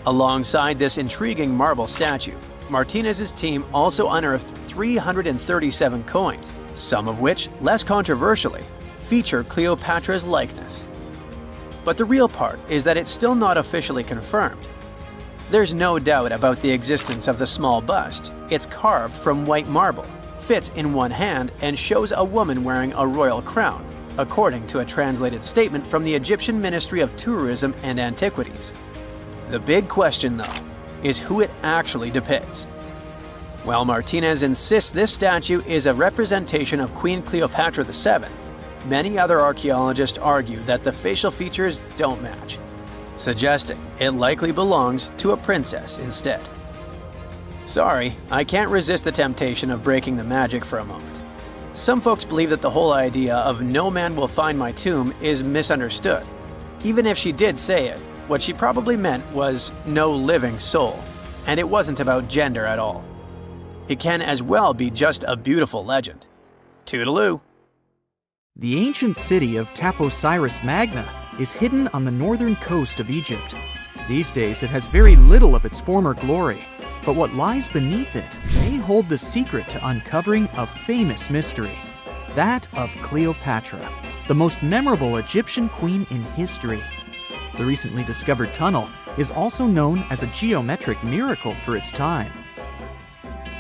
Alongside this intriguing marble statue, Martinez's team also unearthed 337 coins, some of which, less controversially, feature Cleopatra's likeness. But the real part is that it's still not officially confirmed. There's no doubt about the existence of the small bust. It's carved from white marble, fits in one hand, and shows a woman wearing a royal crown, according to a translated statement from the Egyptian Ministry of Tourism and Antiquities. The big question, though, is who it actually depicts. While Martinez insists this statue is a representation of Queen Cleopatra VII, many other archaeologists argue that the facial features don't match, suggesting it likely belongs to a princess instead. Sorry, I can't resist the temptation of breaking the magic for a moment. Some folks believe that the whole idea of "no man will find my tomb" is misunderstood. Even if she did say it, what she probably meant was "no living soul," and it wasn't about gender at all. It can as well be just a beautiful legend. Toodaloo! The ancient city of Taposiris Magna is hidden on the northern coast of Egypt. These days it has very little of its former glory, but what lies beneath it may hold the secret to uncovering a famous mystery, that of Cleopatra, the most memorable Egyptian queen in history. The recently discovered tunnel is also known as a geometric miracle for its time.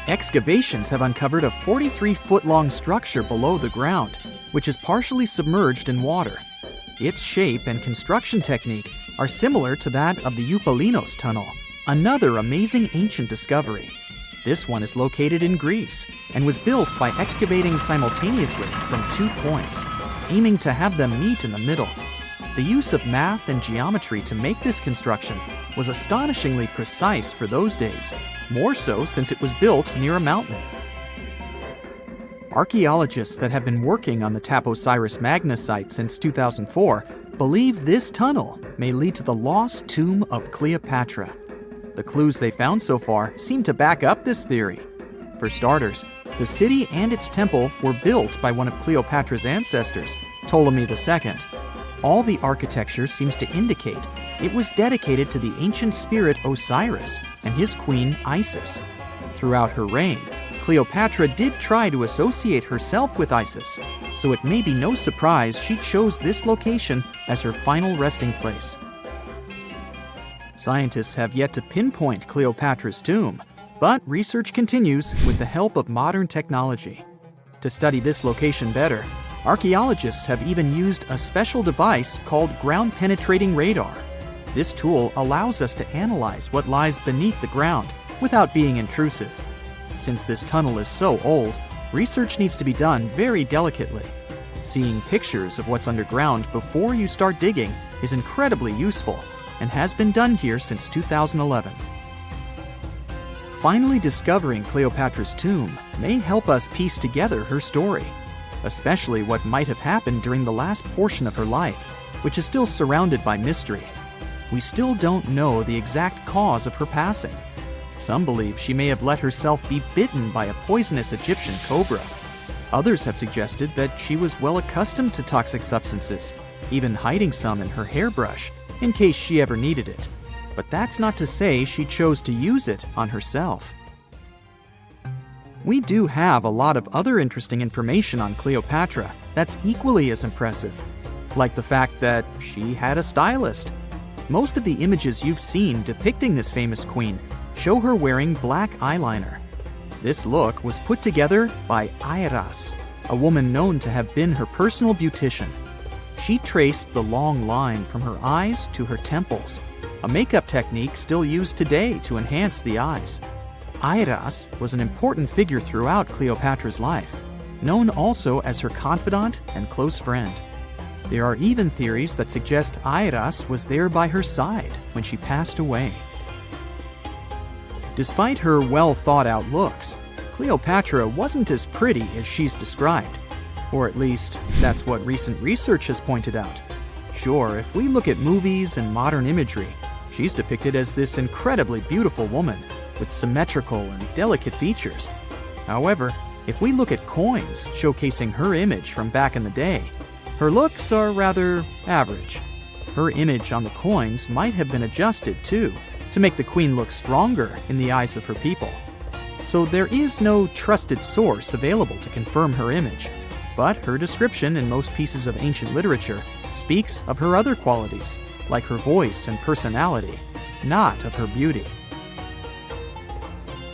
Excavations have uncovered a 43-foot-long structure below the ground, which is partially submerged in water. Its shape and construction technique are similar to that of the Abydos tunnel, another amazing ancient discovery. This one is located in Greece and was built by excavating simultaneously from 2 points, aiming to have them meet in the middle. The use of math and geometry to make this construction was astonishingly precise for those days, more so since it was built near a mountain. Archaeologists that have been working on the Taposiris Magna site since 2004 believe this tunnel may lead to the lost tomb of Cleopatra. The clues they found so far seem to back up this theory. For starters, the city and its temple were built by one of Cleopatra's ancestors, Ptolemy II. All the architecture seems to indicate it was dedicated to the ancient spirit Osiris and his queen Isis. Throughout her reign, Cleopatra did try to associate herself with Isis, so it may be no surprise she chose this location as her final resting place. Scientists have yet to pinpoint Cleopatra's tomb, but research continues with the help of modern technology. To study this location better, archaeologists have even used a special device called ground-penetrating radar. This tool allows us to analyze what lies beneath the ground without being intrusive. Since this tunnel is so old, research needs to be done very delicately. Seeing pictures of what's underground before you start digging is incredibly useful and has been done here since 2011. Finally discovering Cleopatra's tomb may help us piece together her story, especially what might have happened during the last portion of her life, which is still surrounded by mystery. We still don't know the exact cause of her passing. Some believe she may have let herself be bitten by a poisonous Egyptian cobra. Others have suggested that she was well accustomed to toxic substances, even hiding some in her hairbrush in case she ever needed it. But that's not to say she chose to use it on herself. We do have a lot of other interesting information on Cleopatra that's equally as impressive, like the fact that she had a stylist. Most of the images you've seen depicting this famous queen show her wearing black eyeliner. This look was put together by Abydos, a woman known to have been her personal beautician. She traced the long line from her eyes to her temples, a makeup technique still used today to enhance the eyes. Abydos was an important figure throughout Cleopatra's life, known also as her confidant and close friend. There are even theories that suggest Abydos was there by her side when she passed away. Despite her well-thought-out looks, Cleopatra wasn't as pretty as she's described. Or at least, that's what recent research has pointed out. Sure, if we look at movies and modern imagery, she's depicted as this incredibly beautiful woman with symmetrical and delicate features. However, if we look at coins showcasing her image from back in the day, her looks are rather average. Her image on the coins might have been adjusted, too, to make the queen look stronger in the eyes of her people. So there is no trusted source available to confirm her image, but her description in most pieces of ancient literature speaks of her other qualities, like her voice and personality, not of her beauty.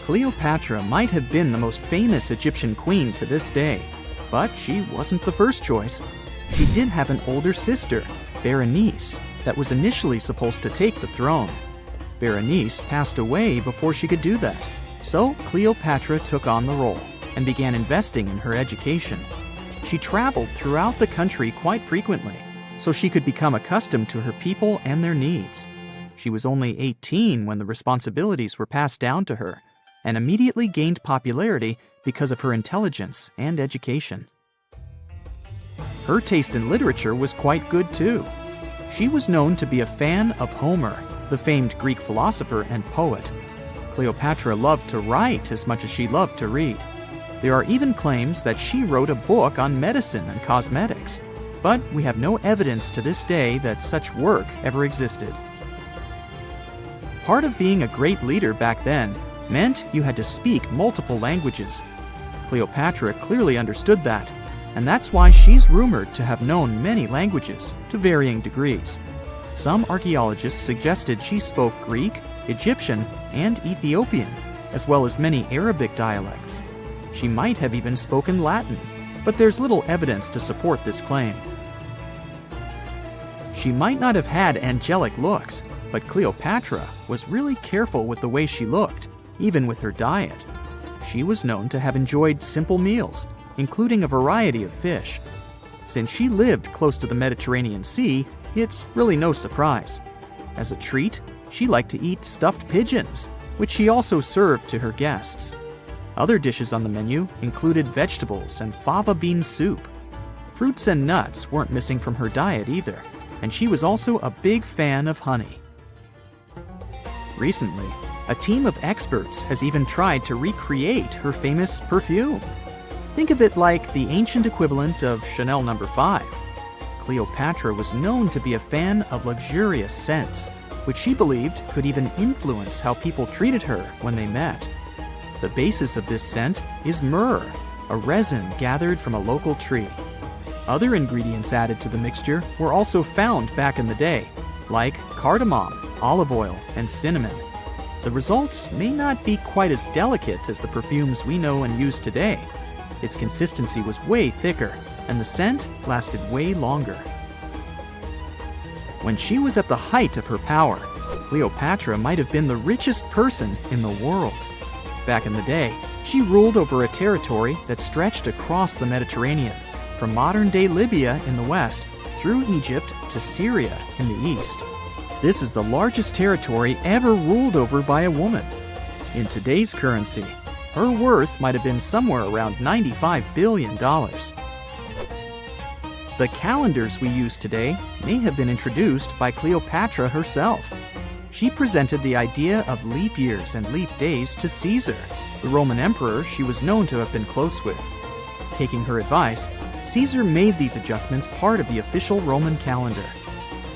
Cleopatra might have been the most famous Egyptian queen to this day, but she wasn't the first choice. She did have an older sister, Berenice, that was initially supposed to take the throne. Berenice passed away before she could do that, so Cleopatra took on the role and began investing in her education. She traveled throughout the country quite frequently, so she could become accustomed to her people and their needs. She was only 18 when the responsibilities were passed down to her, and immediately gained popularity because of her intelligence and education. Her taste in literature was quite good too. She was known to be a fan of Homer, the famed Greek philosopher and poet. Cleopatra loved to write as much as she loved to read. There are even claims that she wrote a book on medicine and cosmetics, but we have no evidence to this day that such work ever existed. Part of being a great leader back then meant you had to speak multiple languages. Cleopatra clearly understood that, and that's why she's rumored to have known many languages to varying degrees. Some archaeologists suggested she spoke Greek, Egyptian, and Ethiopian, as well as many Arabic dialects. She might have even spoken Latin, but there's little evidence to support this claim. She might not have had angelic looks, but Cleopatra was really careful with the way she looked, even with her diet. She was known to have enjoyed simple meals, including a variety of fish. Since she lived close to the Mediterranean Sea, it's really no surprise. As a treat, she liked to eat stuffed pigeons, which she also served to her guests. Other dishes on the menu included vegetables and fava bean soup. Fruits and nuts weren't missing from her diet either, and she was also a big fan of honey. Recently, a team of experts has even tried to recreate her famous perfume. Think of it like the ancient equivalent of Chanel No. 5. Cleopatra was known to be a fan of luxurious scents, which she believed could even influence how people treated her when they met. The basis of this scent is myrrh, a resin gathered from a local tree. Other ingredients added to the mixture were also found back in the day, like cardamom, olive oil, and cinnamon. The results may not be quite as delicate as the perfumes we know and use today. Its consistency was way thicker, and the scent lasted way longer. When she was at the height of her power, Cleopatra might have been the richest person in the world. Back in the day, she ruled over a territory that stretched across the Mediterranean, from modern-day Libya in the west through Egypt to Syria in the east. This is the largest territory ever ruled over by a woman. In today's currency, her worth might have been somewhere around $95 billion. The calendars we use today may have been introduced by Cleopatra herself. She presented the idea of leap years and leap days to Caesar, the Roman emperor she was known to have been close with. Taking her advice, Caesar made these adjustments part of the official Roman calendar.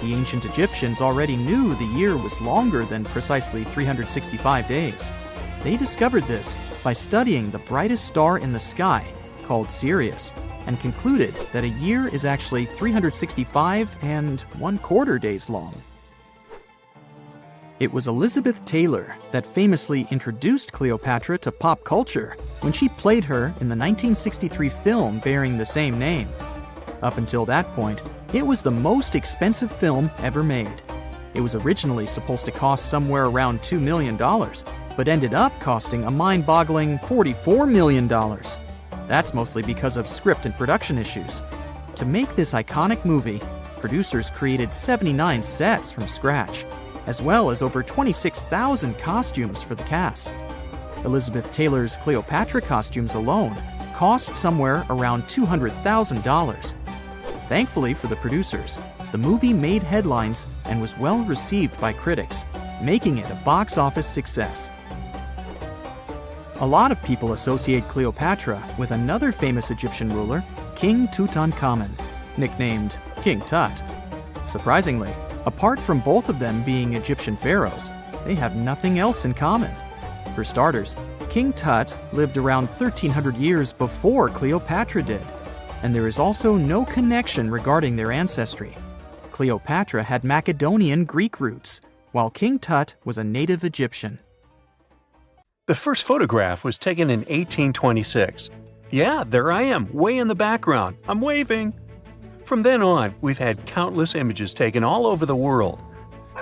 The ancient Egyptians already knew the year was longer than precisely 365 days. They discovered this by studying the brightest star in the sky, called Sirius, and concluded that a year is actually 365 1/4 days long. It was Elizabeth Taylor that famously introduced Cleopatra to pop culture when she played her in the 1963 film bearing the same name. Up until that point, it was the most expensive film ever made. It was originally supposed to cost somewhere around $2 million, but ended up costing a mind-boggling $44 million. That's mostly because of script and production issues. To make this iconic movie, producers created 79 sets from scratch, as well as over 26,000 costumes for the cast. Elizabeth Taylor's Cleopatra costumes alone cost somewhere around $200,000. Thankfully for the producers, the movie made headlines and was well received by critics, making it a box office success. A lot of people associate Cleopatra with another famous Egyptian ruler, King Tutankhamun, nicknamed King Tut. Surprisingly, apart from both of them being Egyptian pharaohs, they have nothing else in common. For starters, King Tut lived around 1300 years before Cleopatra did, and there is also no connection regarding their ancestry. Cleopatra had Macedonian Greek roots, while King Tut was a native Egyptian. The first photograph was taken in 1826. Yeah, there I am, way in the background. I'm waving. From then on, we've had countless images taken all over the world.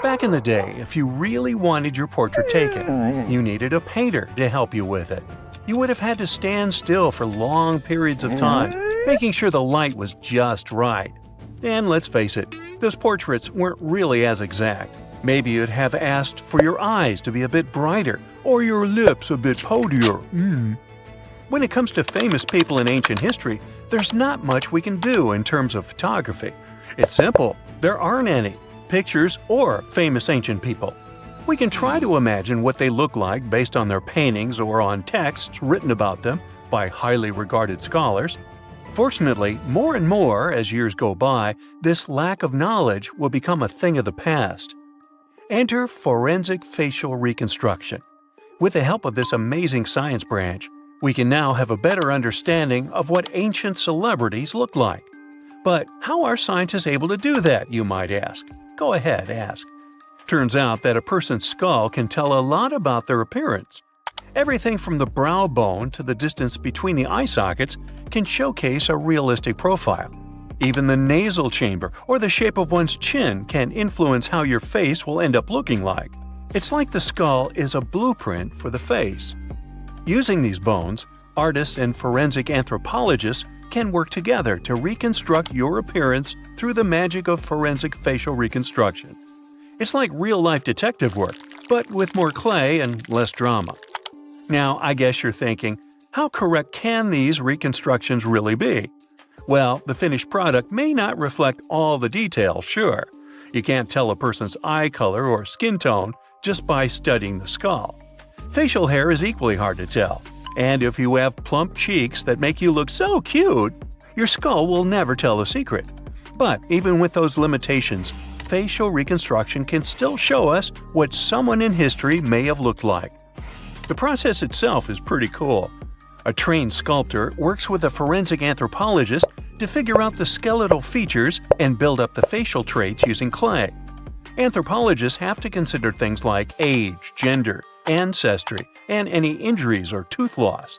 Back in the day, if you really wanted your portrait taken, you needed a painter to help you with it. You would have had to stand still for long periods of time, making sure the light was just right. And let's face it, those portraits weren't really as exact. Maybe you'd have asked for your eyes to be a bit brighter, or your lips a bit poutier. When it comes to famous people in ancient history, there's not much we can do in terms of photography. It's simple, there aren't any pictures or famous ancient people. We can try to imagine what they look like based on their paintings or on texts written about them by highly regarded scholars. Fortunately, more and more as years go by, this lack of knowledge will become a thing of the past. Enter forensic facial reconstruction. With the help of this amazing science branch, we can now have a better understanding of what ancient celebrities look like. But how are scientists able to do that, you might ask? Go ahead, ask. Turns out that a person's skull can tell a lot about their appearance. Everything from the brow bone to the distance between the eye sockets can showcase a realistic profile. Even the nasal chamber or the shape of one's chin can influence how your face will end up looking like. It's like the skull is a blueprint for the face. Using these bones, artists and forensic anthropologists can work together to reconstruct your appearance through the magic of forensic facial reconstruction. It's like real-life detective work, but with more clay and less drama. Now, I guess you're thinking, how correct can these reconstructions really be? Well, the finished product may not reflect all the details, sure. You can't tell a person's eye color or skin tone just by studying the skull. Facial hair is equally hard to tell, and if you have plump cheeks that make you look so cute, your skull will never tell the secret. But even with those limitations, facial reconstruction can still show us what someone in history may have looked like. The process itself is pretty cool. A trained sculptor works with a forensic anthropologist to figure out the skeletal features and build up the facial traits using clay. Anthropologists have to consider things like age, gender, ancestry, and any injuries or tooth loss.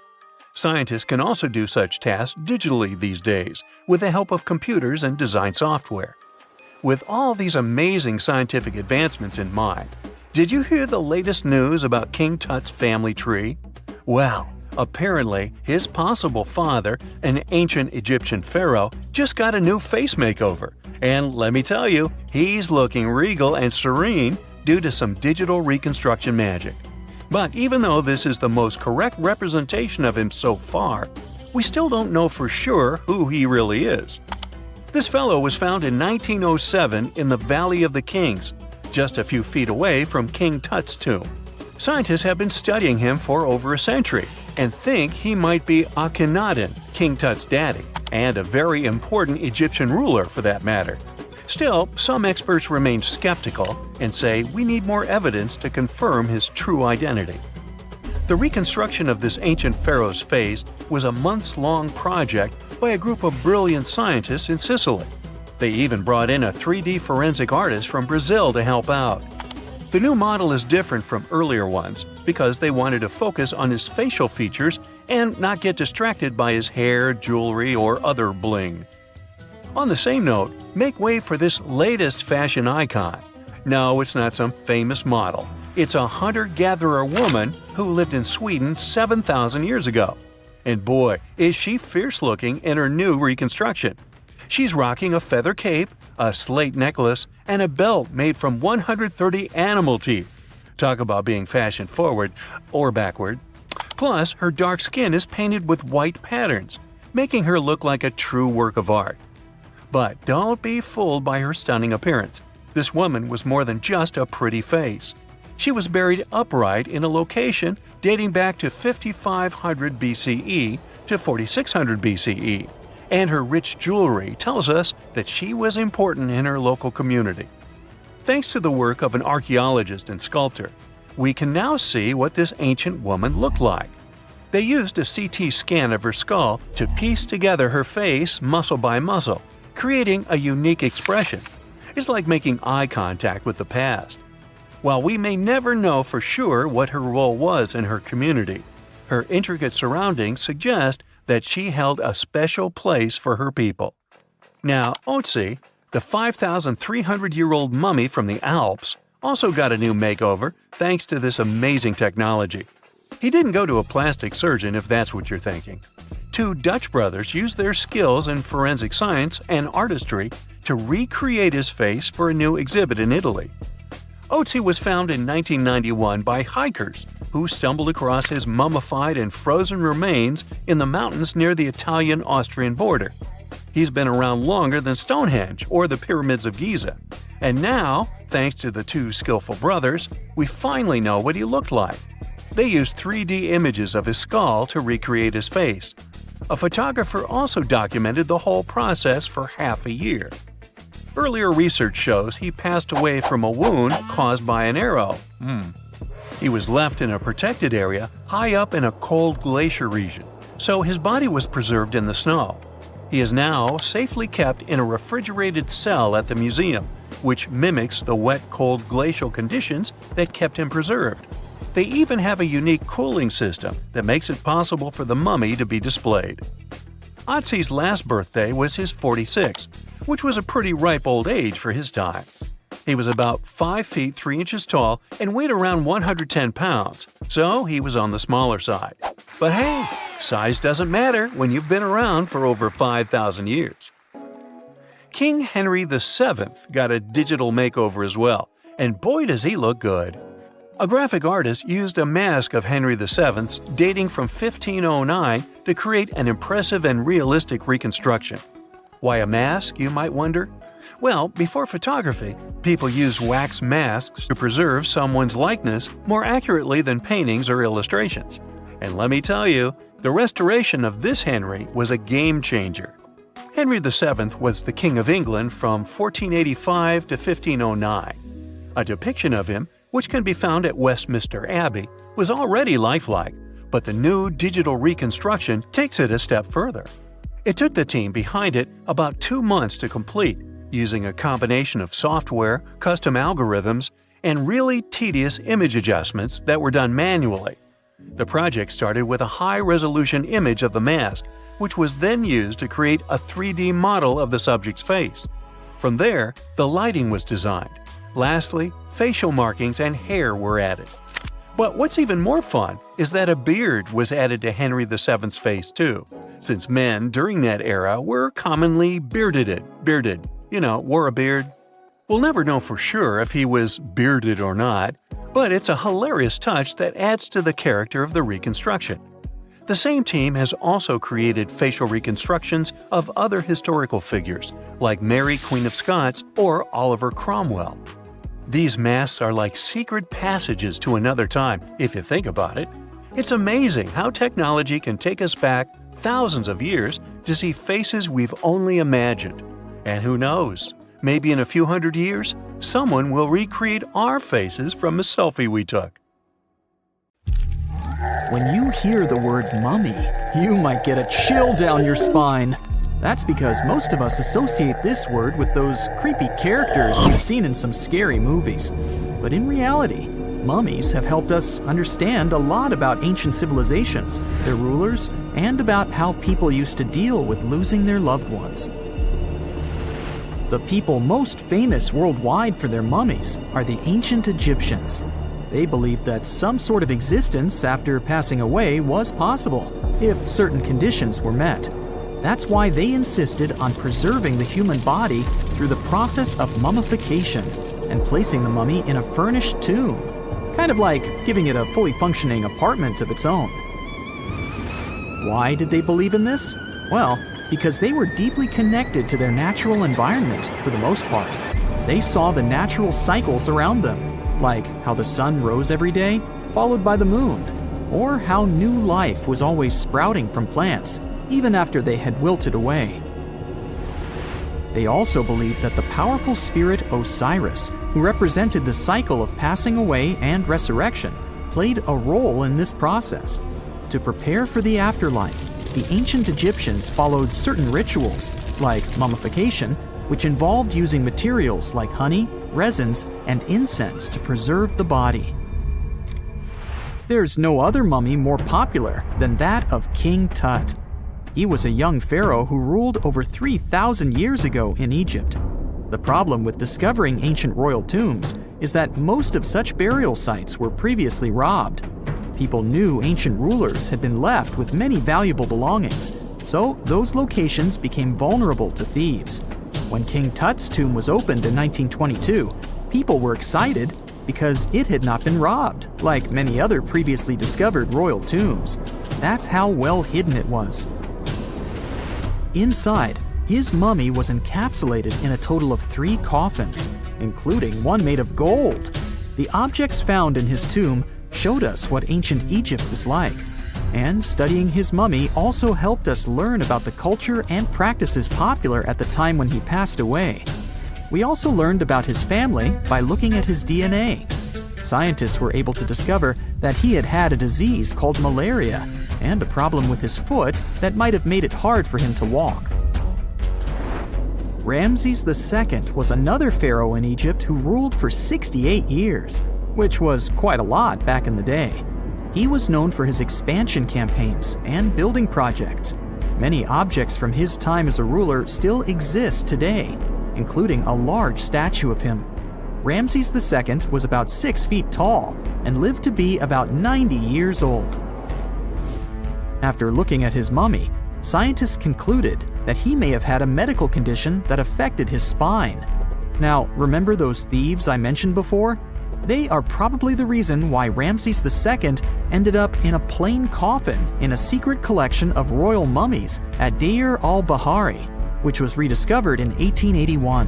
Scientists can also do such tasks digitally these days with the help of computers and design software. With all these amazing scientific advancements in mind, did you hear the latest news about King Tut's family tree? Well, apparently his possible father, an ancient Egyptian pharaoh, just got a new face makeover. And let me tell you, he's looking regal and serene due to some digital reconstruction magic. But even though this is the most correct representation of him so far, we still don't know for sure who he really is. This fellow was found in 1907 in the Valley of the Kings, just a few feet away from King Tut's tomb. Scientists have been studying him for over a century and think he might be Akhenaten, King Tut's daddy, and a very important Egyptian ruler for that matter. Still, some experts remain skeptical and say we need more evidence to confirm his true identity. The reconstruction of this ancient pharaoh's face was a months-long project by a group of brilliant scientists in Sicily. They even brought in a 3D forensic artist from Brazil to help out. The new model is different from earlier ones because they wanted to focus on his facial features and not get distracted by his hair, jewelry, or other bling. On the same note, make way for this latest fashion icon. No, it's not some famous model. It's a hunter-gatherer woman who lived in Sweden 7,000 years ago. And boy, is she fierce-looking in her new reconstruction. She's rocking a feather cape, a slate necklace, and a belt made from 130 animal teeth. Talk about being fashion-forward or backward. Plus, her dark skin is painted with white patterns, making her look like a true work of art. But don't be fooled by her stunning appearance. This woman was more than just a pretty face. She was buried upright in a location dating back to 5500 BCE to 4600 BCE, and her rich jewelry tells us that she was important in her local community. Thanks to the work of an archaeologist and sculptor, we can now see what this ancient woman looked like. They used a CT scan of her skull to piece together her face muscle by muscle, creating a unique expression. It's like making eye contact with the past. While we may never know for sure what her role was in her community, her intricate surroundings suggest that she held a special place for her people. Now, Otzi, the 5,300-year-old mummy from the Alps, also got a new makeover thanks to this amazing technology. He didn't go to a plastic surgeon if that's what you're thinking. Two Dutch brothers used their skills in forensic science and artistry to recreate his face for a new exhibit in Italy. Otzi was found in 1991 by hikers who stumbled across his mummified and frozen remains in the mountains near the Italian-Austrian border. He's been around longer than Stonehenge or the pyramids of Giza. And now, thanks to the two skillful brothers, we finally know what he looked like. They used 3D images of his skull to recreate his face. A photographer also documented the whole process for half a year. Earlier research shows he passed away from a wound caused by an arrow. He was left in a protected area high up in a cold glacier region, so his body was preserved in the snow. He is now safely kept in a refrigerated cell at the museum, which mimics the wet, cold glacial conditions that kept him preserved. They even have a unique cooling system that makes it possible for the mummy to be displayed. Otzi's last birthday was his 46th, which was a pretty ripe old age for his time. He was about 5 feet 3 inches tall and weighed around 110 pounds, so he was on the smaller side. But hey, size doesn't matter when you've been around for over 5,000 years. King Henry VII got a digital makeover as well, and boy does he look good. A graphic artist used a mask of Henry VII's dating from 1509 to create an impressive and realistic reconstruction. Why a mask, you might wonder? Well, before photography, people used wax masks to preserve someone's likeness more accurately than paintings or illustrations. And let me tell you, the restoration of this Henry was a game changer. Henry VII was the King of England from 1485 to 1509. A depiction of him, which can be found at Westminster Abbey, was already lifelike, but the new digital reconstruction takes it a step further. It took the team behind it about 2 months to complete, using a combination of software, custom algorithms, and really tedious image adjustments that were done manually. The project started with a high-resolution image of the mask, which was then used to create a 3D model of the subject's face. From there, the lighting was designed. Lastly, facial markings and hair were added. But what's even more fun is that a beard was added to Henry VII's face too, since men during that era were commonly bearded, wore a beard. We'll never know for sure if he was bearded or not, but it's a hilarious touch that adds to the character of the reconstruction. The same team has also created facial reconstructions of other historical figures, like Mary, Queen of Scots, or Oliver Cromwell. These masks are like secret passages to another time, if you think about it. It's amazing how technology can take us back thousands of years to see faces we've only imagined. And who knows, maybe in a few hundred years, someone will recreate our faces from a selfie we took. When you hear the word mummy, you might get a chill down your spine. That's because most of us associate this word with those creepy characters we've seen in some scary movies. But in reality, mummies have helped us understand a lot about ancient civilizations, their rulers, and about how people used to deal with losing their loved ones. The people most famous worldwide for their mummies are the ancient Egyptians. They believed that some sort of existence after passing away was possible, if certain conditions were met. That's why they insisted on preserving the human body through the process of mummification and placing the mummy in a furnished tomb, kind of like giving it a fully functioning apartment of its own. Why did they believe in this? Well, because they were deeply connected to their natural environment for the most part. They saw the natural cycles around them, like how the sun rose every day, followed by the moon, or how new life was always sprouting from plants, even after they had wilted away. They also believed that the powerful spirit Osiris, who represented the cycle of passing away and resurrection, played a role in this process. To prepare for the afterlife, the ancient Egyptians followed certain rituals, like mummification, which involved using materials like honey, resins, and incense to preserve the body. There's no other mummy more popular than that of King Tut. He was a young pharaoh who ruled over 3,000 years ago in Egypt. The problem with discovering ancient royal tombs is that most of such burial sites were previously robbed. People knew ancient rulers had been left with many valuable belongings, so those locations became vulnerable to thieves. When King Tut's tomb was opened in 1922, people were excited because it had not been robbed, like many other previously discovered royal tombs. That's how well hidden it was. Inside, his mummy was encapsulated in a total of 3 coffins, including one made of gold. The objects found in his tomb showed us what ancient Egypt was like, and studying his mummy also helped us learn about the culture and practices popular at the time when he passed away. We also learned about his family by looking at his DNA. Scientists were able to discover that he had had a disease called malaria and a problem with his foot that might have made it hard for him to walk. Ramses II was another pharaoh in Egypt who ruled for 68 years, which was quite a lot back in the day. He was known for his expansion campaigns and building projects. Many objects from his time as a ruler still exist today, including a large statue of him. Ramses II was about 6 feet tall and lived to be about 90 years old. After looking at his mummy, scientists concluded that he may have had a medical condition that affected his spine. Now, remember those thieves I mentioned before? They are probably the reason why Ramses II ended up in a plain coffin in a secret collection of royal mummies at Deir al-Bahari, which was rediscovered in 1881.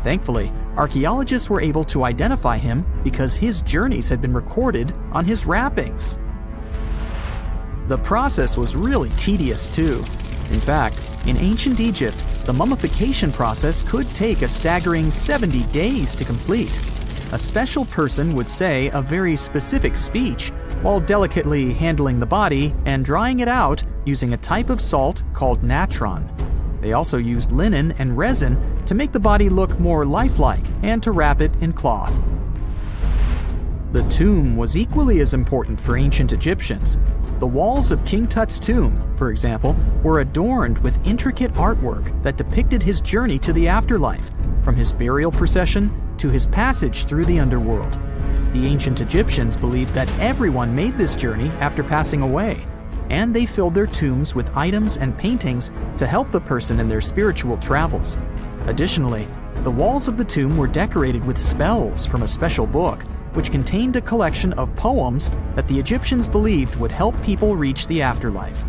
Thankfully, archaeologists were able to identify him because his journeys had been recorded on his wrappings. The process was really tedious too. In fact, in ancient Egypt, the mummification process could take a staggering 70 days to complete. A special person would say a very specific speech while delicately handling the body and drying it out using a type of salt called natron. They also used linen and resin to make the body look more lifelike and to wrap it in cloth. The tomb was equally as important for ancient Egyptians. The walls of King Tut's tomb, for example, were adorned with intricate artwork that depicted his journey to the afterlife, from his burial procession to his passage through the underworld. The ancient Egyptians believed that everyone made this journey after passing away, and they filled their tombs with items and paintings to help the person in their spiritual travels. Additionally, the walls of the tomb were decorated with spells from a special book, which contained a collection of poems that the Egyptians believed would help people reach the afterlife.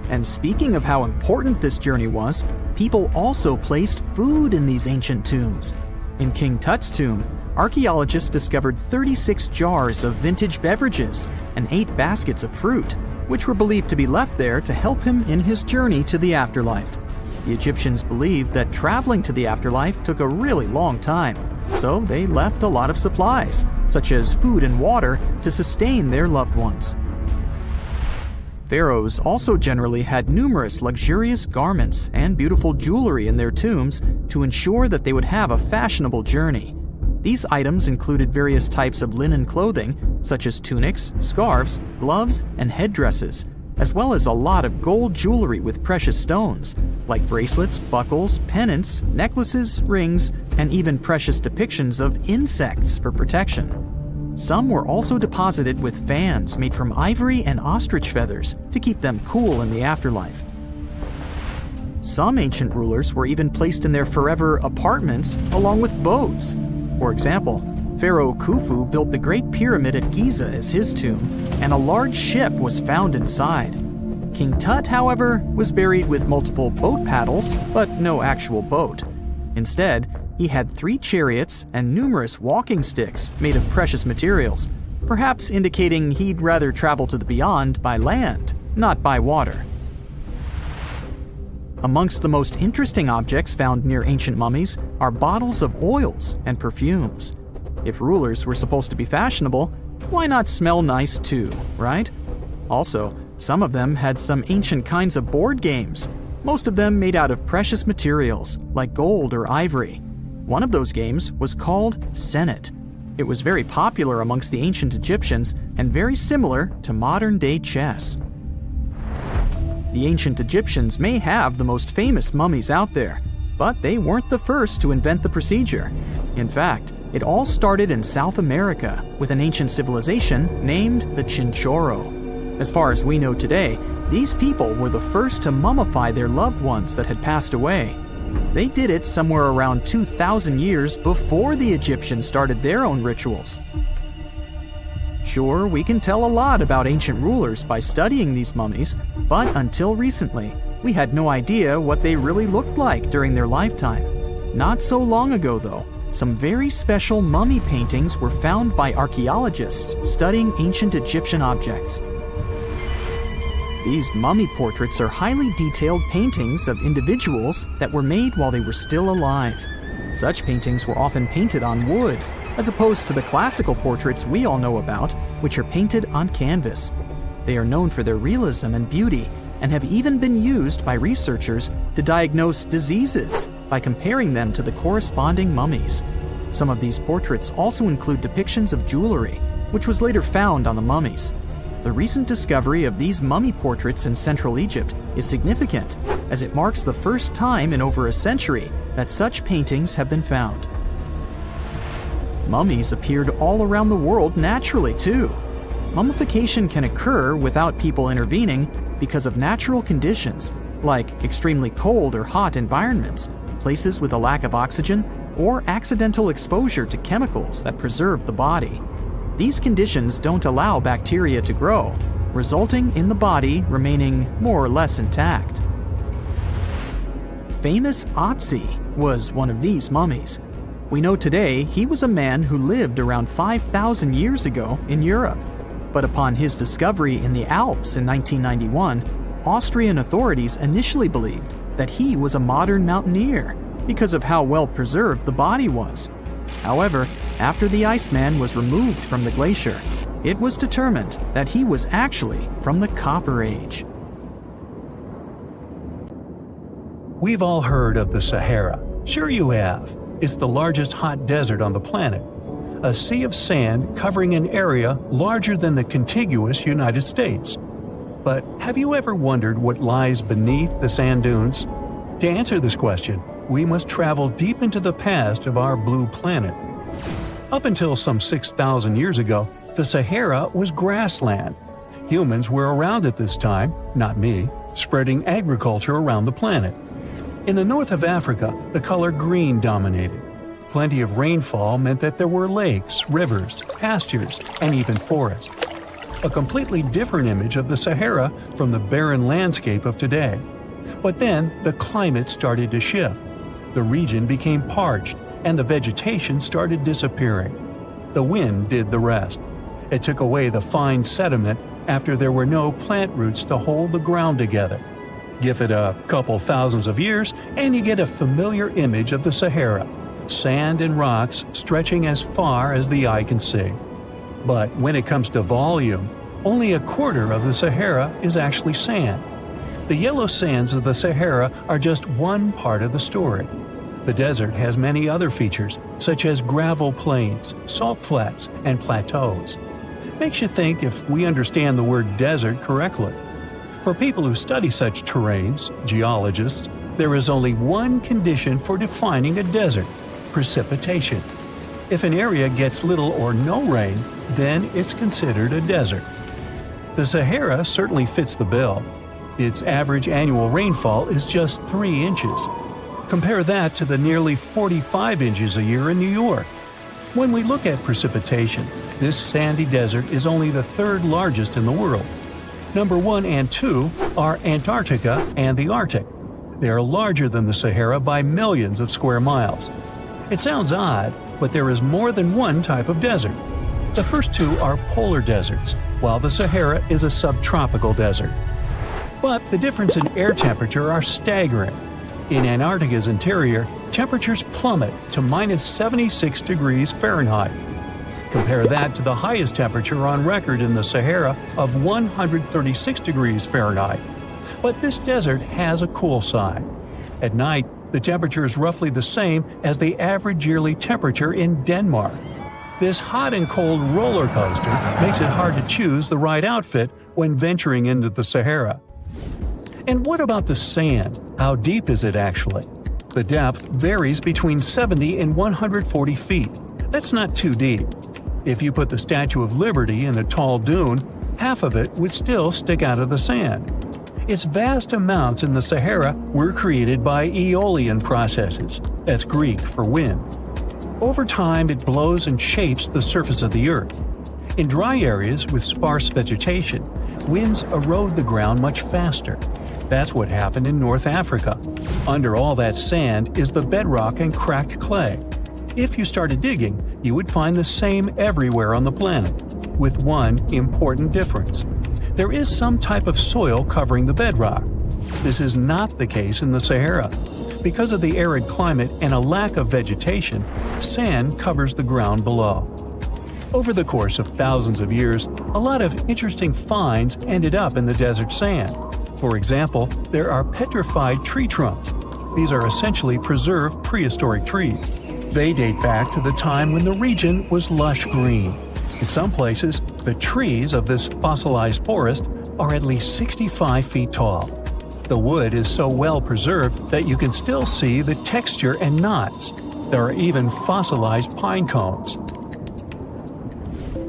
And speaking of how important this journey was, people also placed food in these ancient tombs. In King Tut's tomb, archaeologists discovered 36 jars of vintage beverages and 8 baskets of fruit, which were believed to be left there to help him in his journey to the afterlife. The Egyptians believed that traveling to the afterlife took a really long time, so they left a lot of supplies, such as food and water, to sustain their loved ones. Pharaohs also generally had numerous luxurious garments and beautiful jewelry in their tombs to ensure that they would have a fashionable journey. These items included various types of linen clothing, such as tunics, scarves, gloves, and headdresses, as well as a lot of gold jewelry with precious stones, like bracelets, buckles, pendants, necklaces, rings, and even precious depictions of insects for protection. Some were also deposited with fans made from ivory and ostrich feathers to keep them cool in the afterlife. Some ancient rulers were even placed in their forever apartments along with boats. For example, Pharaoh Khufu built the Great Pyramid at Giza as his tomb, and a large ship was found inside. King Tut, however, was buried with multiple boat paddles, but no actual boat. Instead, he had 3 chariots and numerous walking sticks made of precious materials, perhaps indicating he'd rather travel to the beyond by land, not by water. Amongst the most interesting objects found near ancient mummies are bottles of oils and perfumes. If rulers were supposed to be fashionable, why not smell nice too, right? Also, some of them had some ancient kinds of board games, most of them made out of precious materials like gold or ivory. One of those games was called Senet. It was very popular amongst the ancient Egyptians and very similar to modern-day chess. The ancient Egyptians may have the most famous mummies out there, but they weren't the first to invent the procedure. In fact, it all started in South America with an ancient civilization named the Chinchorro. As far as we know today, these people were the first to mummify their loved ones that had passed away. They did it somewhere around 2,000 years before the Egyptians started their own rituals. Sure, we can tell a lot about ancient rulers by studying these mummies, but until recently, we had no idea what they really looked like during their lifetime. Not so long ago, though, some very special mummy paintings were found by archaeologists studying ancient Egyptian objects. These mummy portraits are highly detailed paintings of individuals that were made while they were still alive. Such paintings were often painted on wood, as opposed to the classical portraits we all know about, which are painted on canvas. They are known for their realism and beauty, and have even been used by researchers to diagnose diseases by comparing them to the corresponding mummies. Some of these portraits also include depictions of jewelry, which was later found on the mummies. The recent discovery of these mummy portraits in Central Egypt is significant, as it marks the first time in over a century that such paintings have been found. Mummies appeared all around the world naturally, too. Mummification can occur without people intervening because of natural conditions, like extremely cold or hot environments, places with a lack of oxygen, or accidental exposure to chemicals that preserve the body. These conditions don't allow bacteria to grow, resulting in the body remaining more or less intact. Famous Otzi was one of these mummies. We know today he was a man who lived around 5,000 years ago in Europe. But upon his discovery in the Alps in 1991, Austrian authorities initially believed that he was a modern mountaineer because of how well preserved the body was. However, after the Iceman was removed from the glacier, it was determined that he was actually from the Copper Age. We've all heard of the Sahara. Sure you have. It's the largest hot desert on the planet. A sea of sand covering an area larger than the contiguous United States. But have you ever wondered what lies beneath the sand dunes? To answer this question, we must travel deep into the past of our blue planet. Up until some 6,000 years ago, the Sahara was grassland. Humans were around at this time, not me, spreading agriculture around the planet. In the north of Africa, the color green dominated. Plenty of rainfall meant that there were lakes, rivers, pastures, and even forests. A completely different image of the Sahara from the barren landscape of today. But then the climate started to shift. The region became parched, and the vegetation started disappearing. The wind did the rest. It took away the fine sediment after there were no plant roots to hold the ground together. Give it a couple thousands of years, and you get a familiar image of the Sahara. Sand and rocks stretching as far as the eye can see. But when it comes to volume, only a quarter of the Sahara is actually sand. The yellow sands of the Sahara are just one part of the story. The desert has many other features, such as gravel plains, salt flats, and plateaus. Makes you think if we understand the word desert correctly. For people who study such terrains, geologists, there is only one condition for defining a desert: precipitation. If an area gets little or no rain, then it's considered a desert. The Sahara certainly fits the bill. Its average annual rainfall is just 3 inches. Compare that to the nearly 45 inches a year in New York. When we look at precipitation, this sandy desert is only the 3rd largest in the world. Number 1 and 2 are Antarctica and the Arctic. They are larger than the Sahara by millions of square miles. It sounds odd, but there is more than one type of desert. The first 2 are polar deserts, while the Sahara is a subtropical desert. But the difference in air temperature are staggering. In Antarctica's interior, temperatures plummet to minus 76 degrees Fahrenheit. Compare that to the highest temperature on record in the Sahara of 136 degrees Fahrenheit. But this desert has a cool side. At night, the temperature is roughly the same as the average yearly temperature in Denmark. This hot and cold roller coaster makes it hard to choose the right outfit when venturing into the Sahara. And what about the sand? How deep is it actually? The depth varies between 70 and 140 feet. That's not too deep. If you put the Statue of Liberty in a tall dune, half of it would still stick out of the sand. Its vast amounts in the Sahara were created by aeolian processes. That's Greek for wind. Over time, it blows and shapes the surface of the earth. In dry areas with sparse vegetation, winds erode the ground much faster. That's what happened in North Africa. Under all that sand is the bedrock and cracked clay. If you started digging, you would find the same everywhere on the planet, with one important difference. There is some type of soil covering the bedrock. This is not the case in the Sahara. Because of the arid climate and a lack of vegetation, sand covers the ground below. Over the course of thousands of years, a lot of interesting finds ended up in the desert sand. For example, there are petrified tree trunks. These are essentially preserved prehistoric trees. They date back to the time when the region was lush green. In some places, the trees of this fossilized forest are at least 65 feet tall. The wood is so well preserved that you can still see the texture and knots. There are even fossilized pine cones.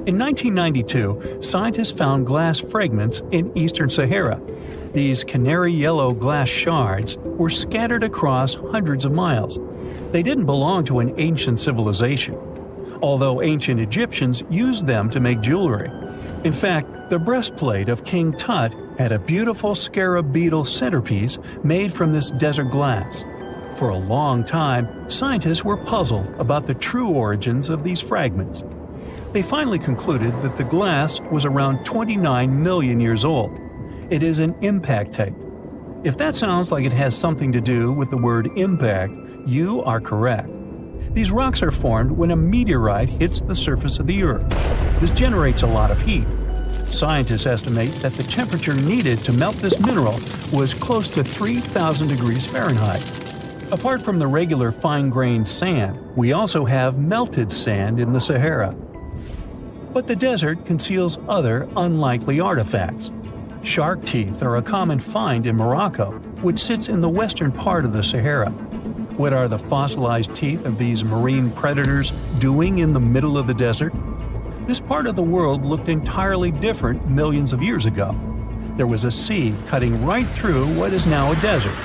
In 1992, scientists found glass fragments in eastern Sahara. These canary yellow glass shards were scattered across hundreds of miles. They didn't belong to an ancient civilization, although ancient Egyptians used them to make jewelry. In fact, the breastplate of King Tut had a beautiful scarab beetle centerpiece made from this desert glass. For a long time, scientists were puzzled about the true origins of these fragments. They finally concluded that the glass was around 29 million years old. It is an impact tape. If that sounds like it has something to do with the word impact, you are correct. These rocks are formed when a meteorite hits the surface of the Earth. This generates a lot of heat. Scientists estimate that the temperature needed to melt this mineral was close to 3,000 degrees Fahrenheit. Apart from the regular fine-grained sand, we also have melted sand in the Sahara. But the desert conceals other unlikely artifacts. Shark teeth are a common find in Morocco, which sits in the western part of the Sahara. What are the fossilized teeth of these marine predators doing in the middle of the desert? This part of the world looked entirely different millions of years ago. There was a sea cutting right through what is now a desert.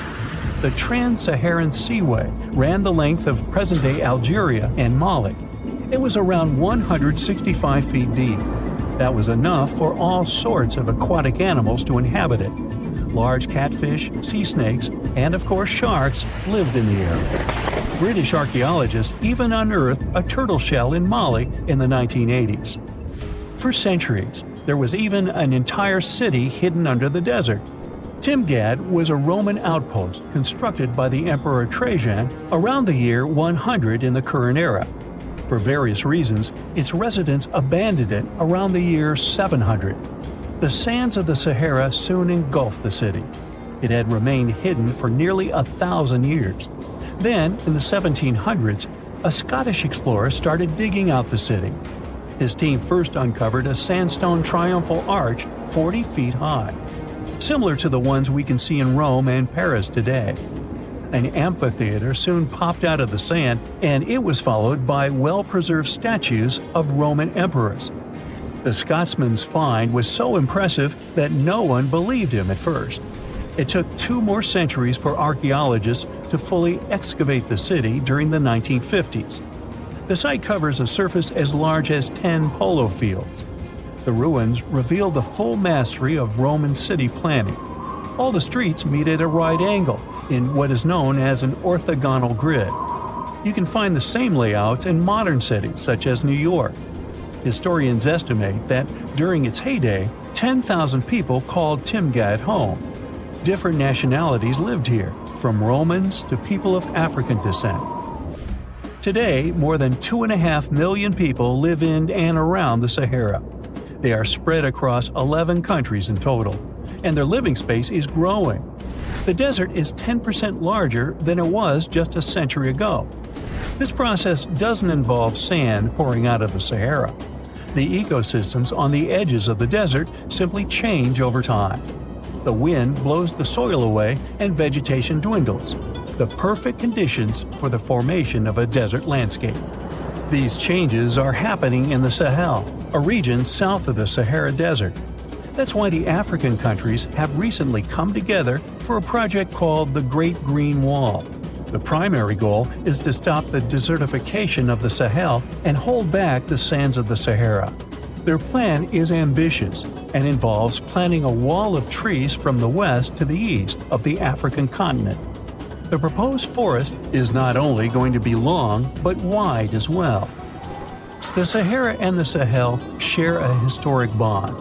The Trans-Saharan Seaway ran the length of present-day Algeria and Mali. It was around 165 feet deep. That was enough for all sorts of aquatic animals to inhabit it. Large catfish, sea snakes, and of course sharks lived in the area. British archaeologists even unearthed a turtle shell in Mali in the 1980s. For centuries, there was even an entire city hidden under the desert. Timgad was a Roman outpost constructed by the Emperor Trajan around the year 100 in the current era. For various reasons, its residents abandoned it around the year 700. The sands of the Sahara soon engulfed the city. It had remained hidden for nearly 1,000 years. Then, in the 1700s, a Scottish explorer started digging out the city. His team first uncovered a sandstone triumphal arch 40 feet high, similar to the ones we can see in Rome and Paris today. An amphitheater soon popped out of the sand, and it was followed by well-preserved statues of Roman emperors. The Scotsman's find was so impressive that no one believed him at first. It took 2 more centuries for archaeologists to fully excavate the city during the 1950s. The site covers a surface as large as 10 polo fields. The ruins reveal the full mastery of Roman city planning. All the streets meet at a right angle in what is known as an orthogonal grid. You can find the same layout in modern cities such as New York. Historians estimate that during its heyday, 10,000 people called Timgad home. Different nationalities lived here, from Romans to people of African descent. Today, more than 2.5 million people live in and around the Sahara. They are spread across 11 countries in total, and their living space is growing. The desert is 10% larger than it was just a century ago. This process doesn't involve sand pouring out of the Sahara. The ecosystems on the edges of the desert simply change over time. The wind blows the soil away and vegetation dwindles, the perfect conditions for the formation of a desert landscape. These changes are happening in the Sahel, a region south of the Sahara Desert. That's why the African countries have recently come together for a project called the Great Green Wall. The primary goal is to stop the desertification of the Sahel and hold back the sands of the Sahara. Their plan is ambitious and involves planting a wall of trees from the west to the east of the African continent. The proposed forest is not only going to be long, but wide as well. The Sahara and the Sahel share a historic bond.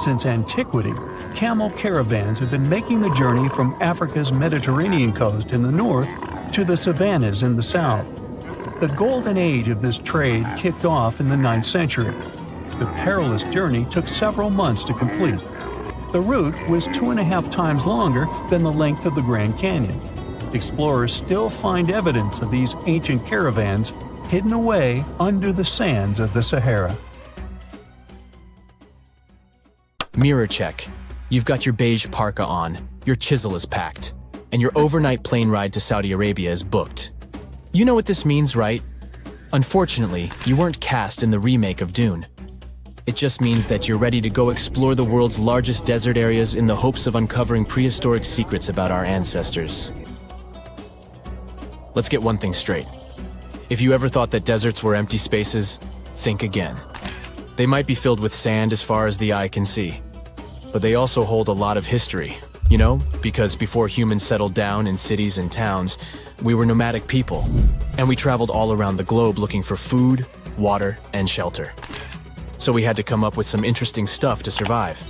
Since antiquity, camel caravans have been making the journey from Africa's Mediterranean coast in the north to the savannas in the south. The golden age of this trade kicked off in the 9th century. The perilous journey took several months to complete. The route was 2.5 times longer than the length of the Grand Canyon. Explorers still find evidence of these ancient caravans hidden away under the sands of the Sahara. Mirror check. You've got your beige parka on, your chisel is packed, and your overnight plane ride to Saudi Arabia is booked. You know what this means, right? Unfortunately, you weren't cast in the remake of Dune. It just means that you're ready to go explore the world's largest desert areas in the hopes of uncovering prehistoric secrets about our ancestors. Let's get one thing straight. If you ever thought that deserts were empty spaces, think again. They might be filled with sand as far as the eye can see, but they also hold a lot of history, you know, because before humans settled down in cities and towns, we were nomadic people, and we traveled all around the globe looking for food, water, and shelter. So we had to come up with some interesting stuff to survive.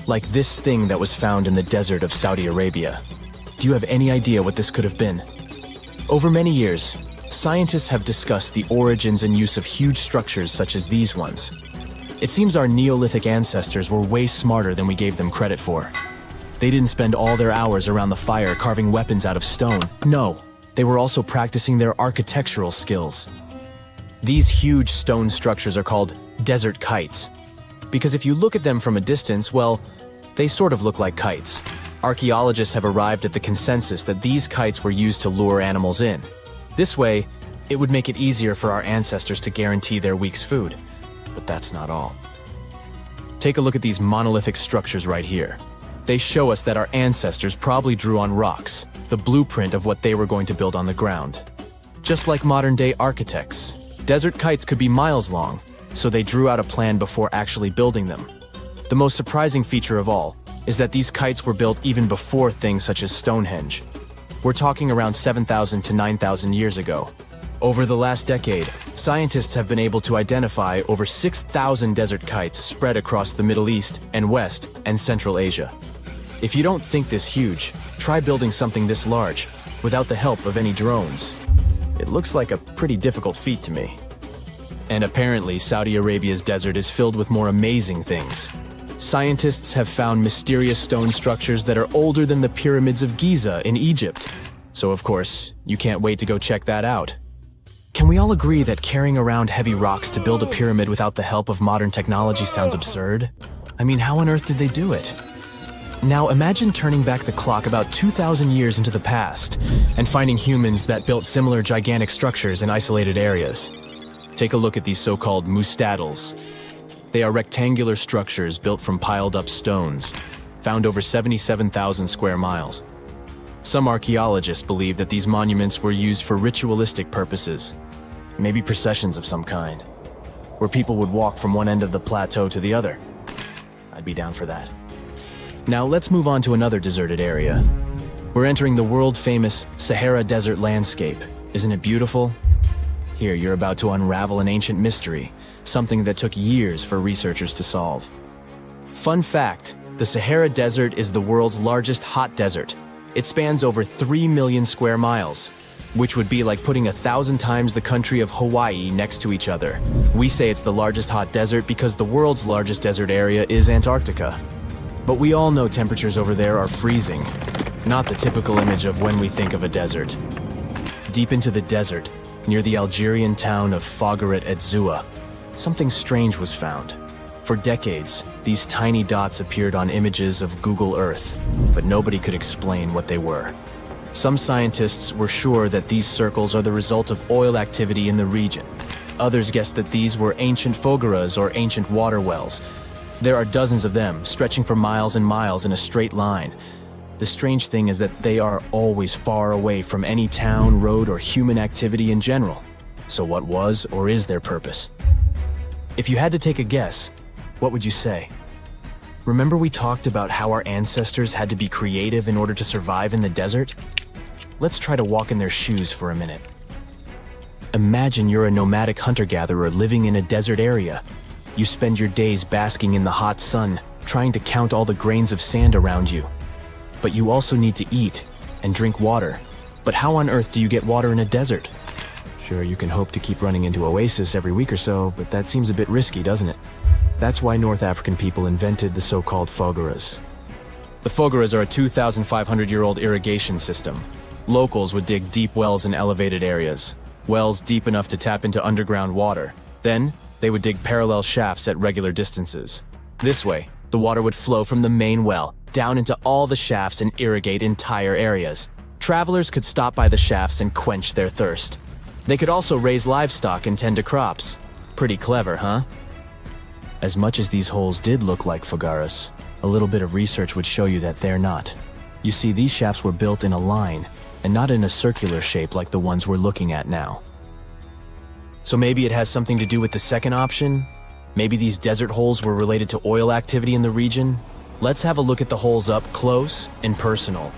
Like this thing that was found in the desert of Saudi Arabia. Do you have any idea what this could have been? Over many years, scientists have discussed the origins and use of huge structures such as these ones. It seems our Neolithic ancestors were way smarter than we gave them credit for. They didn't spend all their hours around the fire carving weapons out of stone. No, they were also practicing their architectural skills. These huge stone structures are called desert kites, because if you look at them from a distance, well, they sort of look like kites. Archaeologists have arrived at the consensus that these kites were used to lure animals in. This way, it would make it easier for our ancestors to guarantee their week's food. But that's not all. Take a look at these monolithic structures right here. They show us that our ancestors probably drew on rocks, the blueprint of what they were going to build on the ground. Just like modern-day architects, desert kites could be miles long, so they drew out a plan before actually building them. The most surprising feature of all is that these kites were built even before things such as Stonehenge. We're talking around 7,000 to 9,000 years ago. Over the last decade, scientists have been able to identify over 6,000 desert kites spread across the Middle East and West and Central Asia. If you don't think this huge, try building something this large without the help of any drones. It looks like a pretty difficult feat to me. And apparently, Saudi Arabia's desert is filled with more amazing things. Scientists have found mysterious stone structures that are older than the pyramids of Giza in Egypt. So of course, you can't wait to go check that out. Can we all agree that carrying around heavy rocks to build a pyramid without the help of modern technology sounds absurd? I mean, how on earth did they do it? Now imagine turning back the clock about 2,000 years into the past and finding humans that built similar gigantic structures in isolated areas. Take a look at these so-called mustadels. They are rectangular structures built from piled-up stones, found over 77,000 square miles. Some archaeologists believe that these monuments were used for ritualistic purposes, maybe processions of some kind, where people would walk from one end of the plateau to the other. I'd be down for that. Now let's move on to another deserted area. We're entering the world-famous Sahara Desert landscape. Isn't it beautiful? Here, you're about to unravel an ancient mystery, something that took years for researchers to solve. Fun fact, the Sahara Desert is the world's largest hot desert. It spans over 3 million square miles, which would be like putting 1,000 times the country of Hawaii next to each other. We say it's the largest hot desert because the world's largest desert area is Antarctica. But we all know temperatures over there are freezing, not the typical image of when we think of a desert. Deep into the desert, near the Algerian town of Fougeret et Zoua, something strange was found. For decades, these tiny dots appeared on images of Google Earth, but nobody could explain what they were. Some scientists were sure that these circles are the result of oil activity in the region. Others guessed that these were ancient fogaras or ancient water wells. There are dozens of them, stretching for miles and miles in a straight line. The strange thing is that they are always far away from any town, road, or human activity in general. So what was or is their purpose? If you had to take a guess, what would you say? Remember we talked about how our ancestors had to be creative in order to survive in the desert? Let's try to walk in their shoes for a minute. Imagine you're a nomadic hunter-gatherer living in a desert area. You spend your days basking in the hot sun, trying to count all the grains of sand around you. But you also need to eat and drink water. But how on earth do you get water in a desert? Sure, you can hope to keep running into oasis every week or so, but that seems a bit risky, doesn't it? That's why North African people invented the so-called fogaras. The fogaras are a 2,500-year-old irrigation system. Locals would dig deep wells in elevated areas, wells deep enough to tap into underground water. Then, they would dig parallel shafts at regular distances. This way, the water would flow from the main well down into all the shafts and irrigate entire areas. Travelers could stop by the shafts and quench their thirst. They could also raise livestock and tend to crops. Pretty clever, huh? As much as these holes did look like fogaras, a little bit of research would show you that they're not. You see, these shafts were built in a line, and not in a circular shape like the ones we're looking at now. So maybe it has something to do with the second option? Maybe these desert holes were related to oil activity in the region? Let's have a look at the holes up close and personal.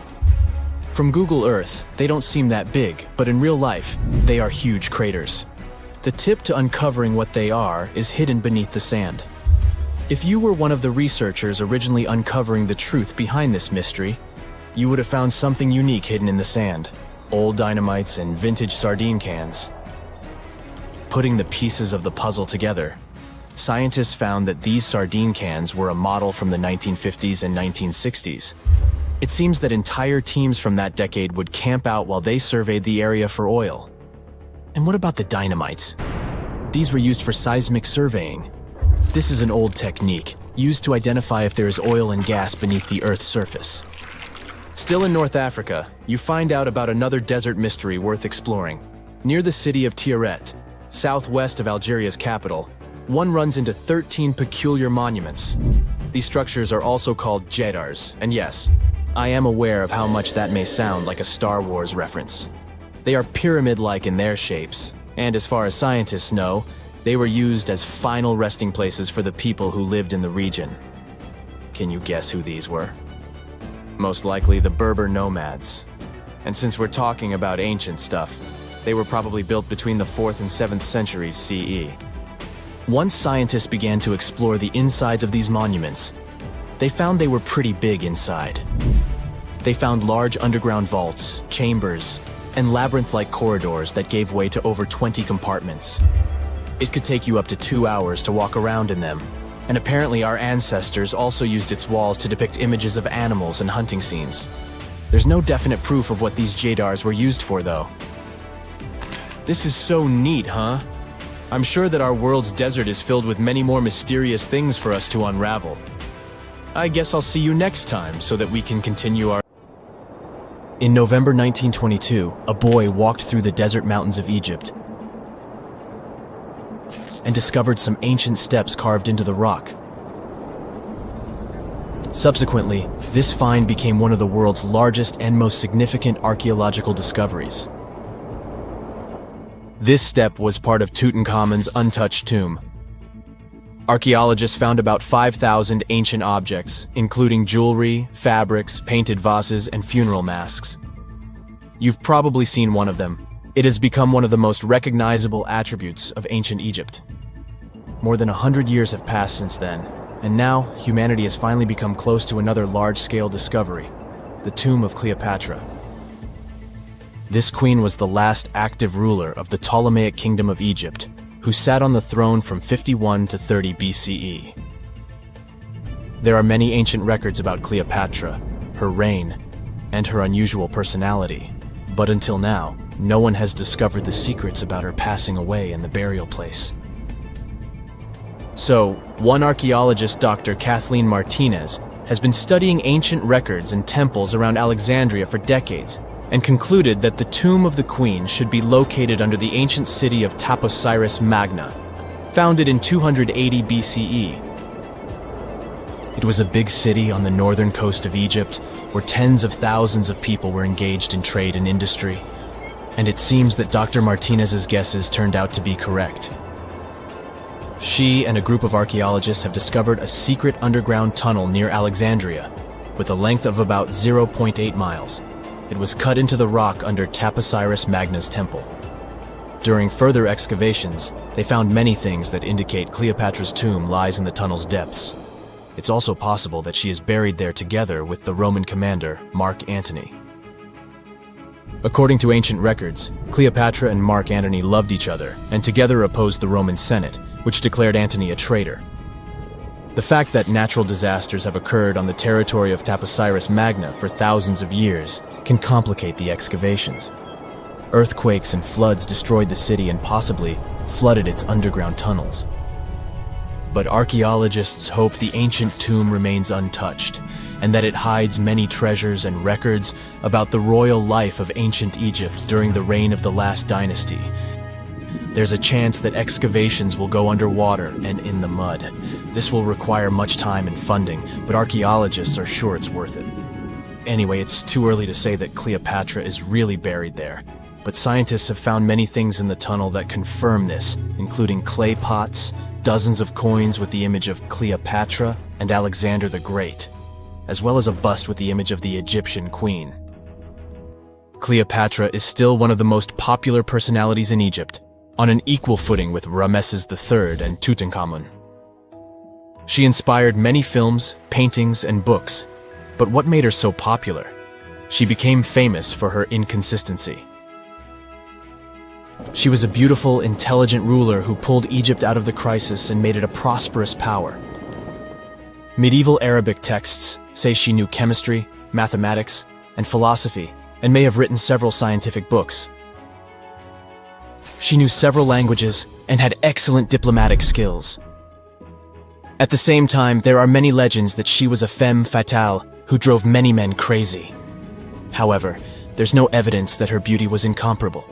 From Google Earth, they don't seem that big, but in real life, they are huge craters. The tip to uncovering what they are is hidden beneath the sand. If you were one of the researchers originally uncovering the truth behind this mystery, you would have found something unique hidden in the sand. Old dynamites and vintage sardine cans. Putting the pieces of the puzzle together, scientists found that these sardine cans were a model from the 1950s and 1960s. It seems that entire teams from that decade would camp out while they surveyed the area for oil. And what about the dynamites? These were used for seismic surveying. This is an old technique, used to identify if there is oil and gas beneath the Earth's surface. Still in North Africa, you find out about another desert mystery worth exploring. Near the city of Tiaret, southwest of Algeria's capital, one runs into 13 peculiar monuments. These structures are also called jadars, and yes, I am aware of how much that may sound like a Star Wars reference. They are pyramid-like in their shapes, and as far as scientists know, they were used as final resting places for the people who lived in the region. Can you guess who these were? Most likely the Berber nomads. And since we're talking about ancient stuff, they were probably built between the 4th and 7th centuries CE. Once scientists began to explore the insides of these monuments, they found they were pretty big inside. They found large underground vaults, chambers, and labyrinth-like corridors that gave way to over 20 compartments. It could take you up to 2 hours to walk around in them, and apparently our ancestors also used its walls to depict images of animals and hunting scenes. There's no definite proof of what these jadars were used for, though. This is so neat, huh? I'm sure that our world's desert is filled with many more mysterious things for us to unravel. I guess I'll see you next time so that we can continue our... In November 1922, a boy walked through the desert mountains of Egypt and discovered some ancient steps carved into the rock. Subsequently, this find became one of the world's largest and most significant archaeological discoveries. This step was part of Tutankhamun's untouched tomb. Archaeologists found about 5,000 ancient objects, including jewelry, fabrics, painted vases, and funeral masks. You've probably seen one of them. It has become one of the most recognizable attributes of ancient Egypt. More than 100 years have passed since then, and now humanity has finally become close to another large-scale discovery, the tomb of Cleopatra. This queen was the last active ruler of the Ptolemaic Kingdom of Egypt, who sat on the throne from 51 to 30 BCE. There are many ancient records about Cleopatra, her reign, and her unusual personality, but until now, no one has discovered the secrets about her passing away in the burial place. So, one archaeologist, Dr. Kathleen Martinez, has been studying ancient records and temples around Alexandria for decades, and concluded that the tomb of the queen should be located under the ancient city of Taposiris Magna, founded in 280 BCE. It was a big city on the northern coast of Egypt, where tens of thousands of people were engaged in trade and industry, and it seems that Dr. Martinez's guesses turned out to be correct. She and a group of archaeologists have discovered a secret underground tunnel near Alexandria, with a length of about 0.8 miles. It was cut into the rock under Taposiris Magna's temple. During further excavations, they found many things that indicate Cleopatra's tomb lies in the tunnel's depths. It's also possible that she is buried there together with the Roman commander, Mark Antony. According to ancient records, Cleopatra and Mark Antony loved each other and together opposed the Roman Senate, which declared Antony a traitor. The fact that natural disasters have occurred on the territory of Taposiris Magna for thousands of years can complicate the excavations. Earthquakes and floods destroyed the city and possibly flooded its underground tunnels. But archaeologists hope the ancient tomb remains untouched, and that it hides many treasures and records about the royal life of ancient Egypt during the reign of the last dynasty. There's a chance that excavations will go underwater and in the mud. This will require much time and funding, but archaeologists are sure it's worth it. Anyway, it's too early to say that Cleopatra is really buried there, but scientists have found many things in the tunnel that confirm this, including clay pots, dozens of coins with the image of Cleopatra and Alexander the Great, as well as a bust with the image of the Egyptian queen. Cleopatra is still one of the most popular personalities in Egypt, on an equal footing with Ramesses III and Tutankhamun. She inspired many films, paintings, and books, but what made her so popular? She became famous for her inconsistency. She was a beautiful, intelligent ruler who pulled Egypt out of the crisis and made it a prosperous power. Medieval Arabic texts say she knew chemistry, mathematics, and philosophy, and may have written several scientific books. She knew several languages and had excellent diplomatic skills. At the same time, there are many legends that she was a femme fatale who drove many men crazy. However, there's no evidence that her beauty was incomparable.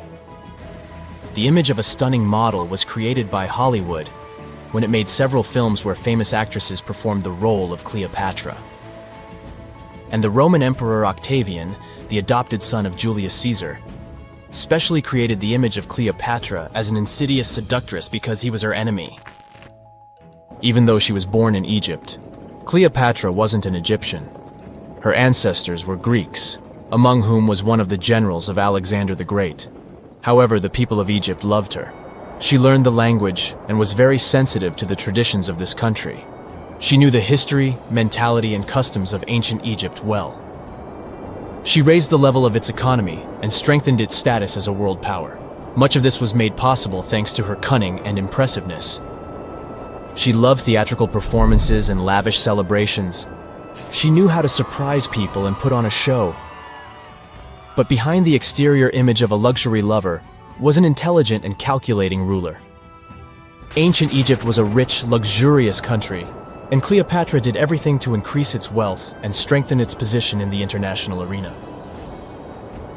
The image of a stunning model was created by Hollywood when it made several films where famous actresses performed the role of Cleopatra. And the Roman Emperor Octavian, the adopted son of Julius Caesar, specially created the image of Cleopatra as an insidious seductress because he was her enemy. Even though she was born in Egypt, Cleopatra wasn't an Egyptian. Her ancestors were Greeks, among whom was one of the generals of Alexander the Great. However, the people of Egypt loved her. She learned the language and was very sensitive to the traditions of this country. She knew the history, mentality, and customs of ancient Egypt well. She raised the level of its economy and strengthened its status as a world power. Much of this was made possible thanks to her cunning and impressiveness. She loved theatrical performances and lavish celebrations. She knew how to surprise people and put on a show. But behind the exterior image of a luxury lover was an intelligent and calculating ruler. Ancient Egypt was a rich, luxurious country, and Cleopatra did everything to increase its wealth and strengthen its position in the international arena.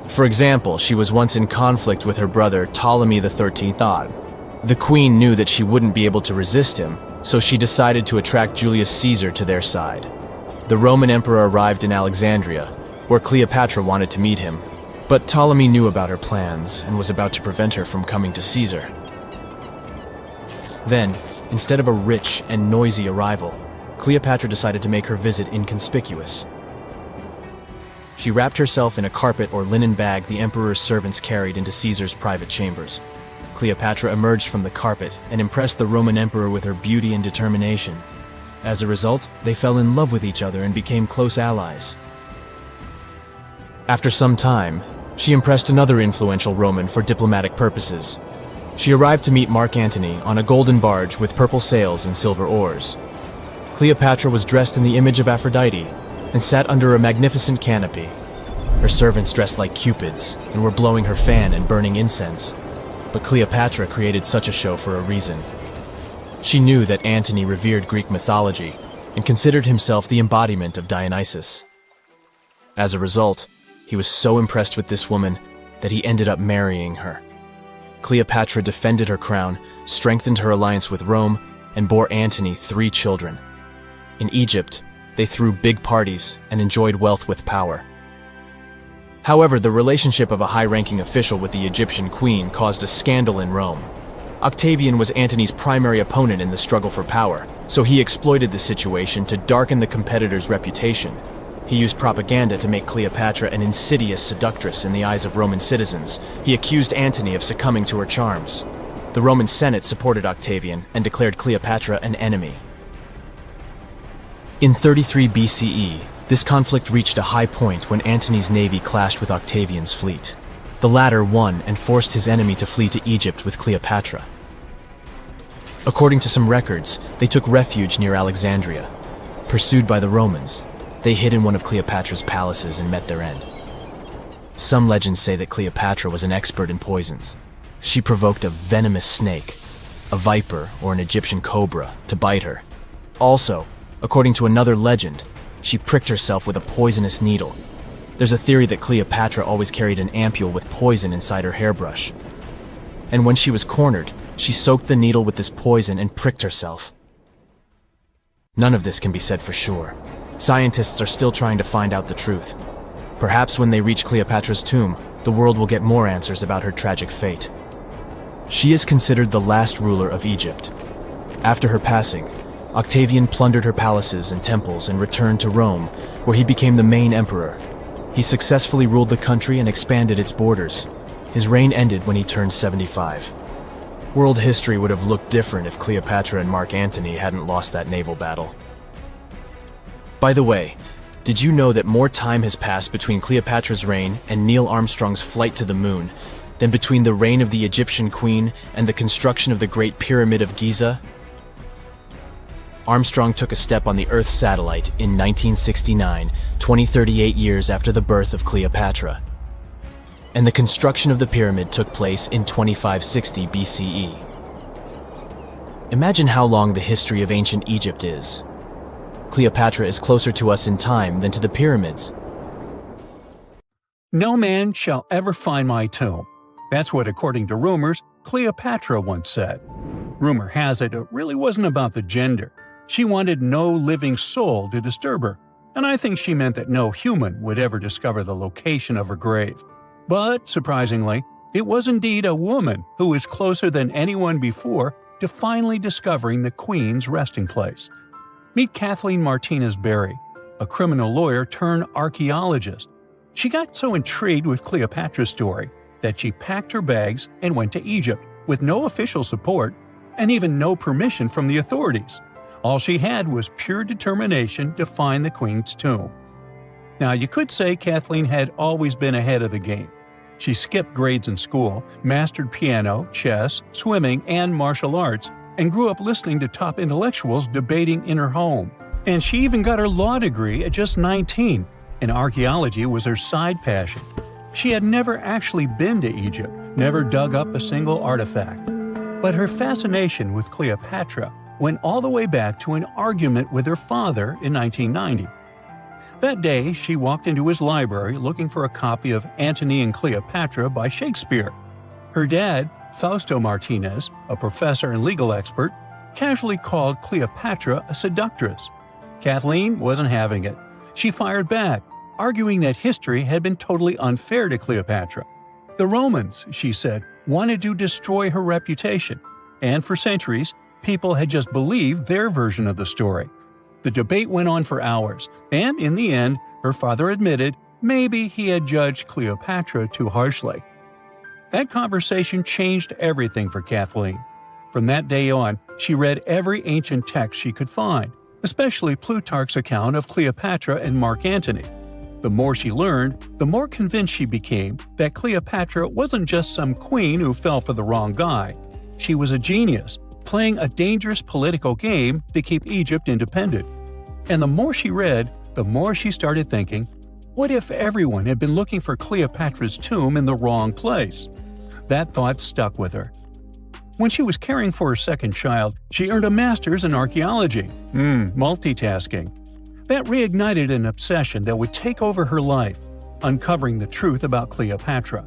For example, she was once in conflict with her brother Ptolemy XIII. The queen knew that she wouldn't be able to resist him, so she decided to attract Julius Caesar to their side. The Roman emperor arrived in Alexandria, where Cleopatra wanted to meet him, but Ptolemy knew about her plans and was about to prevent her from coming to Caesar. Then, instead of a rich and noisy arrival, Cleopatra decided to make her visit inconspicuous. She wrapped herself in a carpet or linen bag the emperor's servants carried into Caesar's private chambers. Cleopatra emerged from the carpet and impressed the Roman emperor with her beauty and determination. As a result, they fell in love with each other and became close allies. After some time, she impressed another influential Roman for diplomatic purposes. She arrived to meet Mark Antony on a golden barge with purple sails and silver oars. Cleopatra was dressed in the image of Aphrodite and sat under a magnificent canopy. Her servants dressed like cupids and were blowing her fan and burning incense. But Cleopatra created such a show for a reason. She knew that Antony revered Greek mythology and considered himself the embodiment of Dionysus. As a result, he was so impressed with this woman that he ended up marrying her. Cleopatra defended her crown, strengthened her alliance with Rome, and bore Antony 3 children. In Egypt, they threw big parties and enjoyed wealth with power. However, the relationship of a high-ranking official with the Egyptian queen caused a scandal in Rome. Octavian was Antony's primary opponent in the struggle for power, so he exploited the situation to darken the competitor's reputation. He used propaganda to make Cleopatra an insidious seductress in the eyes of Roman citizens. He accused Antony of succumbing to her charms. The Roman Senate supported Octavian and declared Cleopatra an enemy. In 33 BCE, this conflict reached a high point when Antony's navy clashed with Octavian's fleet. The latter won and forced his enemy to flee to Egypt with Cleopatra. According to some records, they took refuge near Alexandria. Pursued by the Romans, they hid in one of Cleopatra's palaces and met their end. Some legends say that Cleopatra was an expert in poisons. She provoked a venomous snake, a viper or an Egyptian cobra, to bite her. Also, according to another legend, she pricked herself with a poisonous needle. There's a theory that Cleopatra always carried an ampule with poison inside her hairbrush. And when she was cornered, she soaked the needle with this poison and pricked herself. None of this can be said for sure. Scientists are still trying to find out the truth. Perhaps when they reach Cleopatra's tomb, the world will get more answers about her tragic fate. She is considered the last ruler of Egypt. After her passing, Octavian plundered her palaces and temples and returned to Rome, where he became the main emperor. He successfully ruled the country and expanded its borders. His reign ended when he turned 75. World history would have looked different if Cleopatra and Mark Antony hadn't lost that naval battle. By the way, did you know that more time has passed between Cleopatra's reign and Neil Armstrong's flight to the moon than between the reign of the Egyptian queen and the construction of the Great Pyramid of Giza? Armstrong took a step on the Earth satellite in 1969, 38 years after the birth of Cleopatra. And the construction of the pyramid took place in 2560 BCE. Imagine how long the history of ancient Egypt is. Cleopatra is closer to us in time than to the pyramids. No man shall ever find my tomb. That's what, according to rumors, Cleopatra once said. Rumor has it really wasn't about the gender. She wanted no living soul to disturb her, and I think she meant that no human would ever discover the location of her grave. But, surprisingly, it was indeed a woman who was closer than anyone before to finally discovering the Queen's resting place. Meet Kathleen Martinez Berry, a criminal lawyer turned archaeologist. She got so intrigued with Cleopatra's story that she packed her bags and went to Egypt with no official support and even no permission from the authorities. All she had was pure determination to find the Queen's tomb. Now, you could say Kathleen had always been ahead of the game. She skipped grades in school, mastered piano, chess, swimming, and martial arts, and grew up listening to top intellectuals debating in her home. And she even got her law degree at just 19, and archaeology was her side passion. She had never actually been to Egypt, never dug up a single artifact. But her fascination with Cleopatra went all the way back to an argument with her father in 1990. That day, she walked into his library looking for a copy of Antony and Cleopatra by Shakespeare. Her dad, Fausto Martinez, a professor and legal expert, casually called Cleopatra a seductress. Kathleen wasn't having it. She fired back, arguing that history had been totally unfair to Cleopatra. The Romans, she said, wanted to destroy her reputation, and for centuries, people had just believed their version of the story. The debate went on for hours, and in the end, her father admitted maybe he had judged Cleopatra too harshly. That conversation changed everything for Kathleen. From that day on, she read every ancient text she could find, especially Plutarch's account of Cleopatra and Mark Antony. The more she learned, the more convinced she became that Cleopatra wasn't just some queen who fell for the wrong guy. She was a genius, playing a dangerous political game to keep Egypt independent. And the more she read, the more she started thinking, what if everyone had been looking for Cleopatra's tomb in the wrong place? That thought stuck with her. When she was caring for her second child, she earned a master's in archaeology. Multitasking. That reignited an obsession that would take over her life, uncovering the truth about Cleopatra.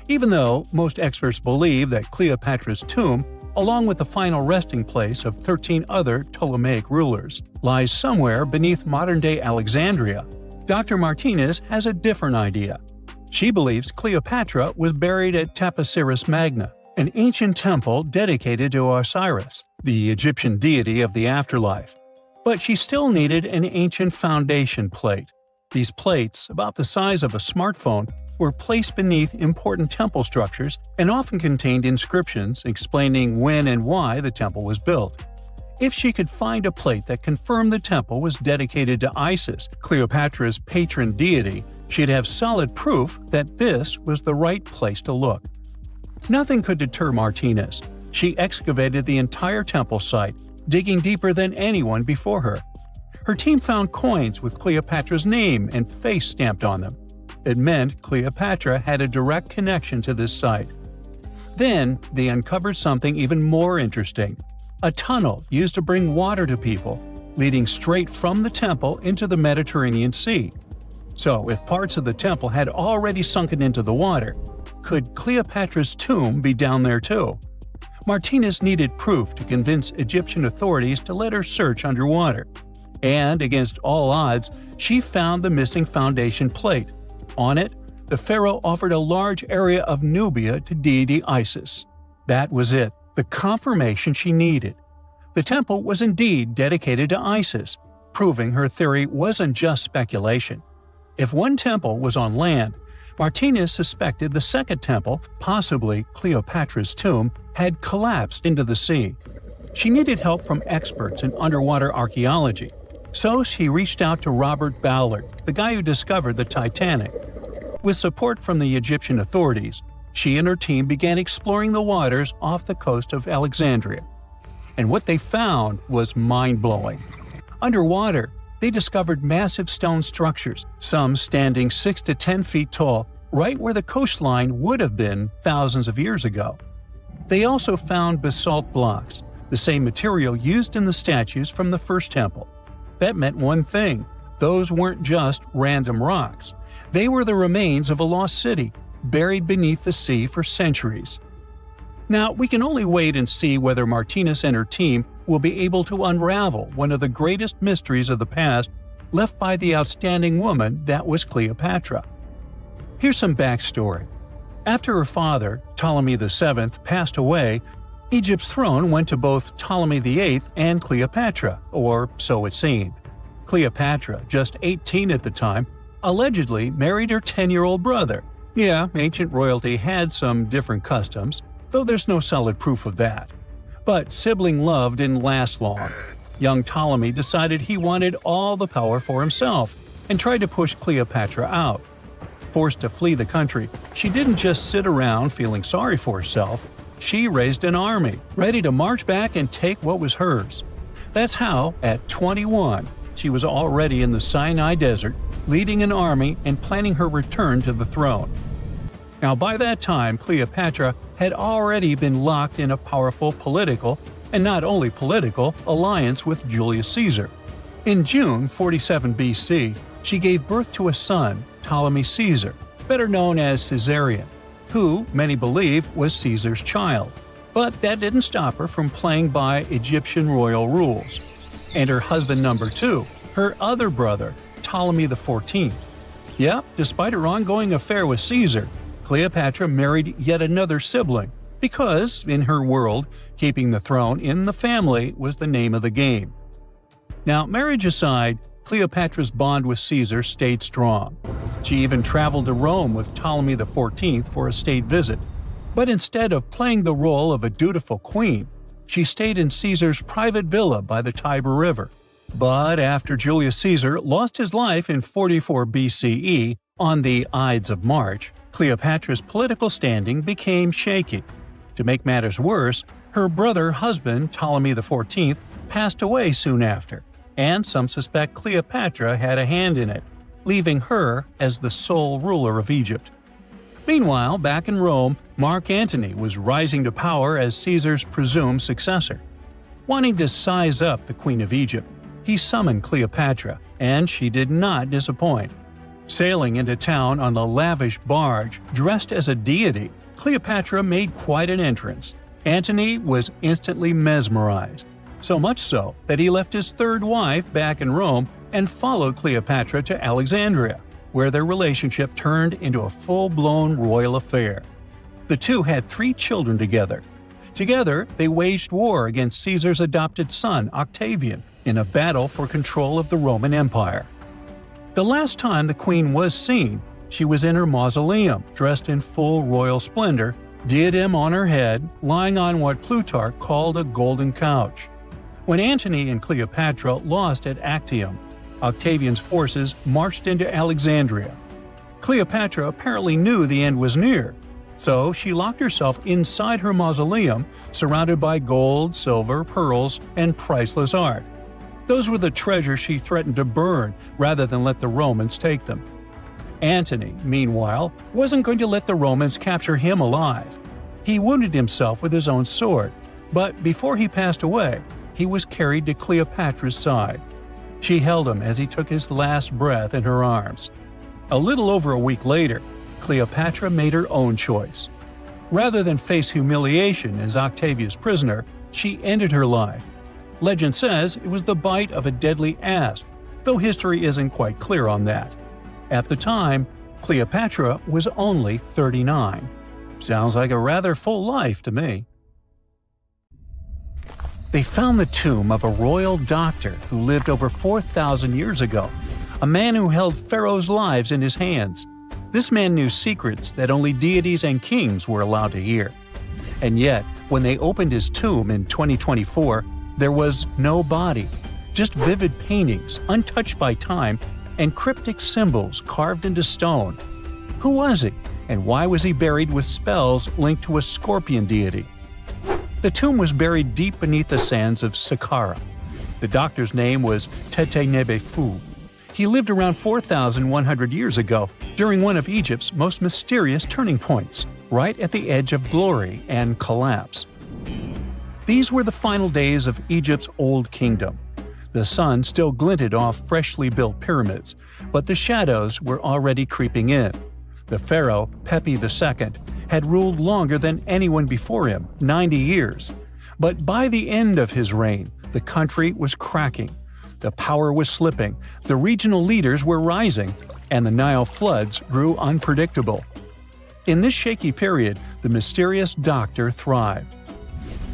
Even though most experts believe that Cleopatra's tomb, along with the final resting place of 13 other Ptolemaic rulers, lies somewhere beneath modern-day Alexandria, Dr. Martinez has a different idea. She believes Cleopatra was buried at Taposiris Magna, an ancient temple dedicated to Osiris, the Egyptian deity of the afterlife. But she still needed an ancient foundation plate. These plates, about the size of a smartphone, were placed beneath important temple structures and often contained inscriptions explaining when and why the temple was built. If she could find a plate that confirmed the temple was dedicated to Isis, Cleopatra's patron deity, she'd have solid proof that this was the right place to look. Nothing could deter Martinez. She excavated the entire temple site, digging deeper than anyone before her. Her team found coins with Cleopatra's name and face stamped on them. It meant Cleopatra had a direct connection to this site. Then, they uncovered something even more interesting. A tunnel used to bring water to people, leading straight from the temple into the Mediterranean Sea. So, if parts of the temple had already sunken into the water, could Cleopatra's tomb be down there too? Martinez needed proof to convince Egyptian authorities to let her search underwater. And, against all odds, she found the missing foundation plate. On it, the pharaoh offered a large area of Nubia to deity Isis. That was it, the confirmation she needed. The temple was indeed dedicated to Isis, proving her theory wasn't just speculation. If one temple was on land, Martinez suspected the second temple, possibly Cleopatra's tomb, had collapsed into the sea. She needed help from experts in underwater archaeology, so she reached out to Robert Ballard, the guy who discovered the Titanic. With support from the Egyptian authorities, she and her team began exploring the waters off the coast of Alexandria. And what they found was mind-blowing. Underwater, they discovered massive stone structures, some standing 6 to 10 feet tall, right where the coastline would have been thousands of years ago. They also found basalt blocks, the same material used in the statues from the first temple. That meant one thing: those weren't just random rocks. They were the remains of a lost city, buried beneath the sea for centuries. Now, we can only wait and see whether Martinez and her team will be able to unravel one of the greatest mysteries of the past left by the outstanding woman that was Cleopatra. Here's some backstory. After her father, Ptolemy VII, passed away, Egypt's throne went to both Ptolemy VIII and Cleopatra, or so it seemed. Cleopatra, just 18 at the time, allegedly married her 10-year-old brother. Yeah, ancient royalty had some different customs, though there's no solid proof of that. But sibling love didn't last long. Young Ptolemy decided he wanted all the power for himself and tried to push Cleopatra out. Forced to flee the country, she didn't just sit around feeling sorry for herself. She raised an army, ready to march back and take what was hers. That's how, at 21, she was already in the Sinai Desert, leading an army and planning her return to the throne. Now, by that time, Cleopatra had already been locked in a powerful political, and not only political, alliance with Julius Caesar. In June 47 BC, she gave birth to a son, Ptolemy Caesar, better known as Caesarion, who, many believe, was Caesar's child. But that didn't stop her from playing by Egyptian royal rules. And her husband number 2, her other brother, Ptolemy XIV. Yep, despite her ongoing affair with Caesar, Cleopatra married yet another sibling, because, in her world, keeping the throne in the family was the name of the game. Now, marriage aside, Cleopatra's bond with Caesar stayed strong. She even traveled to Rome with Ptolemy XIV for a state visit. But instead of playing the role of a dutiful queen, she stayed in Caesar's private villa by the Tiber River. But after Julius Caesar lost his life in 44 BCE on the Ides of March, Cleopatra's political standing became shaky. To make matters worse, her brother-husband Ptolemy XIV passed away soon after, and some suspect Cleopatra had a hand in it, leaving her as the sole ruler of Egypt. Meanwhile, back in Rome, Mark Antony was rising to power as Caesar's presumed successor. Wanting to size up the Queen of Egypt, he summoned Cleopatra, and she did not disappoint. Sailing into town on a lavish barge dressed as a deity, Cleopatra made quite an entrance. Antony was instantly mesmerized, so much so that he left his third wife back in Rome and followed Cleopatra to Alexandria, where their relationship turned into a full-blown royal affair. The two had 3 children together. Together, they waged war against Caesar's adopted son, Octavian, in a battle for control of the Roman Empire. The last time the queen was seen, she was in her mausoleum, dressed in full royal splendor, diadem on her head, lying on what Plutarch called a golden couch. When Antony and Cleopatra lost at Actium, Octavian's forces marched into Alexandria. Cleopatra apparently knew the end was near, so she locked herself inside her mausoleum, surrounded by gold, silver, pearls, and priceless art. Those were the treasures she threatened to burn rather than let the Romans take them. Antony, meanwhile, wasn't going to let the Romans capture him alive. He wounded himself with his own sword, but before he passed away, he was carried to Cleopatra's side. She held him as he took his last breath in her arms. A little over a week later, Cleopatra made her own choice. Rather than face humiliation as Octavia's prisoner, she ended her life. Legend says it was the bite of a deadly asp, though history isn't quite clear on that. At the time, Cleopatra was only 39. Sounds like a rather full life to me. They found the tomb of a royal doctor who lived over 4,000 years ago, a man who held pharaohs' lives in his hands. This man knew secrets that only deities and kings were allowed to hear. And yet, when they opened his tomb in 2024, there was no body, just vivid paintings, untouched by time, and cryptic symbols carved into stone. Who was he, and why was he buried with spells linked to a scorpion deity? The tomb was buried deep beneath the sands of Saqqara. The doctor's name was Thutmose II. He lived around 4,100 years ago, during one of Egypt's most mysterious turning points, right at the edge of glory and collapse. These were the final days of Egypt's Old Kingdom. The sun still glinted off freshly built pyramids, but the shadows were already creeping in. The pharaoh, Pepi II, had ruled longer than anyone before him, 90 years. But by the end of his reign, the country was cracking. The power was slipping, the regional leaders were rising, and the Nile floods grew unpredictable. In this shaky period, the mysterious doctor thrived.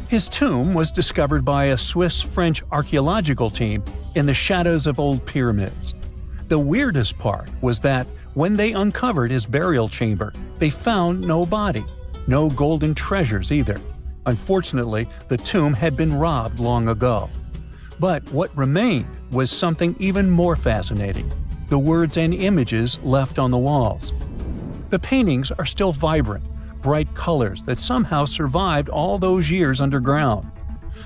His tomb was discovered by a Swiss-French archaeological team in the shadows of old pyramids. The weirdest part was that when they uncovered his burial chamber, they found no body, no golden treasures either. Unfortunately, the tomb had been robbed long ago. But what remained was something even more fascinating: the words and images left on the walls. The paintings are still vibrant, bright colors that somehow survived all those years underground.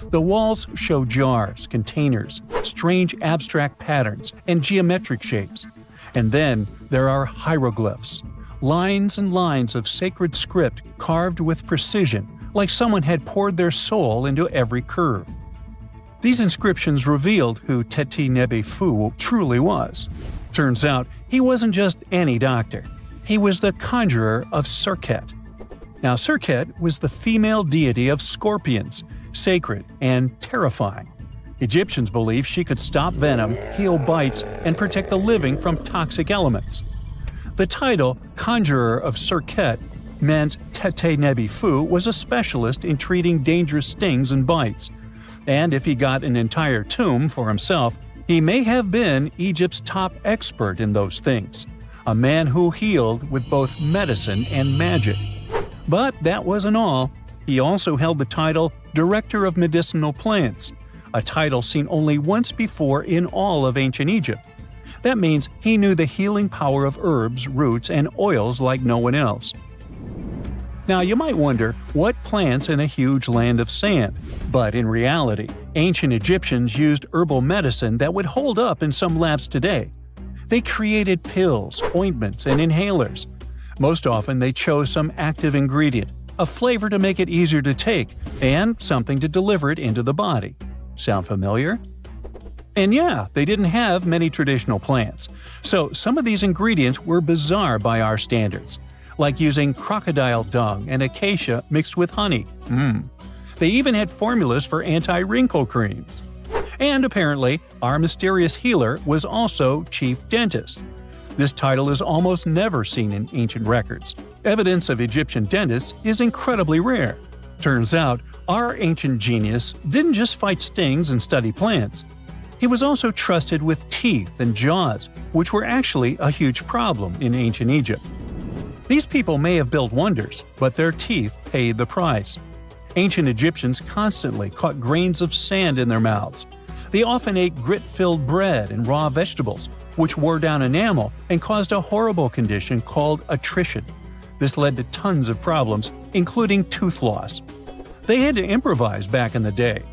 The walls show jars, containers, strange abstract patterns, and geometric shapes. And then there are hieroglyphs, lines and lines of sacred script carved with precision, like someone had poured their soul into every curve. These inscriptions revealed who Thutmose II truly was. Turns out, he wasn't just any doctor. He was the conjurer of Serket. Now, Serket was the female deity of scorpions, sacred and terrifying. Egyptians believed she could stop venom, heal bites, and protect the living from toxic elements. The title Conjurer of Serket meant Tete Nebi Fu was a specialist in treating dangerous stings and bites. And if he got an entire tomb for himself, he may have been Egypt's top expert in those things, a man who healed with both medicine and magic. But that wasn't all. He also held the title Director of Medicinal Plants, a title seen only once before in all of ancient Egypt. That means he knew the healing power of herbs, roots, and oils like no one else. Now you might wonder, what plants in a huge land of sand? But in reality, ancient Egyptians used herbal medicine that would hold up in some labs today. They created pills, ointments, and inhalers. Most often they chose some active ingredient, a flavor to make it easier to take, and something to deliver it into the body. Sound familiar? And yeah, they didn't have many traditional plants, so some of these ingredients were bizarre by our standards, like using crocodile dung and acacia mixed with honey. They even had formulas for anti-wrinkle creams. And apparently, our mysterious healer was also chief dentist. This title is almost never seen in ancient records. Evidence of Egyptian dentists is incredibly rare. Turns out, our ancient genius didn't just fight stings and study plants. He was also trusted with teeth and jaws, which were actually a huge problem in ancient Egypt. These people may have built wonders, but their teeth paid the price. Ancient Egyptians constantly caught grains of sand in their mouths. They often ate grit-filled bread and raw vegetables, which wore down enamel and caused a horrible condition called attrition. This led to tons of problems, including tooth loss. They had to improvise back in the day.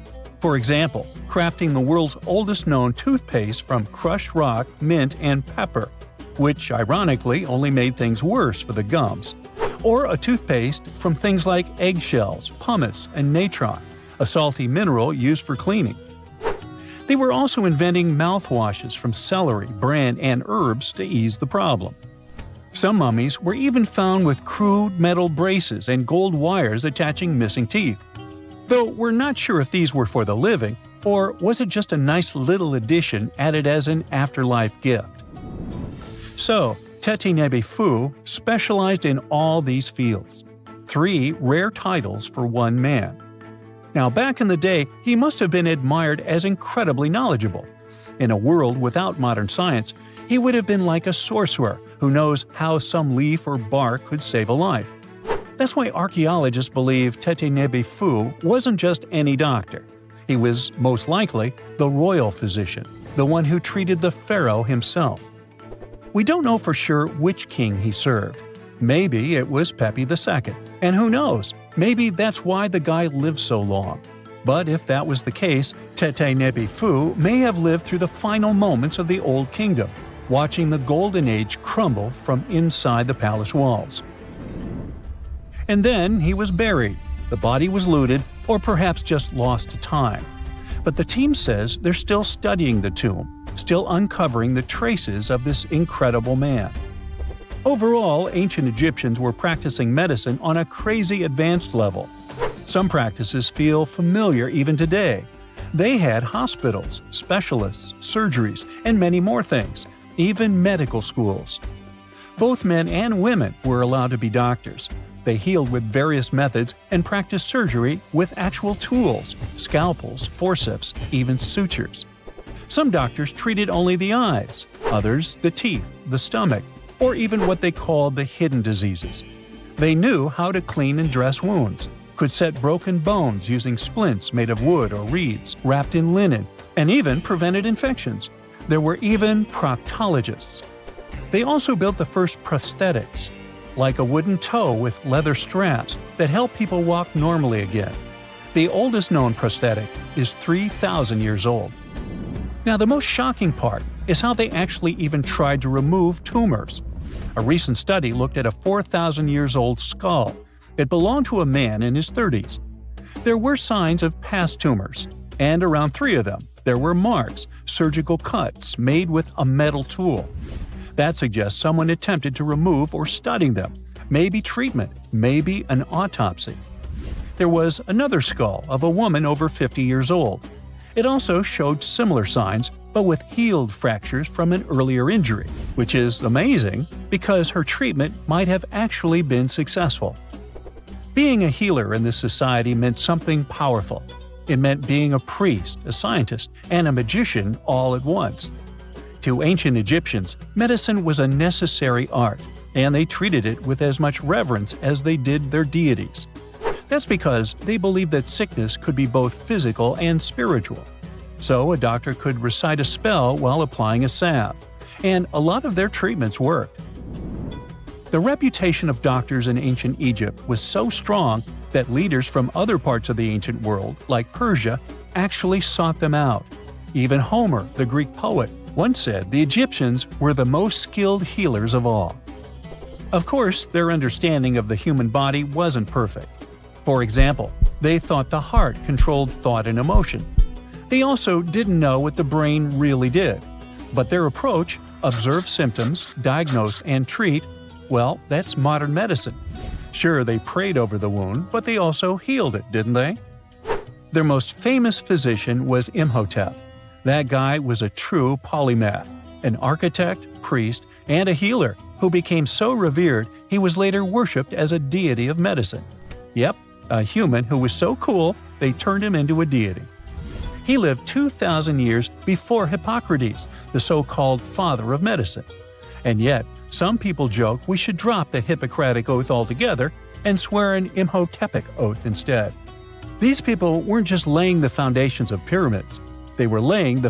For example, crafting the world's oldest known toothpaste from crushed rock, mint, and pepper, which ironically only made things worse for the gums. Or a toothpaste from things like eggshells, pumice, and natron, a salty mineral used for cleaning. They were also inventing mouthwashes from celery, bran, and herbs to ease the problem. Some mummies were even found with crude metal braces and gold wires attaching missing teeth. Though we're not sure if these were for the living, or was it just a nice little addition added as an afterlife gift. So, Tete Nebi Fu specialized in all these fields. 3 rare titles for one man. Now back in the day, he must have been admired as incredibly knowledgeable. In a world without modern science, he would have been like a sorcerer who knows how some leaf or bark could save a life. That's why archaeologists believe Tete Nebi Fu wasn't just any doctor. He was, most likely, the royal physician, the one who treated the pharaoh himself. We don't know for sure which king he served. Maybe it was Pepi II, and who knows, maybe that's why the guy lived so long. But if that was the case, Tete Nebi Fu may have lived through the final moments of the Old Kingdom, watching the Golden Age crumble from inside the palace walls. And then he was buried, the body was looted, or perhaps just lost to time. But the team says they're still studying the tomb, still uncovering the traces of this incredible man. Overall, ancient Egyptians were practicing medicine on a crazy advanced level. Some practices feel familiar even today. They had hospitals, specialists, surgeries, and many more things, even medical schools. Both men and women were allowed to be doctors. They healed with various methods and practiced surgery with actual tools, scalpels, forceps, even sutures. Some doctors treated only the eyes, others the teeth, the stomach, or even what they called the hidden diseases. They knew how to clean and dress wounds, could set broken bones using splints made of wood or reeds wrapped in linen, and even prevented infections. There were even proctologists. They also built the first prosthetics, like a wooden toe with leather straps that help people walk normally again. The oldest known prosthetic is 3,000 years old. Now, the most shocking part is how they actually even tried to remove tumors. A recent study looked at a 4,000 years old skull. It belonged to a man in his 30s. There were signs of past tumors, and around 3 of them, there were marks, surgical cuts made with a metal tool. That suggests someone attempted to remove or study them, maybe treatment, maybe an autopsy. There was another skull of a woman over 50 years old. It also showed similar signs, but with healed fractures from an earlier injury, which is amazing because her treatment might have actually been successful. Being a healer in this society meant something powerful. It meant being a priest, a scientist, and a magician all at once. To ancient Egyptians, medicine was a necessary art, and they treated it with as much reverence as they did their deities. That's because they believed that sickness could be both physical and spiritual. So a doctor could recite a spell while applying a salve, and a lot of their treatments worked. The reputation of doctors in ancient Egypt was so strong that leaders from other parts of the ancient world, like Persia, actually sought them out. Even Homer, the Greek poet, once said the Egyptians were the most skilled healers of all. Of course, their understanding of the human body wasn't perfect. For example, they thought the heart controlled thought and emotion. They also didn't know what the brain really did. But their approach, observe symptoms, diagnose, and treat, well, that's modern medicine. Sure, they prayed over the wound, but they also healed it, didn't they? Their most famous physician was Imhotep. That guy was a true polymath, an architect, priest, and a healer who became so revered he was later worshipped as a deity of medicine. Yep, a human who was so cool they turned him into a deity. He lived 2,000 years before Hippocrates, the so-called father of medicine. And yet, some people joke we should drop the Hippocratic Oath altogether and swear an Imhotepic oath instead. These people weren't just laying the foundations of pyramids, they were laying the